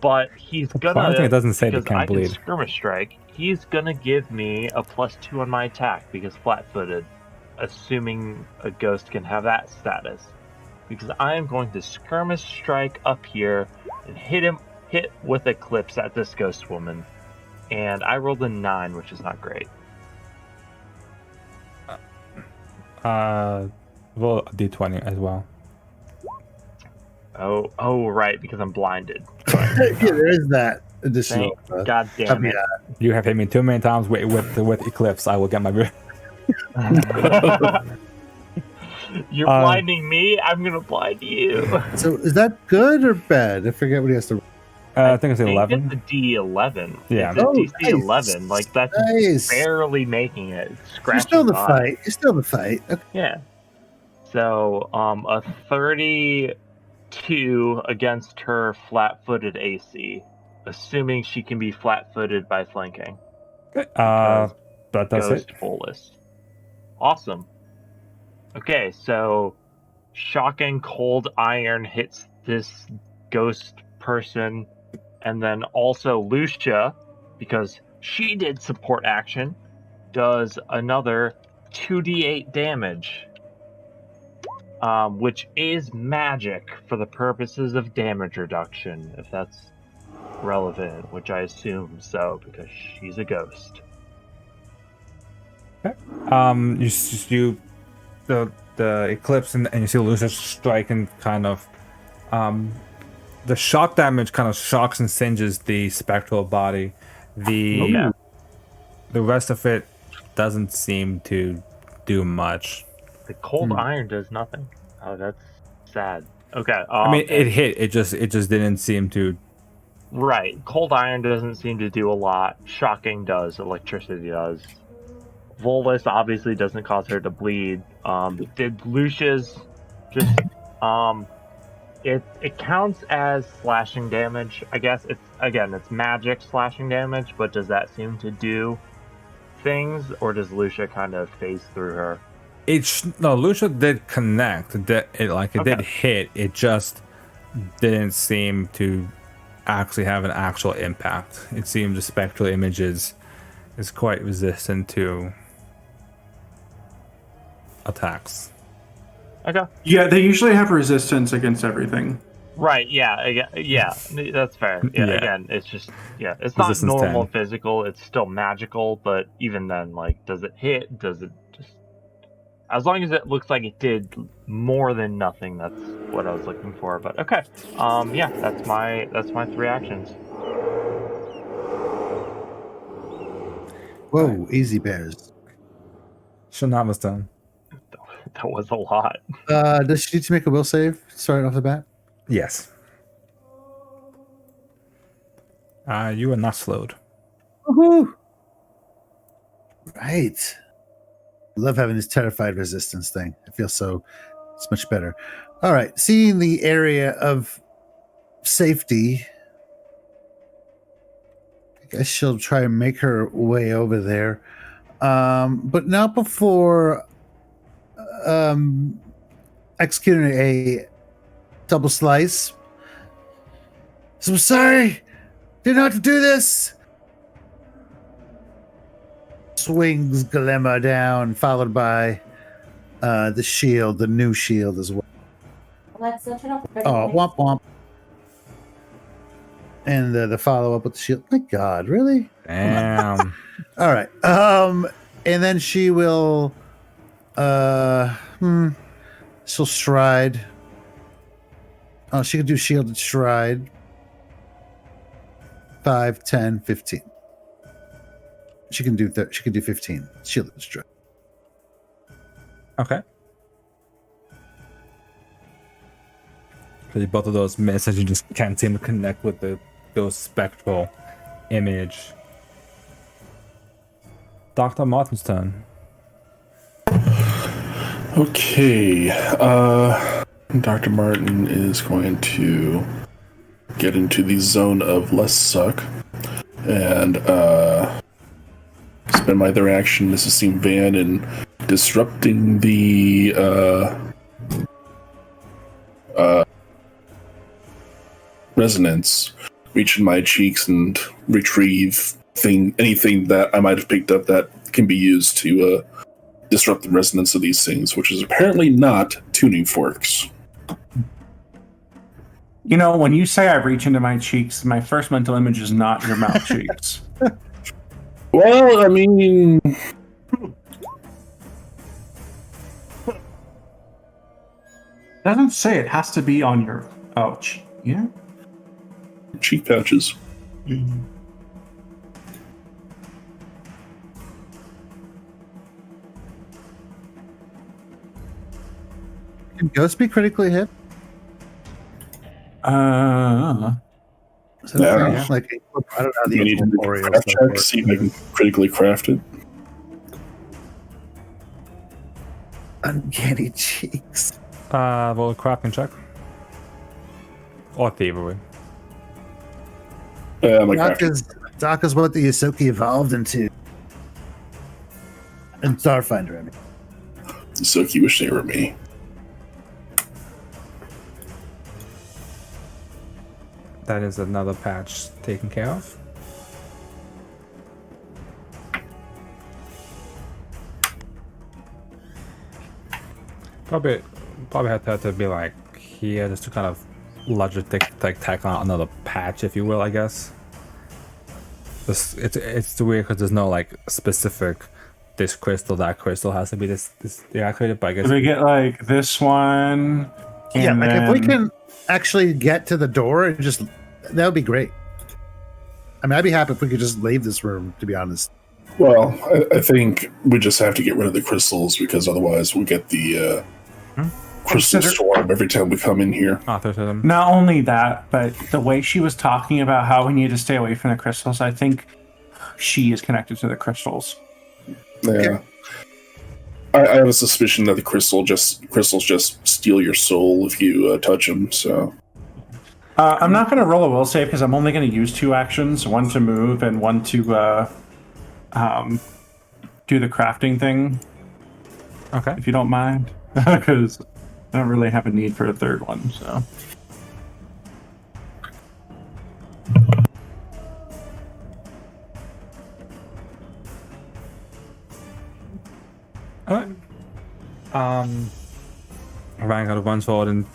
[SPEAKER 3] But he's
[SPEAKER 1] I
[SPEAKER 3] gonna.
[SPEAKER 1] don't think it doesn't say they
[SPEAKER 3] because
[SPEAKER 1] can't
[SPEAKER 3] I
[SPEAKER 1] bleed.
[SPEAKER 3] can skirmish strike. He's gonna give me a +2 on my attack because flat-footed, assuming a ghost can have that status. because I am going to skirmish strike up here and hit with Eclipse at this ghost woman. And I rolled a 9, which is not great.
[SPEAKER 1] Roll a d20 as well.
[SPEAKER 3] Oh, right, because I'm blinded.
[SPEAKER 4] Yeah, there is that additional.
[SPEAKER 3] God damn it.
[SPEAKER 1] You have hit me too many times with Eclipse. I will get my.
[SPEAKER 3] You're blinding me. I'm gonna blind you.
[SPEAKER 4] So is that good or bad? I forget what he has to.
[SPEAKER 1] I think it's 11.
[SPEAKER 3] It's a D11.
[SPEAKER 1] Yeah.
[SPEAKER 3] It's a
[SPEAKER 4] Oh,
[SPEAKER 3] DC
[SPEAKER 4] nice.
[SPEAKER 3] 11. Like that's
[SPEAKER 4] Nice.
[SPEAKER 3] barely making it. It's
[SPEAKER 4] You're
[SPEAKER 3] scratching
[SPEAKER 4] still in the
[SPEAKER 3] by.
[SPEAKER 4] fight. You're still in the fight. Okay.
[SPEAKER 3] Yeah. So, a 32 against her flat-footed AC, assuming she can be flat-footed by flanking.
[SPEAKER 1] That does
[SPEAKER 3] Ghost
[SPEAKER 1] it.
[SPEAKER 3] bolus. Awesome. Okay, so shocking cold iron hits this ghost person, and then also Lucia, because she did support action, does another 2d8 damage. Which is magic for the purposes of damage reduction, if that's relevant, which I assume so, because she's a ghost.
[SPEAKER 1] Okay. You the Eclipse and you see Lucia strike and kind of the shock damage kind of shocks and singes the spectral body. The rest of it doesn't seem to do much.
[SPEAKER 3] The cold iron does nothing. Oh, that's sad. Okay.
[SPEAKER 1] I mean, it hit. It just didn't seem to.
[SPEAKER 3] Right. Cold iron doesn't seem to do a lot. Shocking does. Electricity does. Volus obviously doesn't cause her to bleed. Did Lucia's just it counts as slashing damage. I guess it's magic slashing damage, but does that seem to do things, or does Lucia kind of phase through her?
[SPEAKER 1] Lucia did connect. It did hit. It just didn't seem to actually have an actual impact. It seemed the spectral images is quite resistant to attacks.
[SPEAKER 3] Okay.
[SPEAKER 2] Yeah, they usually have resistance against everything.
[SPEAKER 3] Right. Yeah. That's fair. Yeah. Again, it's just it's not
[SPEAKER 1] Resistance
[SPEAKER 3] normal
[SPEAKER 1] 10.
[SPEAKER 3] physical. It's still magical, but even then, like, does it hit? Does it just? As long as it looks like it did more than nothing, that's what I was looking for. But okay, that's my 3 actions.
[SPEAKER 4] Whoa, easy bears.
[SPEAKER 1] Shanama's done.
[SPEAKER 3] That was a lot.
[SPEAKER 4] Does she need to make a will save? Starting off the bat.
[SPEAKER 1] Yes. You are not slowed.
[SPEAKER 4] Woohoo! Right. I love having this terrified resistance thing. I feel it's much better. All right. Seeing the area of safety, I guess she'll try and make her way over there. But not before executing a double slice. So I'm sorry. Didn't have to do this. Swings Galema down, followed by the shield, the new shield as well.
[SPEAKER 8] That's such an
[SPEAKER 4] Oh, womp womp. And the follow up with the shield. My God, really?
[SPEAKER 1] Damn.
[SPEAKER 4] All right. And then she will she'll stride. Oh, she can do shielded stride. 5, 10, 15. She can do 15. Shielded stride.
[SPEAKER 1] Okay. Both of those miss as you just can't seem to connect with those spectral image. Dr. Martin's turn.
[SPEAKER 5] Okay. Dr. Martin is going to get into the zone of less suck and spend my other action to assisting Van in disrupting the resonance, reach in my cheeks and retrieve anything that I might have picked up that can be used to disrupt the resonance of these things, which is apparently not tuning forks.
[SPEAKER 2] You know, when you say I reach into my cheeks, my first mental image is not your mouth cheeks.
[SPEAKER 5] Well, I mean,
[SPEAKER 2] Doesn't say it has to be on your yeah.
[SPEAKER 5] cheek pouches.
[SPEAKER 4] Can Ghost be critically hit?
[SPEAKER 2] Uh,
[SPEAKER 4] Is that
[SPEAKER 5] Yeah.
[SPEAKER 4] fair? Like, I don't know how
[SPEAKER 5] You need
[SPEAKER 4] the
[SPEAKER 5] to make a
[SPEAKER 4] incorporeal
[SPEAKER 5] craft
[SPEAKER 4] stuff
[SPEAKER 5] check,
[SPEAKER 4] works.
[SPEAKER 5] see if I can critically craft it.
[SPEAKER 4] Uncanny cheeks.
[SPEAKER 1] Roll a crafting check. Or thievery.
[SPEAKER 5] My
[SPEAKER 4] Doc
[SPEAKER 5] craft.
[SPEAKER 4] is what the Yosoki evolved into. And Starfinder, I mean.
[SPEAKER 5] So you wish they were me.
[SPEAKER 1] That is another patch taken care of. Probably have to be like here just to kind of logically tack on another patch, if you will, I guess. It's weird because there's no like specific this crystal, that crystal has to be this deactivated, but I guess
[SPEAKER 2] we get like this one.
[SPEAKER 4] Yeah,
[SPEAKER 2] and
[SPEAKER 4] like if we
[SPEAKER 2] then-
[SPEAKER 4] can actually get to the door, that would be great. I mean, I'd be happy if we could just leave this room, to be honest.
[SPEAKER 5] Well, I think we just have to get rid of the crystals because otherwise we'll get the crystal storm every time we come in here.
[SPEAKER 1] autism.
[SPEAKER 2] Not only that, but the way she was talking about how we need to stay away from the crystals, I think she is connected to the crystals.
[SPEAKER 5] Yeah.
[SPEAKER 4] Okay.
[SPEAKER 5] I have a suspicion that the crystals just steal your soul if you touch them. So
[SPEAKER 2] I'm not going to roll a will save because I'm only going to use 2 actions, one to move and one to do the crafting thing,
[SPEAKER 1] Okay.
[SPEAKER 2] if you don't mind, because I don't really have a need for a third one. So
[SPEAKER 1] Alright. Ryan kind of runs forward and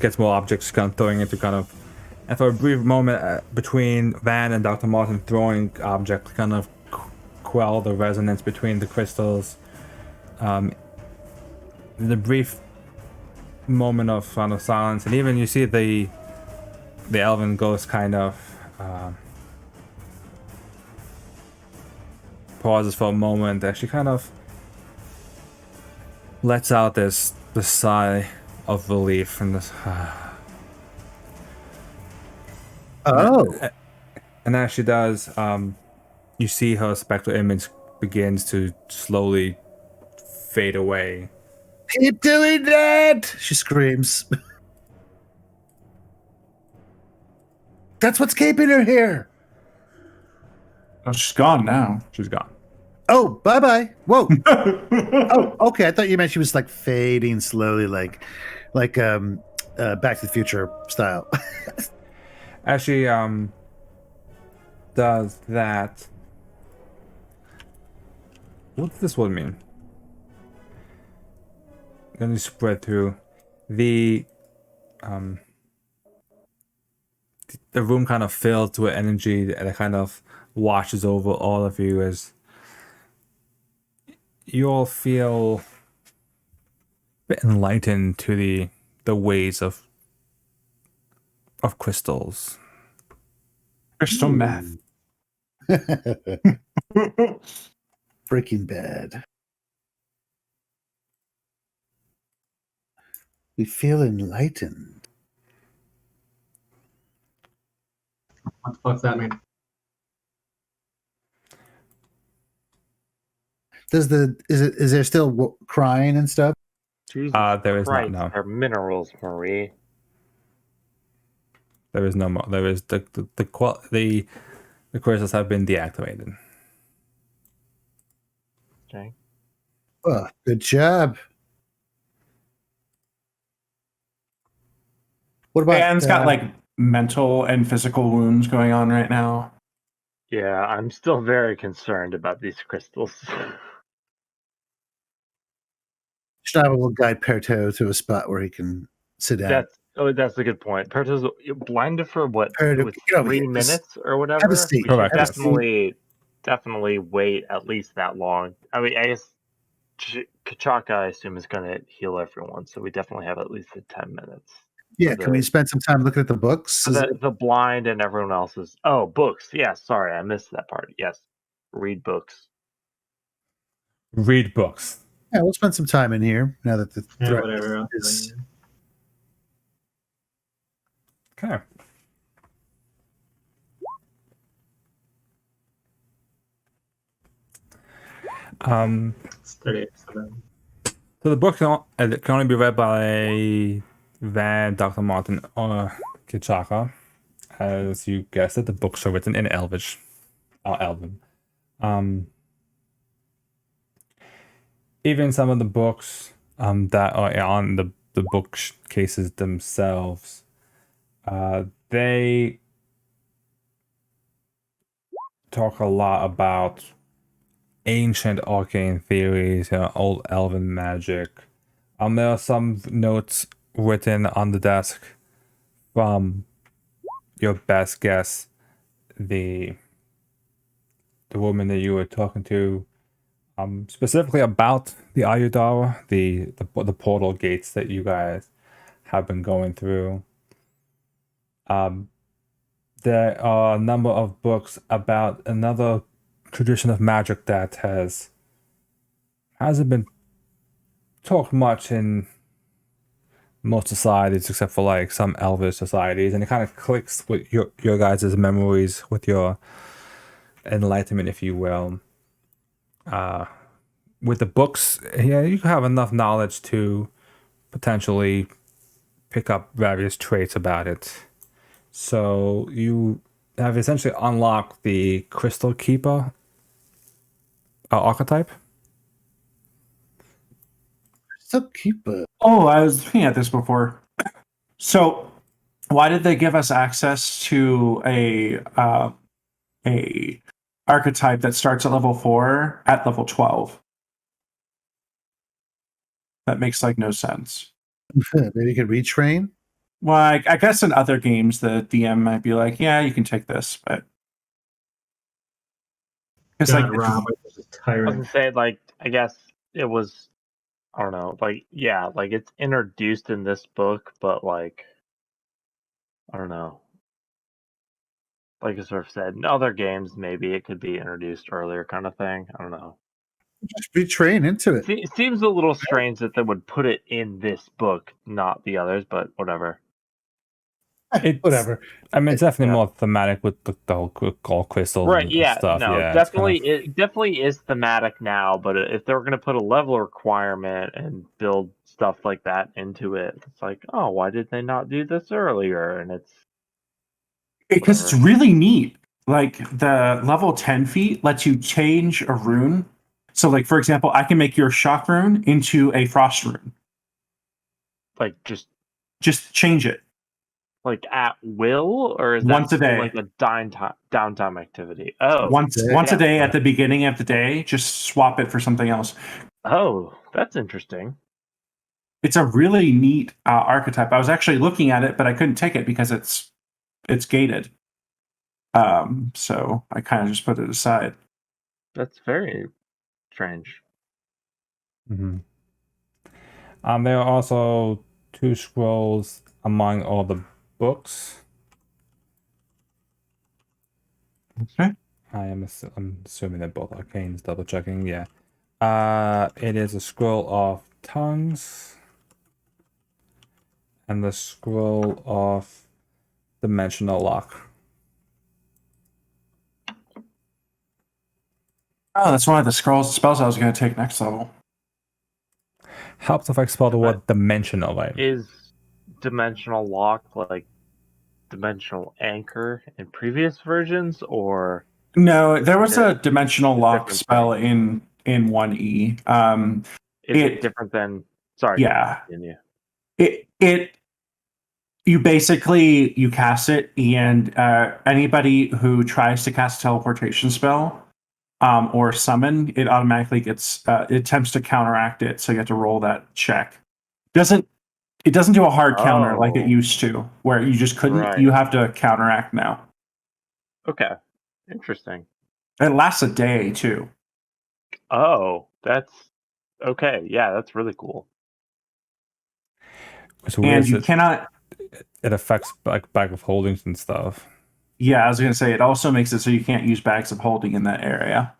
[SPEAKER 1] gets more objects, kind of throwing it to kind of. And for a brief moment between Van and Dr. Martin throwing objects, kind of quell the resonance between the crystals. The brief moment of kind of silence, and even you see the elven ghost kind of pauses for a moment. As she kind of lets out this sigh of relief and this.
[SPEAKER 4] Oh,
[SPEAKER 1] And as she does, you see her spectral image begins to slowly fade away.
[SPEAKER 4] keep doing that! She screams. That's what's keeping her here.
[SPEAKER 2] oh, she's gone now.
[SPEAKER 1] She's gone.
[SPEAKER 4] Oh, bye-bye. Whoa. Oh, okay. I thought you meant she was like fading slowly, like Back to the Future style.
[SPEAKER 1] As she does that, what does this one mean? Let me spread through the room kind of fills with energy that kind of washes over all of you as you all feel a bit enlightened to the ways of crystals.
[SPEAKER 2] Crystal meth.
[SPEAKER 4] Freaking bad. We feel enlightened.
[SPEAKER 6] What the fuck's that mean?
[SPEAKER 4] Is there still crying and stuff?
[SPEAKER 3] Jesus
[SPEAKER 1] There is
[SPEAKER 3] Christ,
[SPEAKER 1] not, no.
[SPEAKER 3] our minerals, Marie.
[SPEAKER 1] There is no more. There is the crystals have been deactivated.
[SPEAKER 3] Okay.
[SPEAKER 4] Oh, good job. What about
[SPEAKER 2] Dan's got like mental and physical wounds going on right now.
[SPEAKER 3] Yeah, I'm still very concerned about these crystals.
[SPEAKER 4] Schnabel will guide Perto to a spot where he can sit down.
[SPEAKER 3] Oh, that's a good point. Perto's blinded for what?
[SPEAKER 4] Perto,
[SPEAKER 3] It was
[SPEAKER 4] get over
[SPEAKER 3] 3
[SPEAKER 4] here.
[SPEAKER 3] minutes or
[SPEAKER 4] Have
[SPEAKER 3] whatever.
[SPEAKER 4] a seat.
[SPEAKER 3] We should
[SPEAKER 1] Correct, yes.
[SPEAKER 3] definitely wait at least that long. I mean, I guess Kachaka, I assume, is going to heal everyone, so we definitely have at least 10 minutes.
[SPEAKER 4] Yeah, can we spend some time looking at the books?
[SPEAKER 3] So the blind and everyone else's. Oh, books. Yeah, sorry, I missed that part. Yes, read books.
[SPEAKER 1] Read books.
[SPEAKER 4] Yeah, we'll spend some time in here now that the
[SPEAKER 6] Yeah,
[SPEAKER 4] threat
[SPEAKER 6] whatever else.
[SPEAKER 4] is.
[SPEAKER 1] Okay.
[SPEAKER 6] It's 37.
[SPEAKER 1] So the book can only be read by Dr. Martin or Kachaka. As you guessed it, the books are written in Elvish. Or Elven. Even some of the books that are on the bookcases themselves, they talk a lot about ancient arcane theories, old elven magic. There are some notes written on the desk from your best guess, the woman that you were talking to, specifically about the Ayudara, the portal gates that you guys have been going through. There are a number of books about another tradition of magic that hasn't been talked much in most societies except for like some Elvish societies, and it kind of clicks with your guys' memories, with your enlightenment, if you will. With the books, yeah, you have enough knowledge to potentially pick up various traits about it. So you have essentially unlocked the Crystal Keeper archetype.
[SPEAKER 4] So keep it.
[SPEAKER 2] Oh, I was looking at this before. So, why did they give us access to a archetype that starts at level 4 at level 12? That makes like no sense.
[SPEAKER 4] Maybe you could retrain.
[SPEAKER 2] Well, I guess in other games the DM might be like, yeah, you can take this, but it's
[SPEAKER 6] God,
[SPEAKER 2] like
[SPEAKER 6] Rob, I was a
[SPEAKER 3] I was
[SPEAKER 6] tyrant.
[SPEAKER 3] gonna say, like, I guess it was, I don't know, like, yeah, like it's introduced in this book, but like, I don't know. Like I sort of said, in other games, maybe it could be introduced earlier, kind of thing. I don't know.
[SPEAKER 4] Just retrain into it.
[SPEAKER 3] It seems a little strange that they would put it in this book, not the others, but whatever.
[SPEAKER 4] Whatever.
[SPEAKER 1] I mean, it's definitely
[SPEAKER 3] Yeah.
[SPEAKER 1] more thematic with the whole crystals
[SPEAKER 3] Right?
[SPEAKER 1] and
[SPEAKER 3] Yeah.
[SPEAKER 1] stuff.
[SPEAKER 3] No.
[SPEAKER 1] Yeah,
[SPEAKER 3] Definitely. It definitely is thematic now. But if they're going to put a level requirement and build stuff like that into it, it's like, oh, why did they not do this earlier? And it's
[SPEAKER 2] because it's
[SPEAKER 3] whatever.
[SPEAKER 2] really neat. Like the level 10 feat lets you change a rune. So, like for example, I can make your shock rune into a frost rune.
[SPEAKER 3] Like
[SPEAKER 2] Just change it.
[SPEAKER 3] like at will, or is
[SPEAKER 2] Once a
[SPEAKER 3] that
[SPEAKER 2] day.
[SPEAKER 3] like a downtime activity? Oh,
[SPEAKER 2] Once
[SPEAKER 4] Yeah.
[SPEAKER 2] a day at the beginning of the day, just swap it for something else.
[SPEAKER 3] oh, that's interesting.
[SPEAKER 2] It's a really neat archetype. I was actually looking at it, but I couldn't take it because it's gated. So I kind of just put it aside.
[SPEAKER 3] That's very strange.
[SPEAKER 1] Mm-hmm. There are also 2 scrolls among all the books.
[SPEAKER 2] Okay.
[SPEAKER 1] I'm assuming they're both arcanes, double checking, yeah. It is a scroll of tongues and the scroll of dimensional lock.
[SPEAKER 2] Oh, that's one of the spells I was going to take next level.
[SPEAKER 1] Helps if I spell the
[SPEAKER 3] But
[SPEAKER 1] word dimensional, right?
[SPEAKER 3] Is dimensional lock like dimensional anchor in previous versions, or
[SPEAKER 2] No, there was a dimensional
[SPEAKER 3] a
[SPEAKER 2] lock
[SPEAKER 3] different
[SPEAKER 2] spell in 1E.
[SPEAKER 3] is it different than? Sorry.
[SPEAKER 2] Yeah.
[SPEAKER 3] Continue.
[SPEAKER 2] You basically you cast it, and anybody who tries to cast a teleportation spell or summon, it automatically gets it attempts to counteract it. So you have to roll that check. Doesn't It doesn't do a hard counter like it
[SPEAKER 3] Oh.
[SPEAKER 2] used to, where you just couldn't.
[SPEAKER 3] Right.
[SPEAKER 2] You have to counteract now.
[SPEAKER 3] Okay. Interesting.
[SPEAKER 2] It lasts a day too.
[SPEAKER 3] Oh, that's okay. Yeah, that's really cool.
[SPEAKER 1] It's weird.
[SPEAKER 2] And you cannot.
[SPEAKER 1] It affects like bag of holdings and stuff.
[SPEAKER 2] Yeah, I was going to say it also makes it so you can't use bags of holding in that area.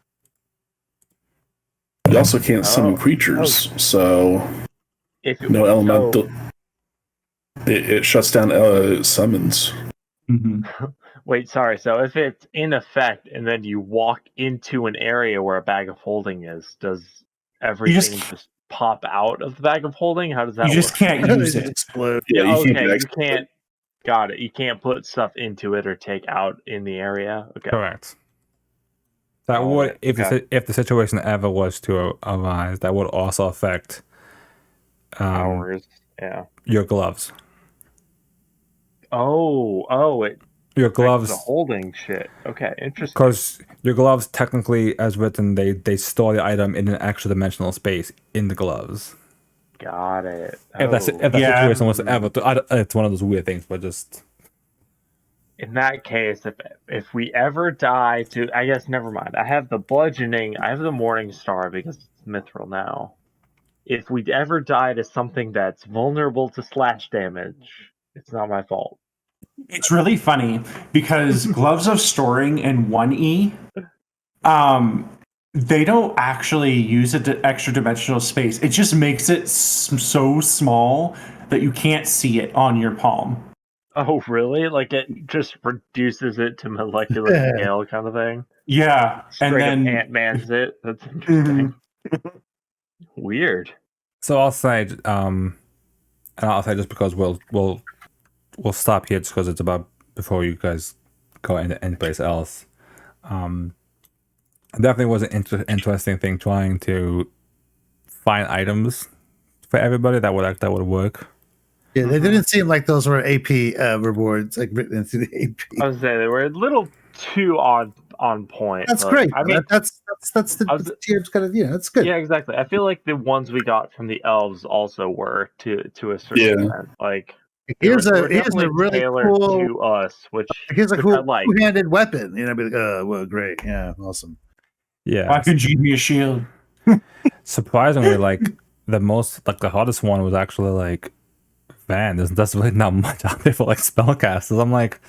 [SPEAKER 5] You also can't summon
[SPEAKER 3] Oh.
[SPEAKER 5] creatures, so
[SPEAKER 3] If
[SPEAKER 5] no elemental. It shuts down summons.
[SPEAKER 3] Wait, sorry. So if it's in effect and then you walk into an area where a bag of holding is, does everything just pop out of the bag of holding? How does that
[SPEAKER 2] You just
[SPEAKER 3] work?
[SPEAKER 2] can't use
[SPEAKER 4] It
[SPEAKER 2] it.
[SPEAKER 4] explode.
[SPEAKER 5] Yeah,
[SPEAKER 3] Yeah,
[SPEAKER 5] you can't
[SPEAKER 3] okay.
[SPEAKER 5] get
[SPEAKER 3] You
[SPEAKER 5] extra-
[SPEAKER 3] can't. Got it. You can't put stuff into it or take out in the area. Okay.
[SPEAKER 1] Correct. That
[SPEAKER 3] Got
[SPEAKER 1] would,
[SPEAKER 3] it.
[SPEAKER 1] if
[SPEAKER 3] Okay.
[SPEAKER 1] if the situation ever was to arise, that would also affect
[SPEAKER 3] Hours. Yeah.
[SPEAKER 1] your gloves.
[SPEAKER 3] Oh, it
[SPEAKER 1] Your
[SPEAKER 3] affects
[SPEAKER 1] gloves,
[SPEAKER 3] the holding shit. Okay, interesting.
[SPEAKER 1] because your gloves technically, as written, they store the item in an extra dimensional space in the gloves.
[SPEAKER 3] Got it.
[SPEAKER 1] If that
[SPEAKER 2] Yeah.
[SPEAKER 1] situation was to ever, it's one of those weird things, but just
[SPEAKER 3] In that case, if we ever die to, I guess never mind. I have the bludgeoning. I have the Morning Star because it's Mithril now. If we ever die to something that's vulnerable to slash damage, it's not my fault.
[SPEAKER 2] It's really funny because gloves of storing in 1E, they don't actually use an extra dimensional space. It just makes it so small that you can't see it on your palm.
[SPEAKER 3] Oh, really? Like it just reduces it to molecular scale kind of thing?
[SPEAKER 2] Yeah,
[SPEAKER 3] Straight
[SPEAKER 2] and then
[SPEAKER 3] up Ant-Man's it? That's interesting. Weird.
[SPEAKER 1] so I'll say, and I'll say just because we'll stop here just because it's about before you guys go into any place else. It definitely was an interesting thing trying to find items for everybody that would work.
[SPEAKER 4] Yeah, they didn't seem like those were AP rewards, like written into the AP.
[SPEAKER 3] I was saying they were a little too on point.
[SPEAKER 4] That's
[SPEAKER 3] but,
[SPEAKER 4] great.
[SPEAKER 3] I mean,
[SPEAKER 4] that's the tier's kind of that's good.
[SPEAKER 3] yeah, exactly. I feel like the ones we got from the elves also were to a certain
[SPEAKER 5] Yeah.
[SPEAKER 3] extent. Like
[SPEAKER 4] Here's
[SPEAKER 3] they
[SPEAKER 4] a
[SPEAKER 3] were
[SPEAKER 4] here's a
[SPEAKER 3] definitely
[SPEAKER 4] really
[SPEAKER 3] tailored
[SPEAKER 4] cool
[SPEAKER 3] to us, which
[SPEAKER 4] here's a
[SPEAKER 3] which
[SPEAKER 4] cool
[SPEAKER 3] I like.
[SPEAKER 4] two-handed weapon. You know, be like, well, great, yeah, awesome.
[SPEAKER 1] Yeah.
[SPEAKER 2] why could you be a shield?
[SPEAKER 1] Surprisingly, like the hardest one was actually like Van. That's really not much out there for like spellcasters. I'm like,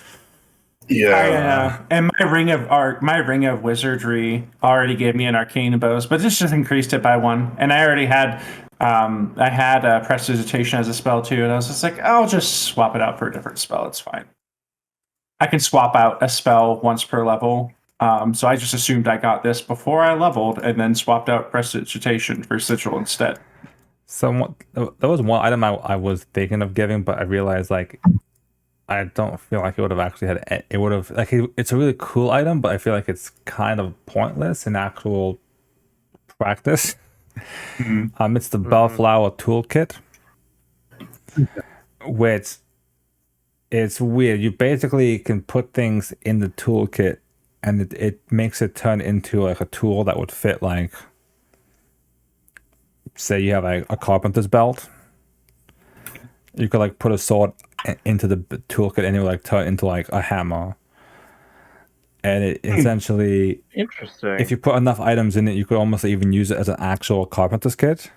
[SPEAKER 5] Yeah.
[SPEAKER 2] And my ring of wizardry already gave me an arcane bows, but this just increased it by 1. And I already had prestidigitation as a spell too, and I was just like, I'll just swap it out for a different spell. It's fine. I can swap out a spell once per level. So I just assumed I got this before I leveled, and then swapped out prestidigitation for sigil instead.
[SPEAKER 1] there was one item I was thinking of giving, but I realized like I don't feel like it would have actually had it would have like it's a really cool item, but I feel like it's kind of pointless in actual practice. It's the Bellflower Toolkit, which it's weird. You basically can put things in the toolkit, and it makes it turn into like a tool that would fit like, say you have a carpenter's belt. You could like put a sword into the toolkit and it would like turn into like a hammer. And it essentially,
[SPEAKER 3] Interesting.
[SPEAKER 1] if you put enough items in it, you could almost even use it as an actual carpenter's kit.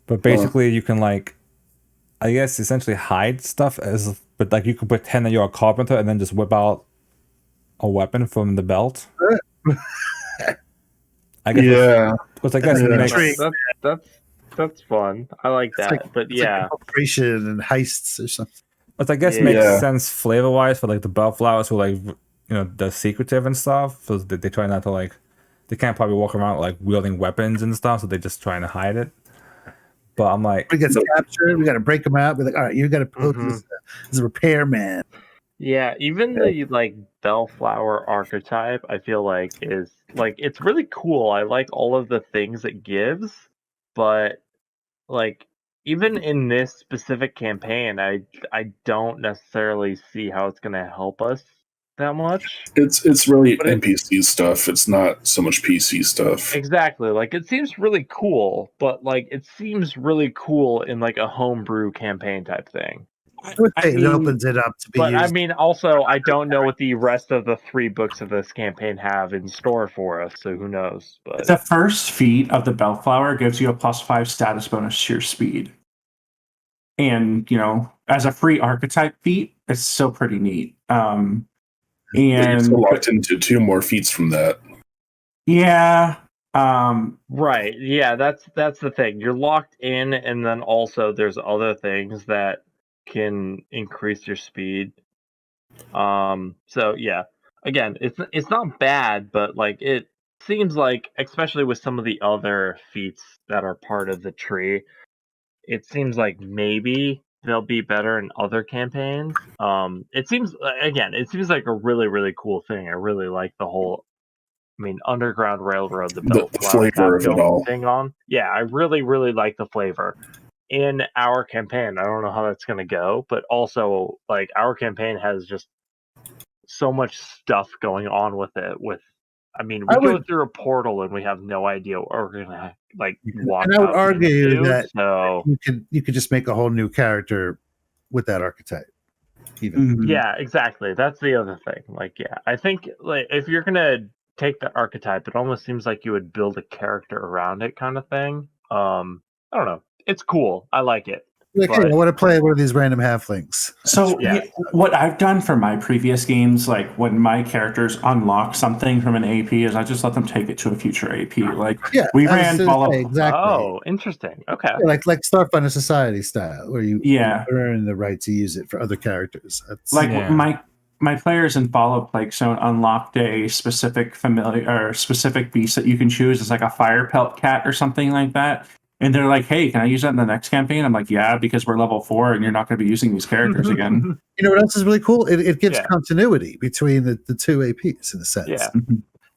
[SPEAKER 1] But basically, you can like, I guess, essentially hide stuff but like you could pretend that you're a carpenter and then just whip out a weapon from the belt. I guess,
[SPEAKER 5] Yeah.
[SPEAKER 1] which I guess makes
[SPEAKER 3] That's fun. I like that. But
[SPEAKER 4] It's
[SPEAKER 3] yeah,
[SPEAKER 4] like operation and heists or something.
[SPEAKER 1] which I guess
[SPEAKER 3] Yeah.
[SPEAKER 1] makes
[SPEAKER 5] Yeah.
[SPEAKER 1] sense flavor wise for like the bellflowers who like they're secretive and stuff, so they try not to like they can't probably walk around like wielding weapons and stuff, so they're just trying to hide it. But I'm like,
[SPEAKER 4] We get captured. We got to break them out. We're like, all right, you got to pose as a repairman.
[SPEAKER 3] yeah. Even the like bellflower archetype, I feel like is like it's really cool. I like all of the things it gives, but like even in this specific campaign, I don't necessarily see how it's gonna help us that much.
[SPEAKER 5] It's really
[SPEAKER 3] But it-
[SPEAKER 5] NPC stuff. It's not so much PC stuff.
[SPEAKER 3] Exactly. Like it seems really cool, but like it seems really cool in like a homebrew campaign type thing.
[SPEAKER 4] I would say it
[SPEAKER 2] mean,
[SPEAKER 4] opens it up to be
[SPEAKER 3] But
[SPEAKER 4] used.
[SPEAKER 3] I mean, also, I don't know what the rest of the 3 books of this campaign have in store for us, so who knows? But
[SPEAKER 2] the first feat of the Bellflower gives you a +5 status bonus to your speed. And, as a free archetype feat, it's still pretty neat.
[SPEAKER 5] But you're still locked into 2 more feats from that.
[SPEAKER 2] Yeah.
[SPEAKER 3] right, yeah, that's the thing. You're locked in, and then also there's other things that can increase your speed. So yeah, again, it's not bad, but like it seems like, especially with some of the other feats that are part of the tree, it seems like maybe they'll be better in other campaigns. It seems like a really, really cool thing. I really like the whole, Underground Railroad, the
[SPEAKER 5] The
[SPEAKER 3] Bellflower
[SPEAKER 5] flavor of it all.
[SPEAKER 3] thing on. Yeah, I really, really like the flavor. In our campaign, I don't know how that's going to go, but also, like, our campaign has just so much stuff going on with it. We go through a portal and we have no idea what we're going to, like, walk
[SPEAKER 4] And I would
[SPEAKER 3] up
[SPEAKER 4] argue
[SPEAKER 3] into,
[SPEAKER 4] that
[SPEAKER 3] so...
[SPEAKER 4] you could just make a whole new character with that archetype. Even.
[SPEAKER 3] Yeah, exactly. That's the other thing. Like, yeah, I think, like, if you're gonna take the archetype, it almost seems like you would build a character around it, kind of thing. I don't know. It's cool. I like it.
[SPEAKER 4] Like, hey, I want to play one of these random halflings.
[SPEAKER 2] So
[SPEAKER 3] Yeah.
[SPEAKER 2] what I've done for my previous games, like when my characters unlock something from an AP, is I just let them take it to a future AP. Like we ran follow.
[SPEAKER 4] Exactly.
[SPEAKER 3] Oh, interesting. Okay.
[SPEAKER 4] Yeah, like Starfinder Society style, where you earn the right to use it for other characters.
[SPEAKER 2] My players in Fallout Plague Zone unlocked a specific familiar or specific beast that you can choose. It's like a fire pelt cat or something like that. And they're like, "Hey, can I use that in the next campaign?" I'm like, "Yeah, because we're level 4 and you're not going to be using these characters again."
[SPEAKER 4] You know what else is really cool? It gives continuity between the 2 APs in a sense.
[SPEAKER 3] Yeah.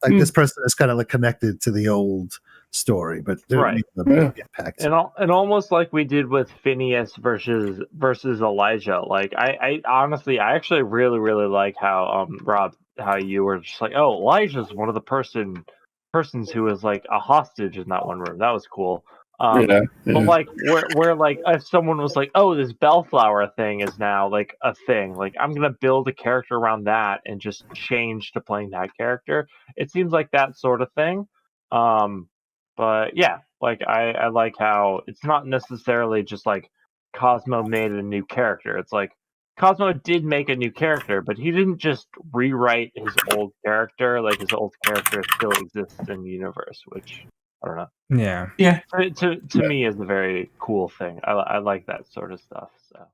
[SPEAKER 4] Like this person is kind of like connected to the old story, but they're impact.
[SPEAKER 3] And almost like we did with Phineas versus Elijah. Like I honestly, I actually really, really like how Rob, how you were just like, oh, Elijah's one of the persons who was like a hostage in that one room. That was cool. But like where like if someone was like, oh, this Bellflower thing is now like a thing, like I'm gonna build a character around that and just change to playing that character. It seems like that sort of thing. But yeah, like I like how it's not necessarily just like Cosmo made a new character. It's like Cosmo did make a new character, but he didn't just rewrite his old character. Like his old character still exists in the universe, which I don't know.
[SPEAKER 1] Yeah.
[SPEAKER 2] Yeah.
[SPEAKER 3] To me is a very cool thing. I like that sort of stuff. So